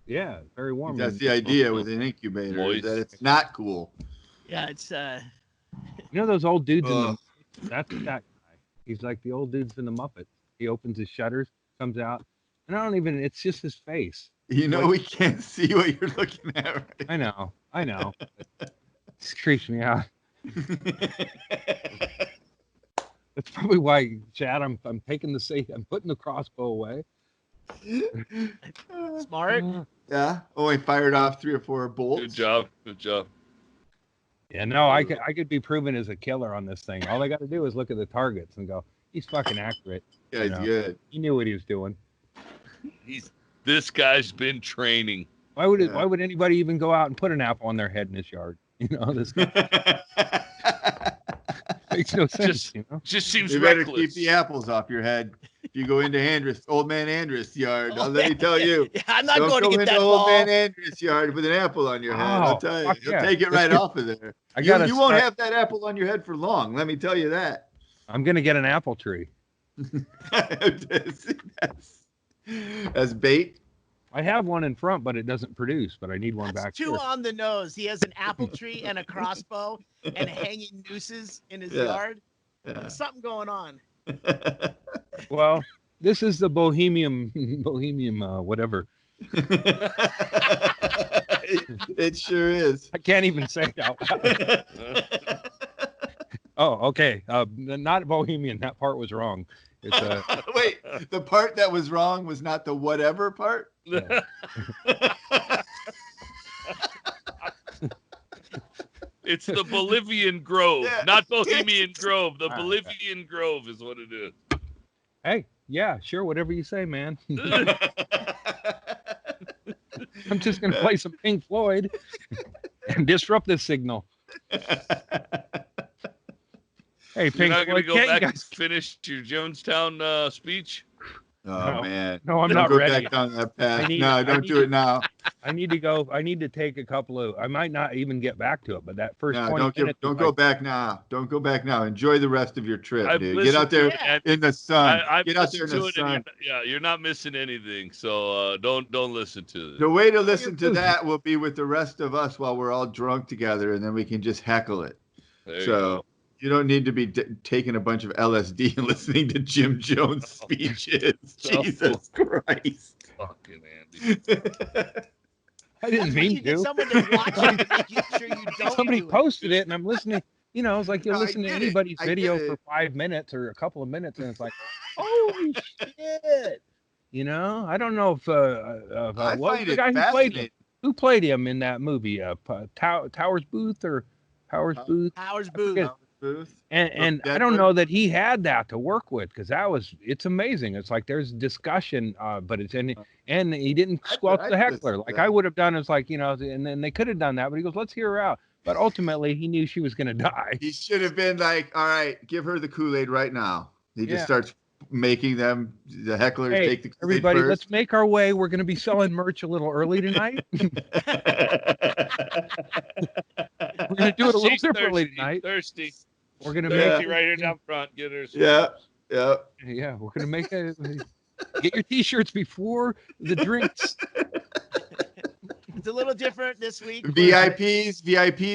Yeah, very warm. That's the idea with an incubator, is that it's not cool. Yeah, it's those old dudes in the that's that guy. He's like the old dudes in the Muppets. He opens his shutters, comes out, and it's just his face. We can't see what you're looking at right now. I know. It creeps me out. That's probably why, Chad, I'm taking I'm putting the crossbow away. smart. Yeah. Only fired off 3 or 4 bolts. Good job. Yeah, no, I could be proven as a killer on this thing. All I got to do is look at the targets and go, he's fucking accurate. Yeah, he's good. He knew what he was doing. This guy's been training. Why would anybody even go out and put an apple on their head in his yard? This guy makes no sense. Just seems You better reckless. keep the apples off your head. If you go into old man Andrus' yard, let me tell you. Yeah, I'm not Don't going go to get into that old ball. man Andrus' yard with an apple on your head. I'll tell you. He'll take it right off of there. You won't have that apple on your head for long. Let me tell you that. I'm going to get an apple tree. As bait? I have one in front, but it doesn't produce. But I need one back Too here. on the nose. He has an apple tree and a crossbow and hanging nooses in his yard. Yeah. There's something going on. Well, this is the bohemian, whatever. It sure is. I can't even say it out loud. Oh, okay. Not bohemian. That part was wrong. It's Wait, the part that was wrong was not the whatever part? Yeah. It's the Bolivian Grove, not Bohemian Grove. The Ah, Bolivian Grove is what it is. Hey, yeah, sure, whatever you say, man. I'm just gonna play some Pink Floyd and disrupt this signal. Hey, You're Pink not going to Floyd, go can't you back and guys? finish your Jonestown speech? Oh No. man. No, I'm Don't not go ready. back down that path. I No, don't need do it now. I need to go. I need to take a couple of. I might not even get back to it, but that first No, 20 minutes. don't is go like, back now. Don't go back now. Enjoy the rest of your trip, I've dude. Get listened out there to it, and in the sun. I've Get out there listened in the to it, and sun. you're not missing anything. So don't listen to it. The way to listen to that will be with the rest of us while we're all drunk together, and then we can just heckle it. There you So go. you don't need to be taking a bunch of LSD and listening to Jim Jones speeches. No. Jesus Christ. Fucking Andy. I didn't That's why mean you get to. someone to watch it to make sure you don't Somebody do it. posted it, and I'm listening. You know, it's like you No, I listen to get it. anybody's I get video it. for 5 minutes or a couple of minutes, and it's like, holy shit. You know, I don't know if I what was find the it guy fascinating. who played him in that movie? Towers Booth or Powers Booth? Powers I Booth. forget. Booth. And I Deadwood? don't know that he had that to work with because it's amazing. It's like there's discussion, but and he didn't squelch I the listen heckler to like that. I would have done. It's like, you know, and then they could have done that, but he goes, let's hear her out. But ultimately, he knew she was going to die. He should have been like, all right, give her the Kool-Aid right now. He Yeah. just starts making them, the hecklers, Hey, take the Kool-Aid everybody, first. let's make our way. We're going to be selling merch a little early tonight. We're going to do it a little She's differently thirsty, tonight. Thirsty. We're going to Yeah. Thirsty right here down front. Get her. Yeah. yeah, we're going to make get your t-shirts before the drinks. It's a little different this week. VIPs,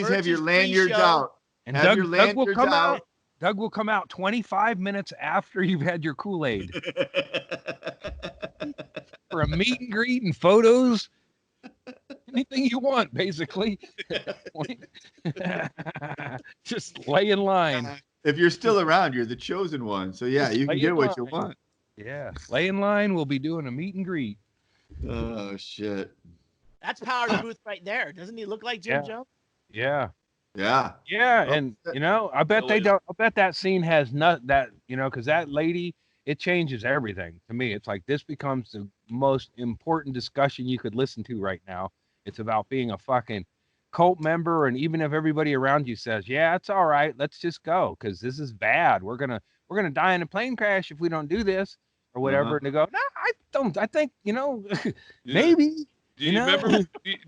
Merch have your is lanyards pre-show. out. And Have Doug, your Doug will lanyards come out. out. Doug will come out 25 minutes after you've had your Kool-Aid for a meet and greet and photos. Anything you want, basically. Just lay in line. If you're still around, you're the chosen one. So yeah, Just you can lay get in what you line. want. Yeah, lay in line. We'll be doing a meet and greet. Oh shit. That's Powers Booth right there. Doesn't he look like Jim Yeah. Jones? Yeah, Yeah. yeah, Oh, and you know, I bet they don't. I bet that scene has not that, you know, because that lady, it changes everything to me. It's like this becomes the most important discussion you could listen to right now. It's about being a fucking cult member, and even if everybody around you says, "Yeah, it's all right, let's just go," because this is bad. We're gonna die in a plane crash if we don't do this or whatever. Uh-huh. And they go, "No, I don't. I think, you know, Yeah. maybe." Do you remember?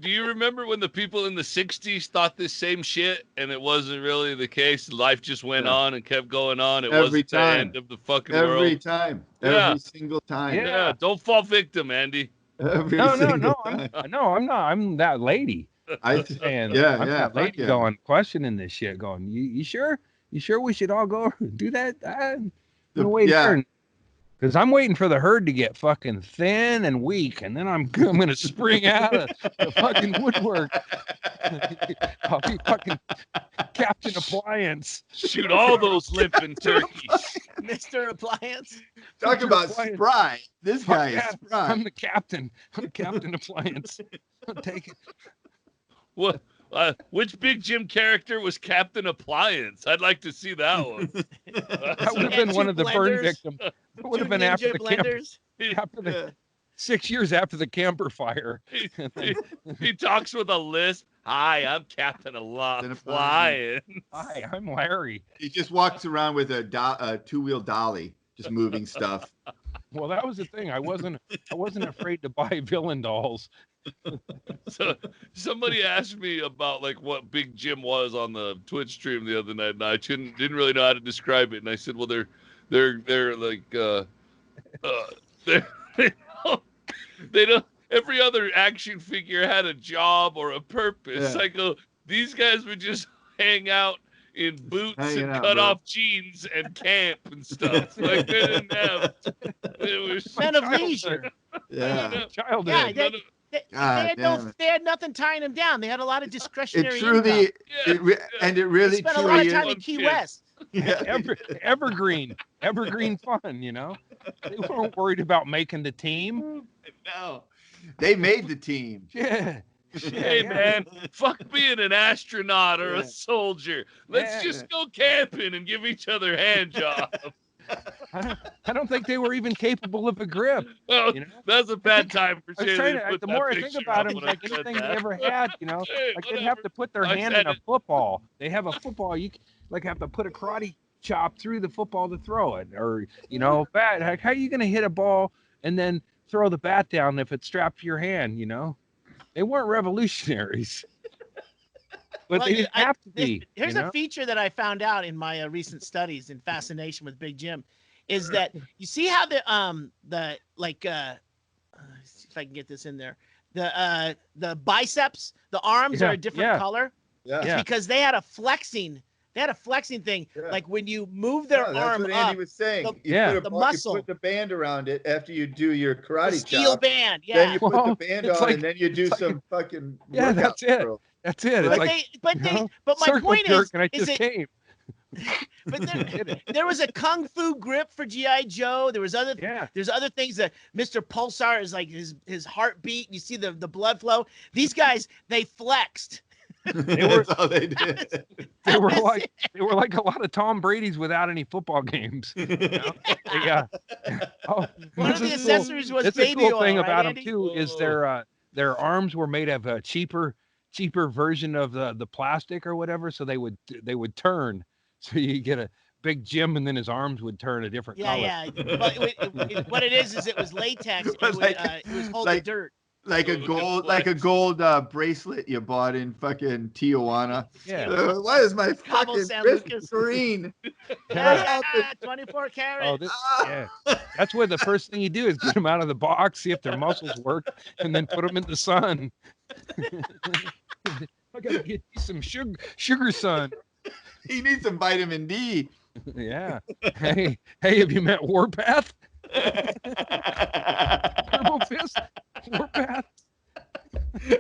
Do you remember when the people in the '60s thought this same shit, and it wasn't really the case? Life just went on and kept going on. It Every wasn't the time. end of the fucking Every world. time. Yeah. Every single time. Yeah, don't fall victim, Andy. Every No, single I'm time. I'm not. I'm that lady. Yeah, And I'm yeah, that lady fuck yeah. going questioning this shit. Going, you sure? You sure we should all go do that? I'm gonna wait here. Because I'm waiting for the herd to get fucking thin and weak, and then I'm gonna spring out of the fucking woodwork. I'll be fucking Captain Appliance. Shoot all those limping turkeys. Mr. Appliance. Talk about Appliance. spry. This guy is Yeah, spry. I'm the captain. I'm Captain Appliance. I'm taking. What? Which Big Jim character was Captain Appliance? I'd like to see that one. That would have And been one two of the burn blenders. victims. It would Two have been ninja after the camp. blenders. After the 6 years after the camper fire. He talks with a lisp. Hi, I'm Captain Appliance. Hi, I'm Larry. He just walks around with a two-wheel dolly, just moving stuff. Well, that was the thing. I wasn't afraid to buy villain dolls. So somebody asked me about like what Big Jim was on the Twitch stream the other night, and I didn't really know how to describe it. And I said, well, they're like they don't. Every other action figure had a job or a purpose. Yeah. I go, these guys would just hang out in boots Hanging and out, cut bro. off jeans and camp and stuff. Like they didn't have. It was Men of leisure. Yeah. Childhood. Yeah, God damn it. they had nothing tying them down. They had a lot of It discretionary truly, income. Yeah, and it They really spent a lot truly of time is. in Key Kid. West. Yeah. Evergreen fun, you know. They weren't worried about making the team. No, they made the team. Yeah. hey man, fuck being an astronaut or Yeah. a soldier. Let's Yeah. just go camping and give each other hand jobs. I don't think they were even capable of a grip. Oh, You know? that's a bad time for I was Shaylee trying to to, put the that more I think picture about up them, when like I said anything they that. ever had, you know, Hey, like they'd have to put their I hand said in a it. football. They have a football. You like have to put a karate chop through the football to throw it, or bat. How are you going to hit a ball and then throw the bat down if it's strapped to your hand? They weren't revolutionaries, but they didn't have to be. Here's a feature that I found out in my recent studies and fascination with Big Jim, is that you see how see if I can get this in there, the biceps, the arms are a different color. Yeah. It's because they had a flexing thing. Yeah. Like when you move their arm that's what Andy was saying. The muscle. You put the band around it after you do your karate steel band. Yeah. Then you put the band on, and then you do some fucking that's it. Drill. That's it. But my point is, and I just came. But there was a kung fu grip for GI Joe. There's other things that Mr. Pulsar is like his heartbeat. You see the blood flow. These guys, they flexed. That's all they did. They were like a lot of Tom Brady's without any football games. Yeah. Oh, one of the accessories was baby oil. The cool thing right, about Andy? them too is their arms were made of a cheaper version of the plastic or whatever, so they would turn. So you get a Big Jim, and then his arms would turn a different color. Yeah. What it is it was latex. It was holding dirt. Like a gold bracelet you bought in fucking Tijuana. Yeah. Why is my fucking wrist green? 24 karat. That's where the first thing you do is get them out of the box, see if their muscles work, and then put them in the sun. I gotta get you some sugar sun. He needs some vitamin D. Yeah. Hey, have you met Warpath? Turbo Fist? Warpath?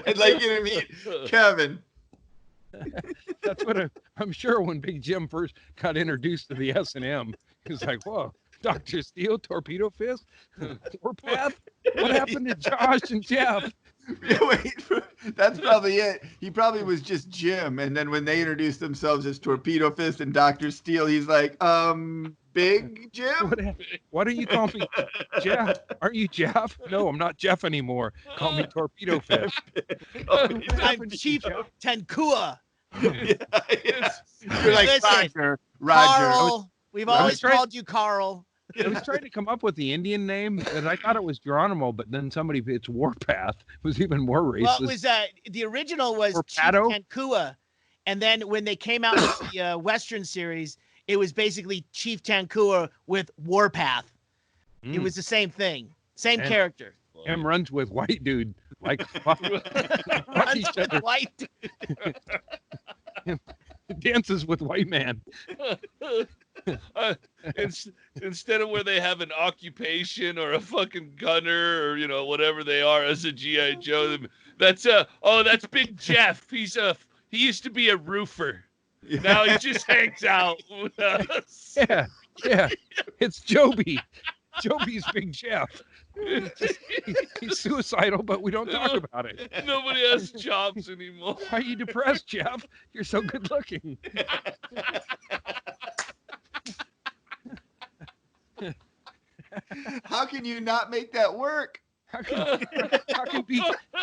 I'd like you to meet Kevin. That's what I'm sure when Big Jim first got introduced to the S&M, he was like, whoa, Dr. Steel, Torpedo Fist, Warpath? What happened to Josh and Jeff? That's probably it. He probably was just Jim, and then when they introduced themselves as Torpedo Fist and Dr. Steel, he's like, Big Jim? What do you call me? Jeff? Aren't you Jeff? No, I'm not Jeff anymore. Call me Torpedo Fist. I'm Chief Tankua. You're like, listen, Roger. Carl. We've always called you Carl. I was trying to come up with the Indian name, and I thought it was Geronimo, but then it's Warpath. It was even more racist. Well, it was the original was Chief Tankua, and then when they came out with the Western series, it was basically Chief Tankua with Warpath. It was the same thing, same character. Him runs with white dude, like runs with white dude. Dances with white man. Instead of where they have an occupation or a fucking gunner or whatever they are as a GI Joe, that's Big Jeff. He used to be a roofer. Now he just hangs out with us. Yeah. It's Joby. Joby's Big Jeff. He's suicidal, but we don't talk about it. Nobody has jobs anymore. Why are you depressed, Jeff? You're so good looking. How can you not make that work? How can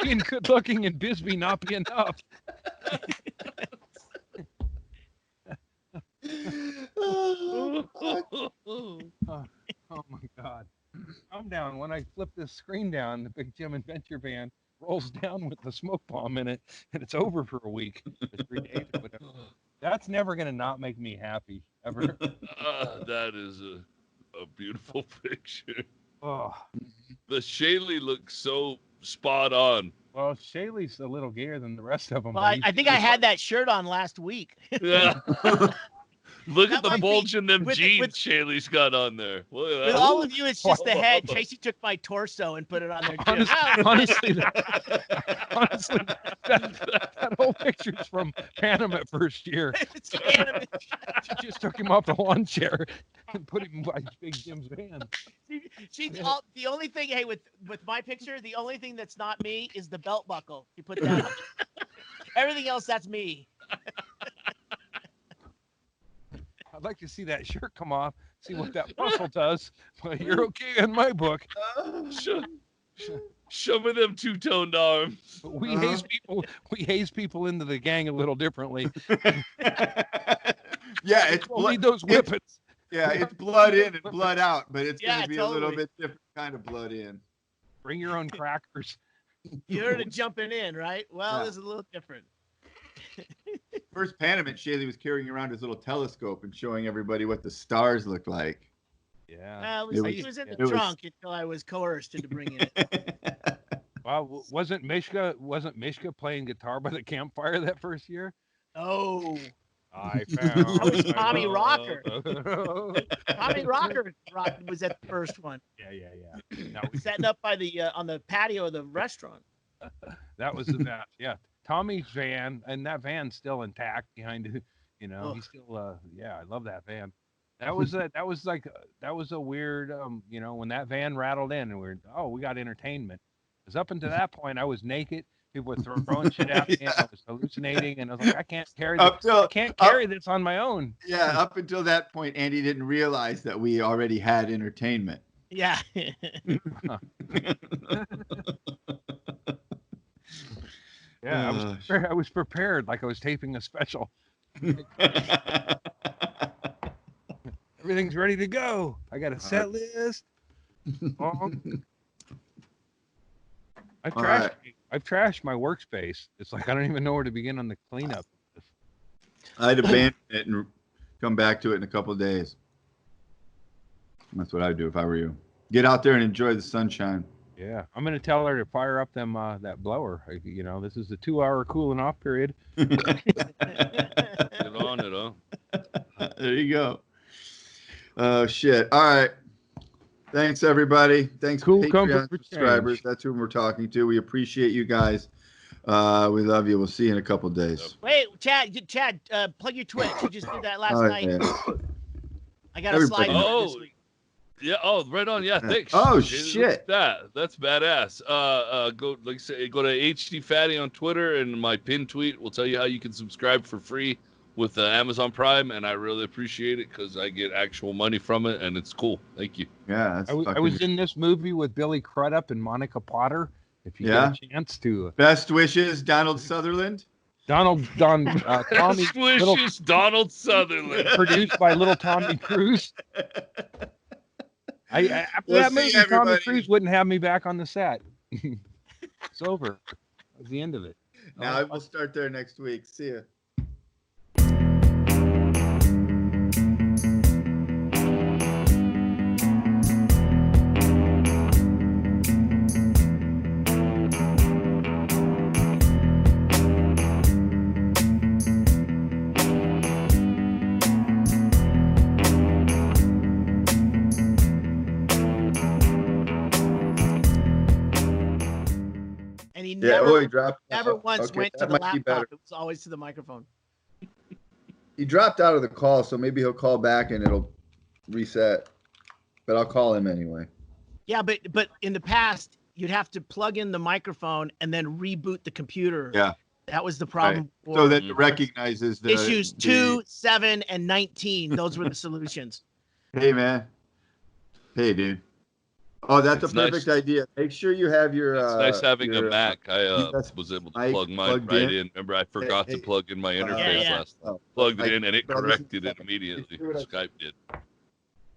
being good looking in Bisbee not be enough? Oh my God. I'm down. When I flip this screen down, the Big Jim Adventure Van rolls down with the smoke bomb in it, and it's over for a week. 3 days or whatever. That's never going to not make me happy, ever. That is a beautiful picture. Oh. The Shaylee looks so spot on. Well, Shaylee's a little gayer than the rest of them. Well, I think I had that shirt on last week. Yeah. Look at the bulge in them jeans Shaylee's got on there. Look at that. With all of you, it's just the head. Tracy took my torso and put it on there. Honestly, that whole picture's from Phantom at first year. She just took him off the lawn chair and put him by Big Jim's van. The only thing, hey, with my picture, the only thing that's not me is the belt buckle. You put that on. Everything else, that's me. I'd like to see that shirt come off, see what that muscle does. But you're okay in my book. Show me them two-toned arms. But we haze people into the gang a little differently. Yeah, it's We'll need blood. those whippets. Yeah, it's blood in and blood out, but it's Yeah, going to be a little totally. bit different kind of blood in. Bring your own crackers. You heard it jumping in, right? Well, Yeah. this is a little different. First Panamint, Shaley was carrying around his little telescope and showing everybody what the stars looked like. Yeah. It was in the trunk until I was coerced into bringing it. Well, wasn't Mishka playing guitar by the campfire that first year? Oh, I found. that was my Tommy Rocker. love. Tommy Rocker was at the first one. Yeah. No, Setting up by the on the patio of the restaurant. that was that. Yeah, Tommy's van, and that van's still intact behind it. You know, he's still. Yeah, I love that van. That was a weird. You know, when that van rattled in, and we got entertainment. Because up until that point, I was naked. People were throwing shit at me. And I was hallucinating, and I was like, I can't carry this. I can't carry this on my own. Yeah, up until that point, Andy didn't realize that we already had entertainment. Yeah. Yeah, I was prepared, like I was taping a special. Everything's ready to go. I got a set list. I've trashed my workspace. It's like I don't even know where to begin on the cleanup. I'd abandon it and come back to it in a couple of days. That's what I'd do if I were you. Get out there and enjoy the sunshine. Yeah, I'm gonna tell her to fire up that blower. You know, this is the 2-hour cooling off period. Get on it, huh? There you go. Oh shit! All right. Thanks everybody. Thanks, Patreon subscribers. That's who we're talking to. We appreciate you guys. We love you. We'll see you in a couple of days. Wait, Chad, plug your Twitch. You just did that last night. Yeah. I got a slide this week. Yeah. Oh, right on. Yeah. Thanks. Oh shit. That's badass. Go to HD Fatty on Twitter, and my pinned tweet will tell you how you can subscribe for free with Amazon Prime, and I really appreciate it because I get actual money from it, and it's cool. Thank you. Yeah. I was in this movie with Billy Crudup and Monica Potter. If you get a chance to. Best wishes, Donald Sutherland. Tommy. Best wishes, Donald Sutherland. Produced by little Tommy Cruise. After that movie, Tommy Cruise wouldn't have me back on the set. It's over. That was the end of it. Now we'll start there next week. See ya. Never once went to the laptop. It was always to the microphone. He dropped out of the call, so maybe he'll call back and it'll reset. But I'll call him anyway. Yeah, but in the past, you'd have to plug in the microphone and then reboot the computer. Yeah. That was the problem. Right. So that it recognizes the issues 2, 7, and 19. Those were the solutions. Hey, man. Hey, dude. Oh, that's a perfect idea. Make sure you have your. It's nice having a Mac. I was able to plug mine right in. Remember, I forgot to plug in my interface last time. Plugged it in, and it corrected it immediately. Skype did.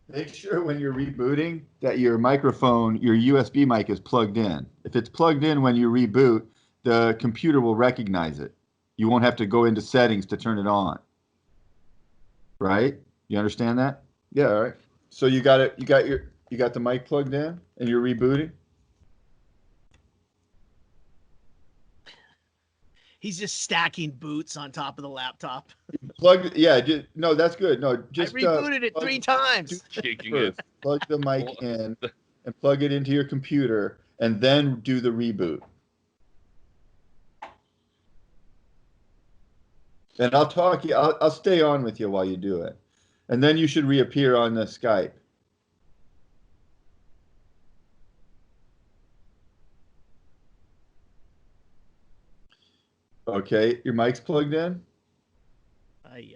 Make sure when you're rebooting that your microphone, your USB mic is plugged in. If it's plugged in when you reboot, the computer will recognize it. You won't have to go into settings to turn it on. Right? You understand that? Yeah. All right. So you got it. You got the mic plugged in and you're rebooting? He's just stacking boots on top of the laptop. No, that's good. No, just I rebooted it 3 times. Kicking it. Plug the mic in and plug it into your computer and then do the reboot. And I'll stay on with you while you do it. And then you should reappear on the Skype. Okay, your mic's plugged in? Ay.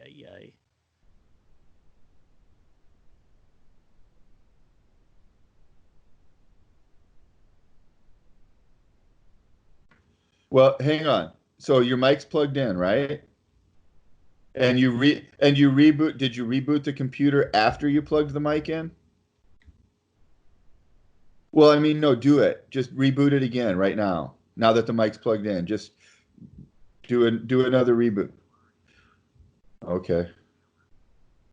Well, hang on. So your mic's plugged in, right? And you reboot? Did you reboot the computer after you plugged the mic in? Well, I mean, no, do it. Just reboot it again right now. Now that the mic's plugged in, just do another reboot. Okay.